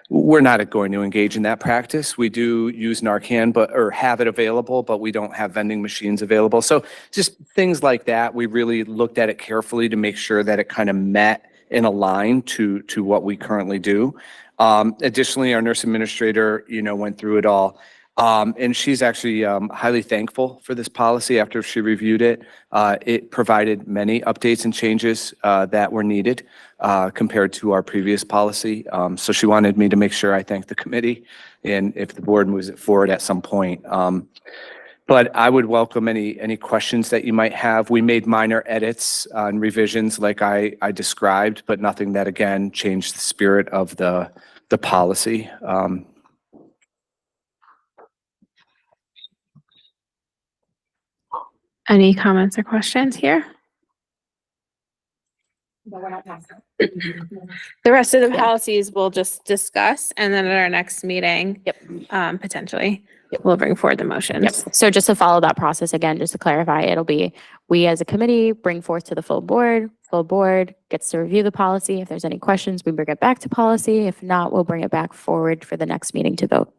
We're not going to engage in that practice. We do use Narcan, or have it available, but we don't have vending machines available. So just things like that, we really looked at it carefully to make sure that it kind of met and aligned to what we currently do. Additionally, our nurse administrator, went through it all. And she's actually highly thankful for this policy after she reviewed it. It provided many updates and changes that were needed compared to our previous policy. So she wanted me to make sure I thank the committee and if the board moves it forward at some point. But I would welcome any questions that you might have. We made minor edits and revisions like I described, but nothing that, again, changed the spirit of the policy. Any comments or questions here? The rest of the policies we'll just discuss, and then at our next meeting, potentially, we'll bring forward the motions. Yep. So just to follow that process again, just to clarify, it'll be we as a committee bring forth to the full board gets to review the policy. If there's any questions, we bring it back to policy. If not, we'll bring it back forward for the next meeting to vote.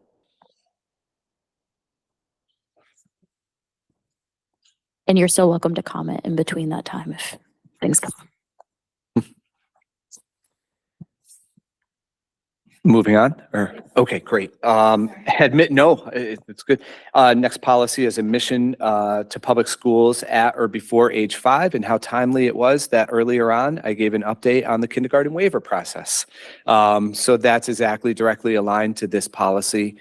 And you're still welcome to comment in between that time if things come. Moving on, okay, great. It's good. Next policy is admission to public schools at or before age 5, and how timely it was that earlier on I gave an update on the kindergarten waiver process. So that's exactly directly aligned to this policy.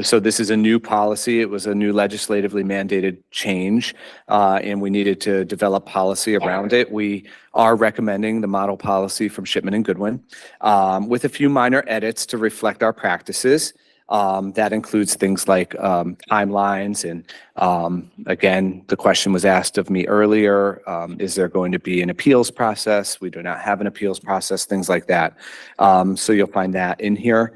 So this is a new policy. It was a new legislatively mandated change, and we needed to develop policy around it. We are recommending the model policy from Shipman and Goodwin with a few minor edits to reflect our practices. That includes things like timelines. And again, the question was asked of me earlier, is there going to be an appeals process? We do not have an appeals process, things like that. So you'll find that in here.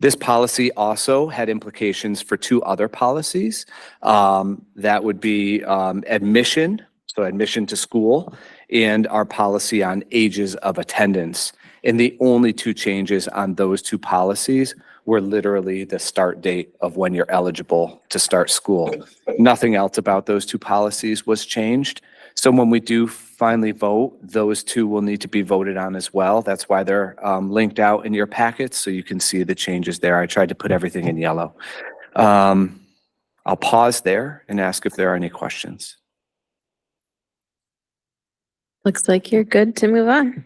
This policy also had implications for 2 other policies. That would be admission, so admission to school, and our policy on ages of attendance. And the only 2 changes on those 2 policies were literally the start date of when you're eligible to start school. Nothing else about those 2 policies was changed. So when we do finally vote, those 2 will need to be voted on as well. That's why they're linked out in your packets, so you can see the changes there. I tried to put everything in yellow. I'll pause there and ask if there are any questions. Looks like you're good to move on.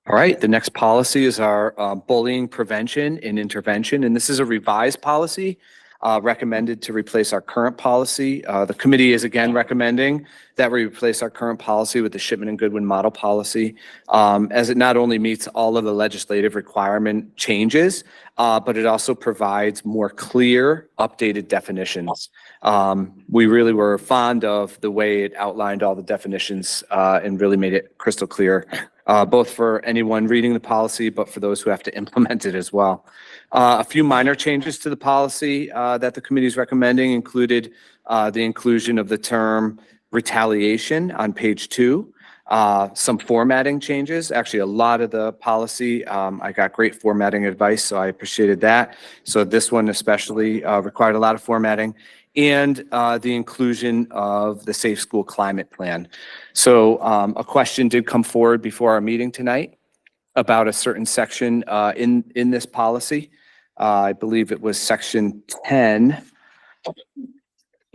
All right, the next policy is our bullying prevention and intervention, and this is a revised policy recommended to replace our current policy. The committee is again recommending that we replace our current policy with the Shipman and Goodwin model policy, as it not only meets all of the legislative requirement changes, but it also provides more clear, updated definitions. We really were fond of the way it outlined all the definitions and really made it crystal clear, both for anyone reading the policy, but for those who have to implement it as well. A few minor changes to the policy that the committee is recommending included the inclusion of the term retaliation on page 2, some formatting changes. Actually, a lot of the policy, I got great formatting advice, so I appreciated that. So this one especially required a lot of formatting, and the inclusion of the Safe School Climate Plan. So a question did come forward before our meeting tonight about a certain section in this policy. I believe it was section 10,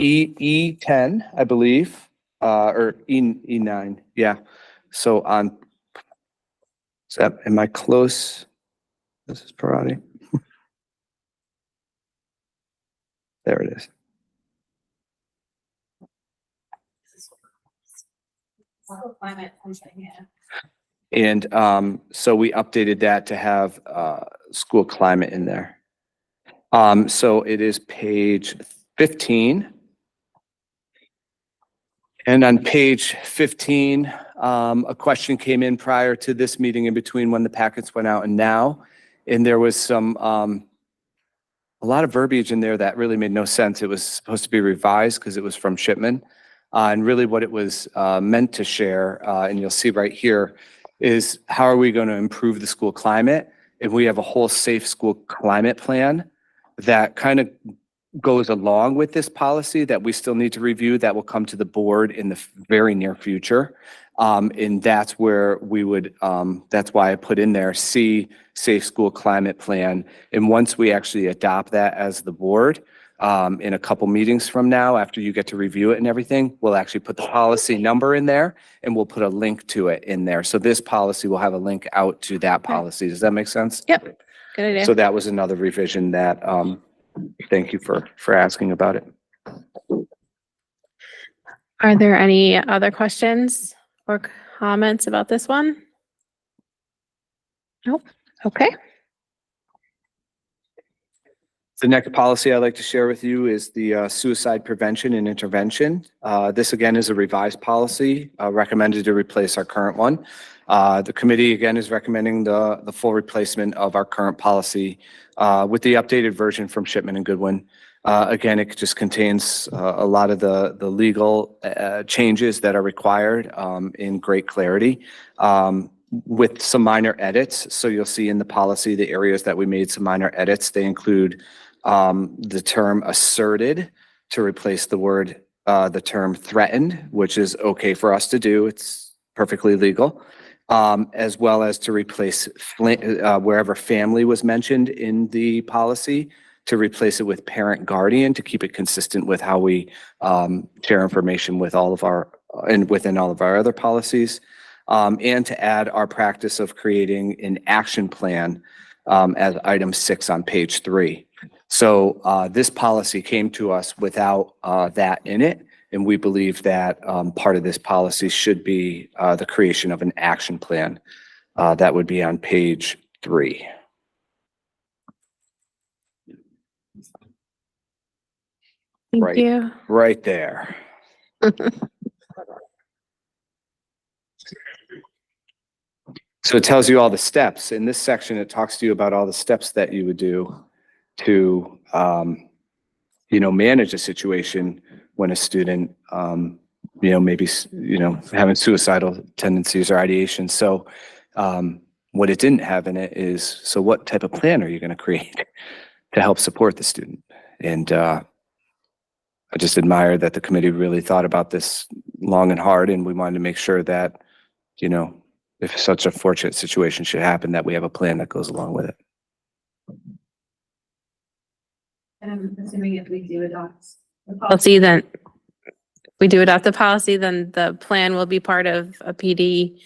E10, I believe, or E9, yeah. So on, am I close? This is Parati. There it is. And so we updated that to have school climate in there. So it is page 15. And on page 15, a question came in prior to this meeting in between when the packets went out and now. And there was some, a lot of verbiage in there that really made no sense. It was supposed to be revised because it was from Shipman. And really what it was meant to share, and you'll see right here, is how are we going to improve the school climate? And we have a whole safe school climate plan that kind of goes along with this policy that we still need to review that will come to the board in the very near future. And that's where we would, that's why I put in there, C, safe school climate plan. And once we actually adopt that as the board, in a couple meetings from now, after you get to review it and everything, we'll actually put the policy number in there and we'll put a link to it in there. So this policy will have a link out to that policy. Does that make sense? Yep. Good idea. So that was another revision that, thank you for asking about it. Are there any other questions or comments about this one? Nope. Okay. The next policy I'd like to share with you is the suicide prevention and intervention. This again is a revised policy recommended to replace our current one. The committee again is recommending the full replacement of our current policy with the updated version from Shipman and Goodwin. Again, it just contains a lot of the legal changes that are required in great clarity with some minor edits. So you'll see in the policy the areas that we made some minor edits. They include the term asserted to replace the term threatened, which is okay for us to do. It's perfectly legal. As well as to replace wherever family was mentioned in the policy, to replace it with parent guardian to keep it consistent with how we share information with all of our and within all of our other policies, and to add our practice of creating an action plan as item 6 on page 3. So this policy came to us without that in it. And we believe that part of this policy should be the creation of an action plan. That would be on page 3. Thank you. Right there. So it tells you all the steps. In this section, it talks to you about all the steps that you would do to, manage a situation when a student, maybe, having suicidal tendencies or ideation. So what it didn't have in it is, so what type of plan are you going to create to help support the student? And I just admire that the committee really thought about this long and hard, and we wanted to make sure that, if such a fortunate situation should happen, that we have a plan that goes along with it. And I'm assuming if we do adopt the policy, then the plan will be part of a PD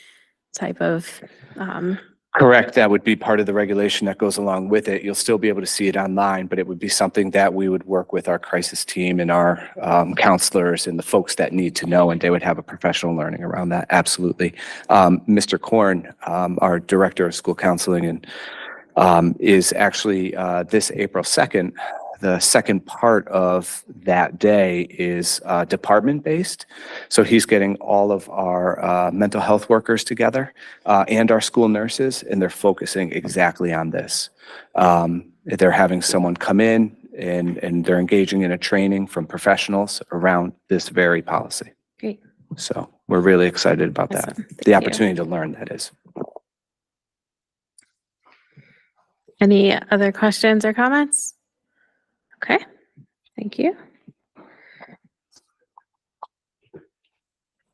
type of, Correct. That would be part of the regulation that goes along with it. You'll still be able to see it online, but it would be something that we would work with our crisis team and our counselors and the folks that need to know, and they would have a professional learning around that. Absolutely. Mr. Korn, our director of school counseling, and is actually this April 2nd. The second part of that day is department-based. So he's getting all of our mental health workers together and our school nurses, and they're focusing exactly on this. They're having someone come in and they're engaging in a training from professionals around this very policy. Great. So we're really excited about that. Awesome. The opportunity to learn, that is. Any other questions or comments? Okay, thank you.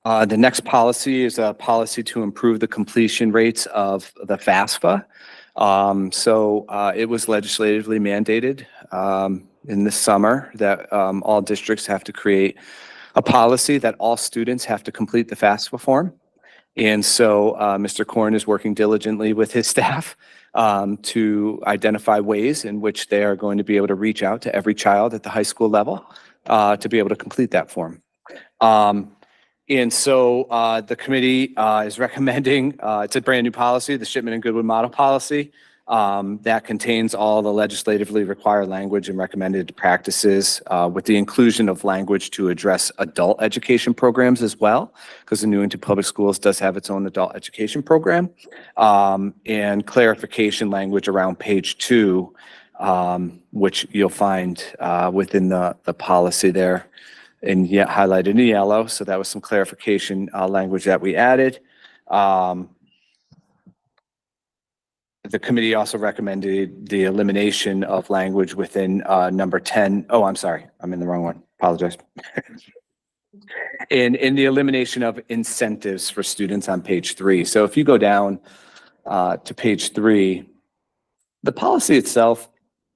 The next policy is a policy to improve the completion rates of the FAFSA. It was legislatively mandated in the summer that all districts have to create a policy that all students have to complete the FAFSA form. And so Mr. Korn is working diligently with his staff to identify ways in which they are going to be able to reach out to every child at the high school level to be able to complete that form. And so the committee is recommending, it's a brand new policy, the Shipman and Goodwin Model Policy, that contains all the legislatively required language and recommended practices with the inclusion of language to address adult education programs as well, because the Newington Public Schools does have its own adult education program, and clarification language around page 2, which you'll find within the policy there and highlighted in yellow. So that was some clarification language that we added. The committee also recommended the elimination of language within number 10. Oh, I'm sorry. I'm in the wrong one. Apologize. In the elimination of incentives for students on page 3. So if you go down to page 3, the policy itself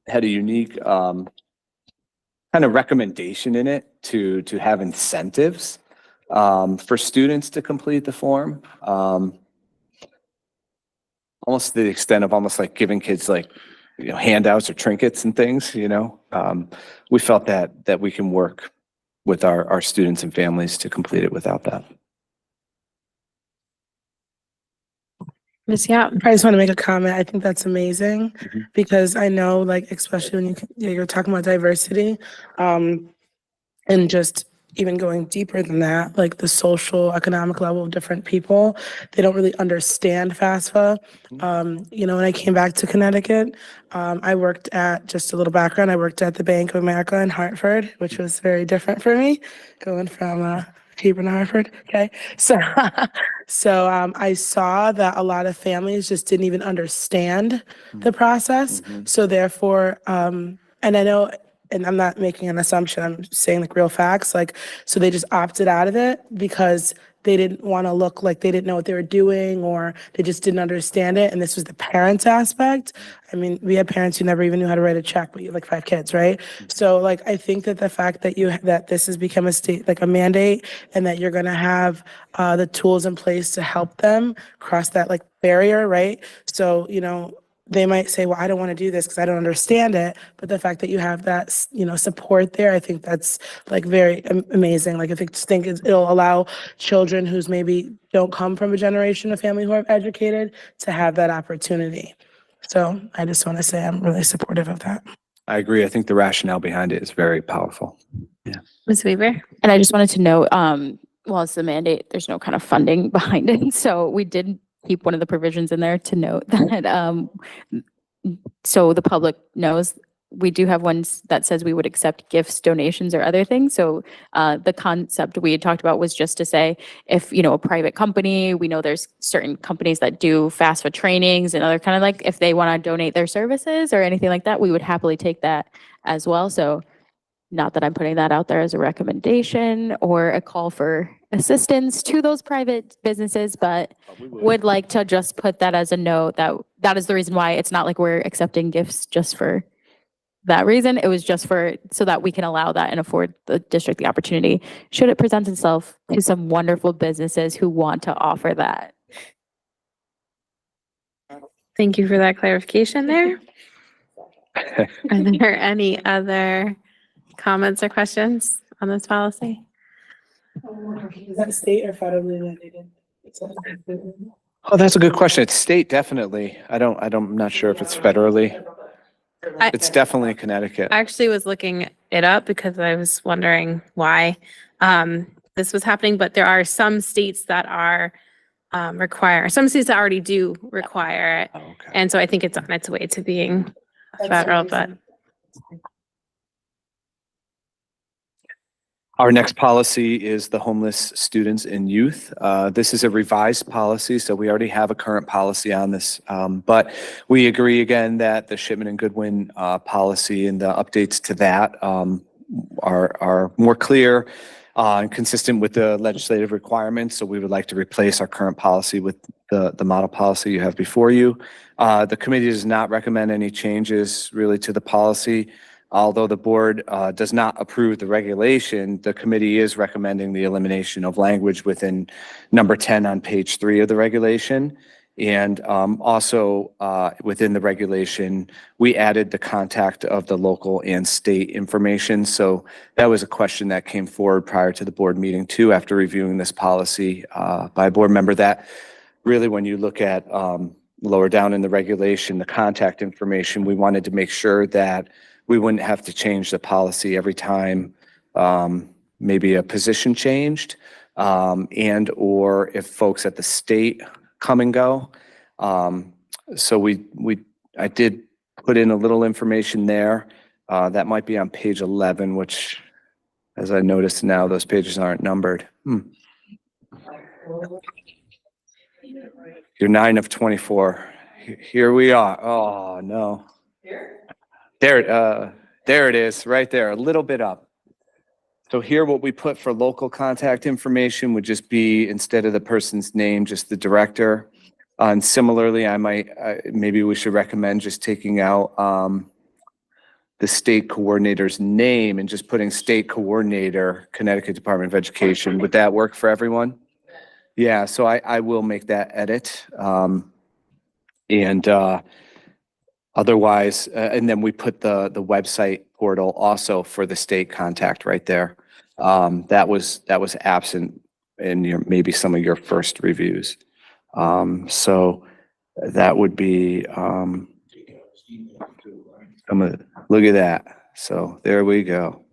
had a unique kind of recommendation in it to have incentives for students to complete the form. Almost to the extent of almost like giving kids like, handouts or trinkets and things, we felt that we can work with our students and families to complete it without that. Ms. Yap. I just want to make a comment. I think that's amazing because I know, like, especially when you're talking about diversity, and just even going deeper than that, like the social, economic level of different people, they don't really understand FAFSA. When I came back to Connecticut, I worked at, just a little background, I worked at the Bank of America in Hartford, which was very different for me, going from Hebron to Hartford. Okay. So I saw that a lot of families just didn't even understand the process. So therefore, and I know, and I'm not making an assumption, I'm saying like real facts, like, so they just opted out of it because they didn't want to look like they didn't know what they were doing, or they just didn't understand it. And this was the parents aspect. I mean, we had parents who never even knew how to write a check, but you have like 5 kids, right? So like, I think that the fact that that this has become a state, like a mandate, and that you're going to have the tools in place to help them cross that like barrier, right? So, they might say, well, I don't want to do this because I don't understand it. But the fact that you have that, support there, I think that's like very amazing. Like, I think it'll allow children who's maybe don't come from a generation of family who are educated to have that opportunity. So I just want to say I'm really supportive of that. I agree. I think the rationale behind it is very powerful. Yeah. Ms. Weaver. And I just wanted to note, well, it's a mandate, there's no kind of funding behind it. So we did keep one of the provisions in there to note that, so the public knows, we do have ones that says we would accept gifts, donations, or other things. So the concept we had talked about was just to say, if, a private company, we know there's certain companies that do FAFSA trainings and other kind of like, if they want to donate their services or anything like that, we would happily take that as well. So not that I'm putting that out there as a recommendation or a call for assistance to those private businesses, but would like to just put that as a note that is the reason why it's not like we're accepting gifts just for that reason. It was just so that we can allow that and afford the district the opportunity should it present itself to some wonderful businesses who want to offer that. Thank you for that clarification there. Are there any other comments or questions on this policy? Is that state or federally mandated? Oh, that's a good question. It's state, definitely. I'm not sure if it's federally. It's definitely Connecticut. I actually was looking it up because I was wondering why this was happening, but there are some states that are some states that already do require it. Oh, okay. And so I think it's on its way to being federal, but Our next policy is the homeless students and youth. This is a revised policy, so we already have a current policy on this. But we agree again that the Shipman and Goodwin policy and the updates to that are more clear. and consistent with the legislative requirements. So we would like to replace our current policy with the model policy you have before you. The committee does not recommend any changes really to the policy. Although the board does not approve the regulation, the committee is recommending the elimination of language within number 10 on page 3 of the regulation. And also within the regulation, we added the contact of the local and state information. So that was a question that came forward prior to the board meeting too, after reviewing this policy by a board member, that really when you look at lower down in the regulation, the contact information, we wanted to make sure that we wouldn't have to change the policy every time maybe a position changed and or if folks at the state come and go. So I did put in a little information there. That might be on page 11, which as I noticed now, those pages aren't numbered. You're 9 of 24. Here we are. Oh, no. There it is, right there, a little bit up. So here, what we put for local contact information would just be, instead of the person's name, just the director. And similarly, maybe we should recommend just taking out the state coordinator's name and just putting state coordinator, Connecticut Department of Education. Would that work for everyone? Yeah, so I will make that edit. Otherwise, and then we put the website portal also for the state contact right there. That was absent in maybe some of your first reviews. So that would be look at that. So there we go.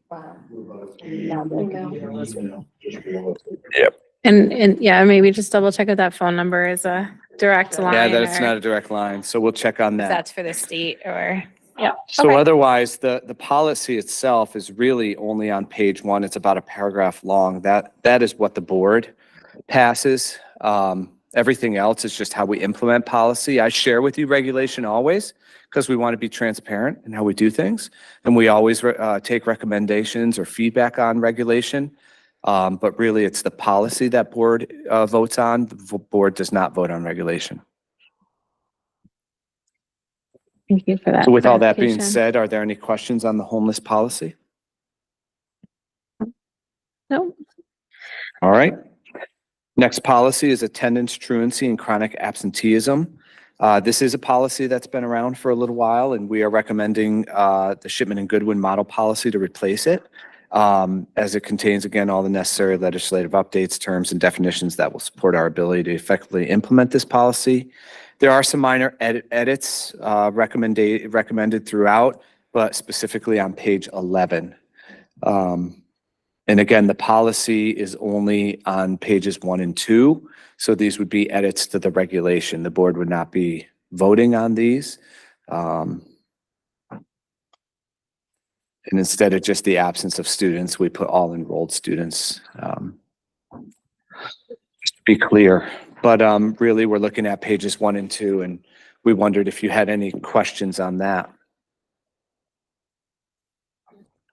Yep. And yeah, maybe just double check if that phone number is a direct line. Yeah, that's or not a direct line. So we'll check on if that. that's for the state or, yeah. So Okay. otherwise, the policy itself is really only on page 1. It's about a paragraph long. That is what the board passes. Everything else is just how we implement policy. I share with you regulation always because we want to be transparent in how we do things. And we always take recommendations or feedback on regulation. But really, it's the policy that board votes on. The board does not vote on regulation. Thank you for that. So with all that being clarification. said, are there any questions on the homeless policy? No. All right. Next policy is attendance, truancy, and chronic absenteeism. This is a policy that's been around for a little while, and we are recommending the Shipman and Goodwin model policy to replace it, as it contains, again, all the necessary legislative updates, terms, and definitions that will support our ability to effectively implement this policy. There are some minor edits recommended throughout, but specifically on page 11. And again, the policy is only on pages 1 and 2. So these would be edits to the regulation. The board would not be voting on these. And instead of just the absence of students, we put all enrolled students. Just to be clear. But really, we're looking at pages 1 and 2, and we wondered if you had any questions on that.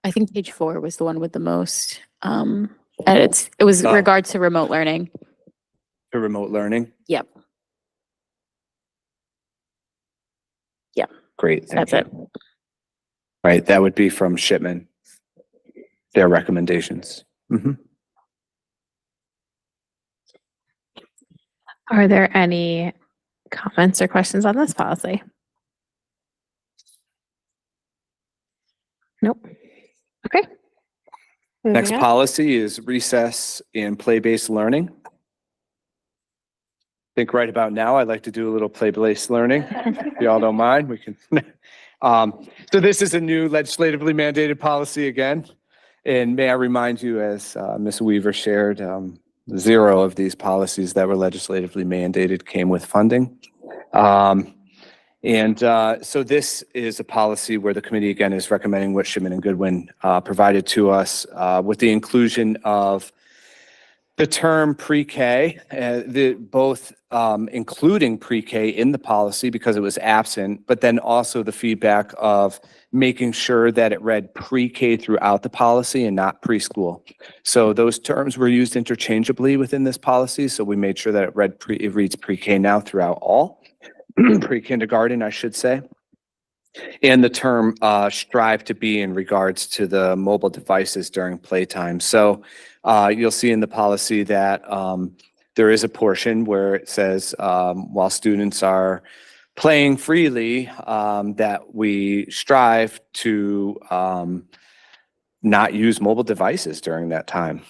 I think page 4 was the one with the most edits. It was in regards to remote learning. To remote learning? Yep. Yep. Great. Thank That's you. it. Right, that would be from Shipman, their recommendations. Mhm. Are there any comments or questions on this policy? Nope. Okay. Next Moving on. policy is recess and play-based learning. I think right about now, I'd like to do a little play-based learning. If y'all don't mind, we can. So this is a new legislatively mandated policy again. And may I remind you, as Ms. Weaver shared, 0 of these policies that were legislatively mandated came with funding. So this is a policy where the committee again is recommending what Shipman and Goodwin provided to us with the inclusion of The term pre-K, both including pre-K in the policy because it was absent, but then also the feedback of making sure that it read pre-K throughout the policy and not preschool. So those terms were used interchangeably within this policy. So we made sure that it reads pre-K now throughout all, pre-kindergarten, I should say. And the term strive to be in regards to the mobile devices during playtime. So you'll see in the policy that there is a portion where it says while students are playing freely, that we strive to not use mobile devices during that time.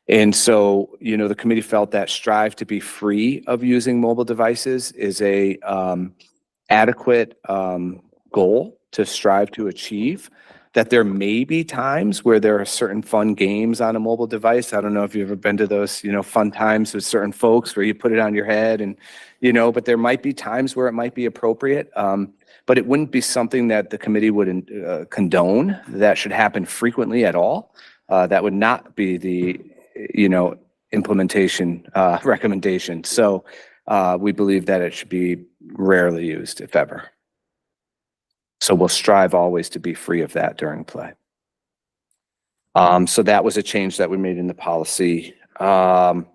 And so, the committee felt that strive to be free of using mobile devices is a adequate goal to strive to achieve, that there may be times where there are certain fun games on a mobile device. I don't know if you've ever been to those, fun times with certain folks where you put it on your head and, but there might be times where it might be appropriate. But it wouldn't be something that the committee would condone. That should happen frequently at all. That would not be the, implementation recommendation. So we believe that it should be rarely used, if ever. So we'll strive always to be free of that during play. So that was a change that we made in the policy. Yep.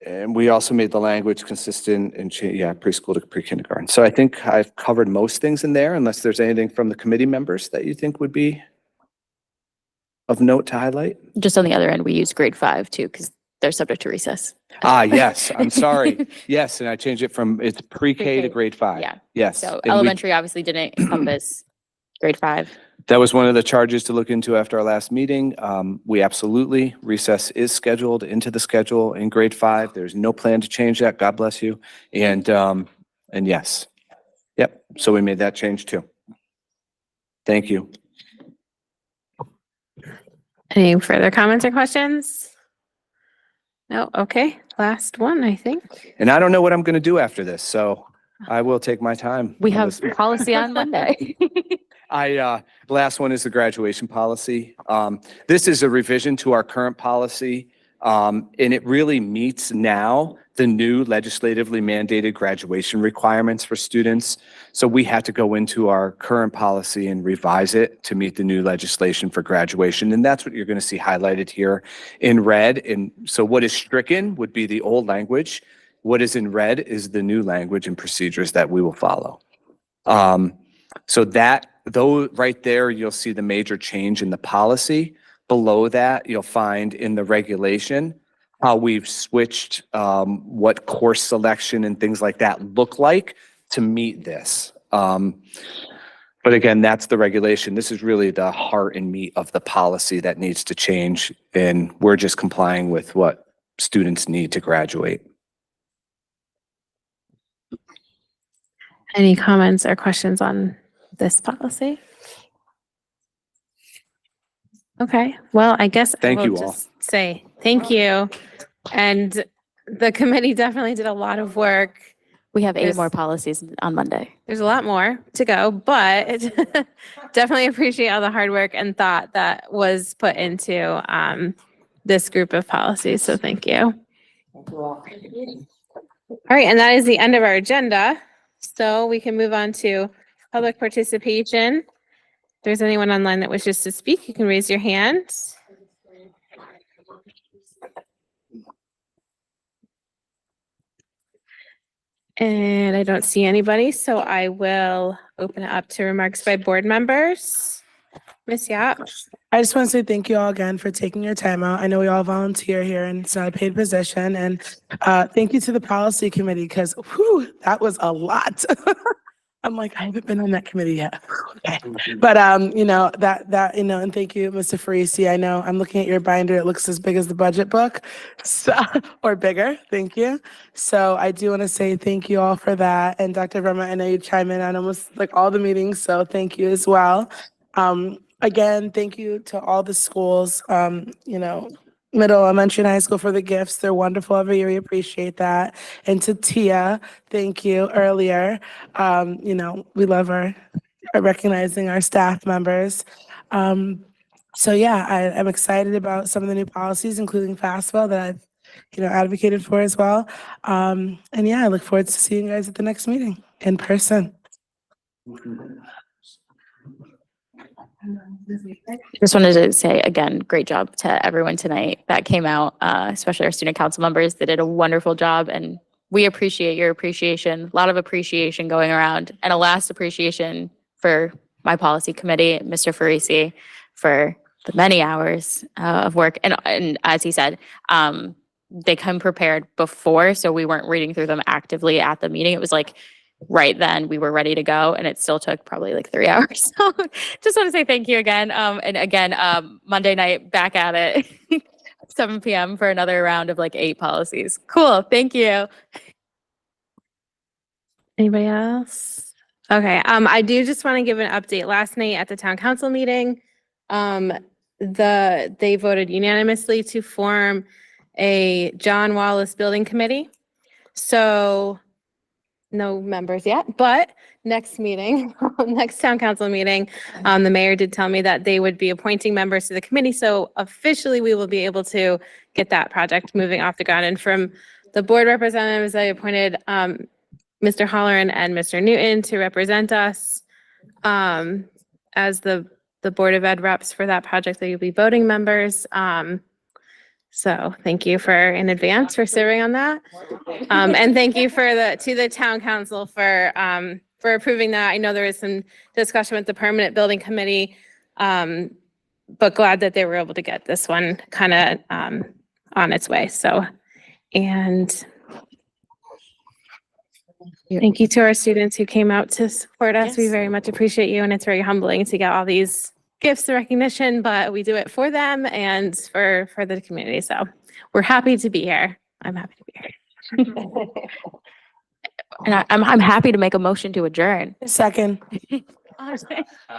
And we also made the language consistent in preschool to pre-kindergarten. So I think I've covered most things in there, unless there's anything from the committee members that you think would be of note to highlight. Just on the other end, we use grade 5 too, because they're subject to recess. Yes, I'm sorry. Yes, and I changed it from, it's pre-K to grade 5. Yeah. Yes. So and elementary obviously didn't encompass grade 5. That was one of the charges to look into after our last meeting. We absolutely, recess is scheduled into the schedule in grade 5. There's no plan to change that. God bless you. And yes. Yep. So we made that change too. Thank you. Any further comments or questions? No, okay. Last one, I think. And I don't know what I'm going to do after this, so I will take my time. We have policy on Monday. The last one is the graduation policy. This is a revision to our current policy, and it really meets now the new legislatively mandated graduation requirements for students. So we had to go into our current policy and revise it to meet the new legislation for graduation. And that's what you're going to see highlighted here in red. And so what is stricken would be the old language. What is in red is the new language and procedures that we will follow. So that, though, right there, you'll see the major change in the policy. Below that, you'll find in the regulation how we've switched what course selection and things like that look like to meet this. But again, that's the regulation. This is really the heart and meat of the policy that needs to change, and we're just complying with what students need to graduate. Any comments or questions on this policy? Okay, well, I guess Thank I will you all. just say thank you. And the committee definitely did a lot of work. We have 8 There's- more policies on Monday. There's a lot more to go, but definitely appreciate all the hard work and thought that was put into this group of policies. So thank you. All right, and that is the end of our agenda. So we can move on to public participation. If there's anyone online that wishes to speak, you can raise your hand. And I don't see anybody, so I will open it up to remarks by board members. Ms. Yap. I just want to say thank you all again for taking your time out. I know we all volunteer here and it's not a paid position. And thank you to the policy committee because that was a lot. I'm like, I haven't been on that committee yet. Okay. But and thank you, Mr. Farisi. I know I'm looking at your binder. It looks as big as the budget book, so, or bigger. Thank you. So I do want to say thank you all for that. And Dr. Verma, I know you chime in on almost like all the meetings, so thank you as well. Again, thank you to all the schools, middle, elementary, and high school for the gifts. They're wonderful every year. We appreciate that. And to Tia, thank you earlier. We love our recognizing our staff members. So yeah, I'm excited about some of the new policies, including FAFSA that I've, advocated for as well. And yeah, I look forward to seeing you guys at the next meeting in person. Just wanted to say again, great job to everyone tonight that came out, especially our student council members. They did a wonderful job and we appreciate your appreciation. A lot of appreciation going around, and a last appreciation for my policy committee, Mr. Farisi, for the many hours of work. And as he said, they come prepared before, so we weren't reading through them actively at the meeting. It was like right then we were ready to go, and it still took probably like 3 hours. So just want to say thank you again. And again, Monday night back at it, 7 p.m. for another round of like 8 policies. Cool. Thank you. Anybody else? Okay, I do just want to give an update. Last night at the town council meeting, they voted unanimously to form a John Wallace Building Committee. So no members yet, but next meeting, next town council meeting, the mayor did tell me that they would be appointing members to the committee. So officially we will be able to get that project moving off the ground. And from the board representatives, I appointed, Mr. Holleran and Mr. Newton to represent us as the Board of Ed reps for that project. They will be voting members. So thank you in advance for serving on that. And thank you to the town council for approving that. I know there was some discussion with the permanent building committee, but glad that they were able to get this one kind of on its way. So, and thank you to our students who came out to support us. We very much appreciate you, and it's very humbling to get all these gifts of recognition, but we do it for them and for the community. So we're happy to be here. I'm happy to be here. And I'm happy to make a motion to adjourn. Second.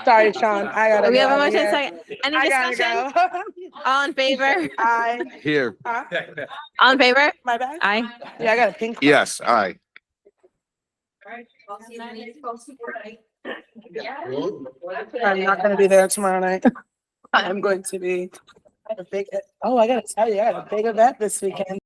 Sorry, Sean. I gotta We go. have a motion Yeah. second. Any I gotta discussion? go. All in favor? Aye. Here. All in favor? My bad. Aye. Yeah, I got a pink. Yes, aye. I'm not gonna be there tomorrow night. I'm going to be. I gotta tell you, I had a big event this weekend.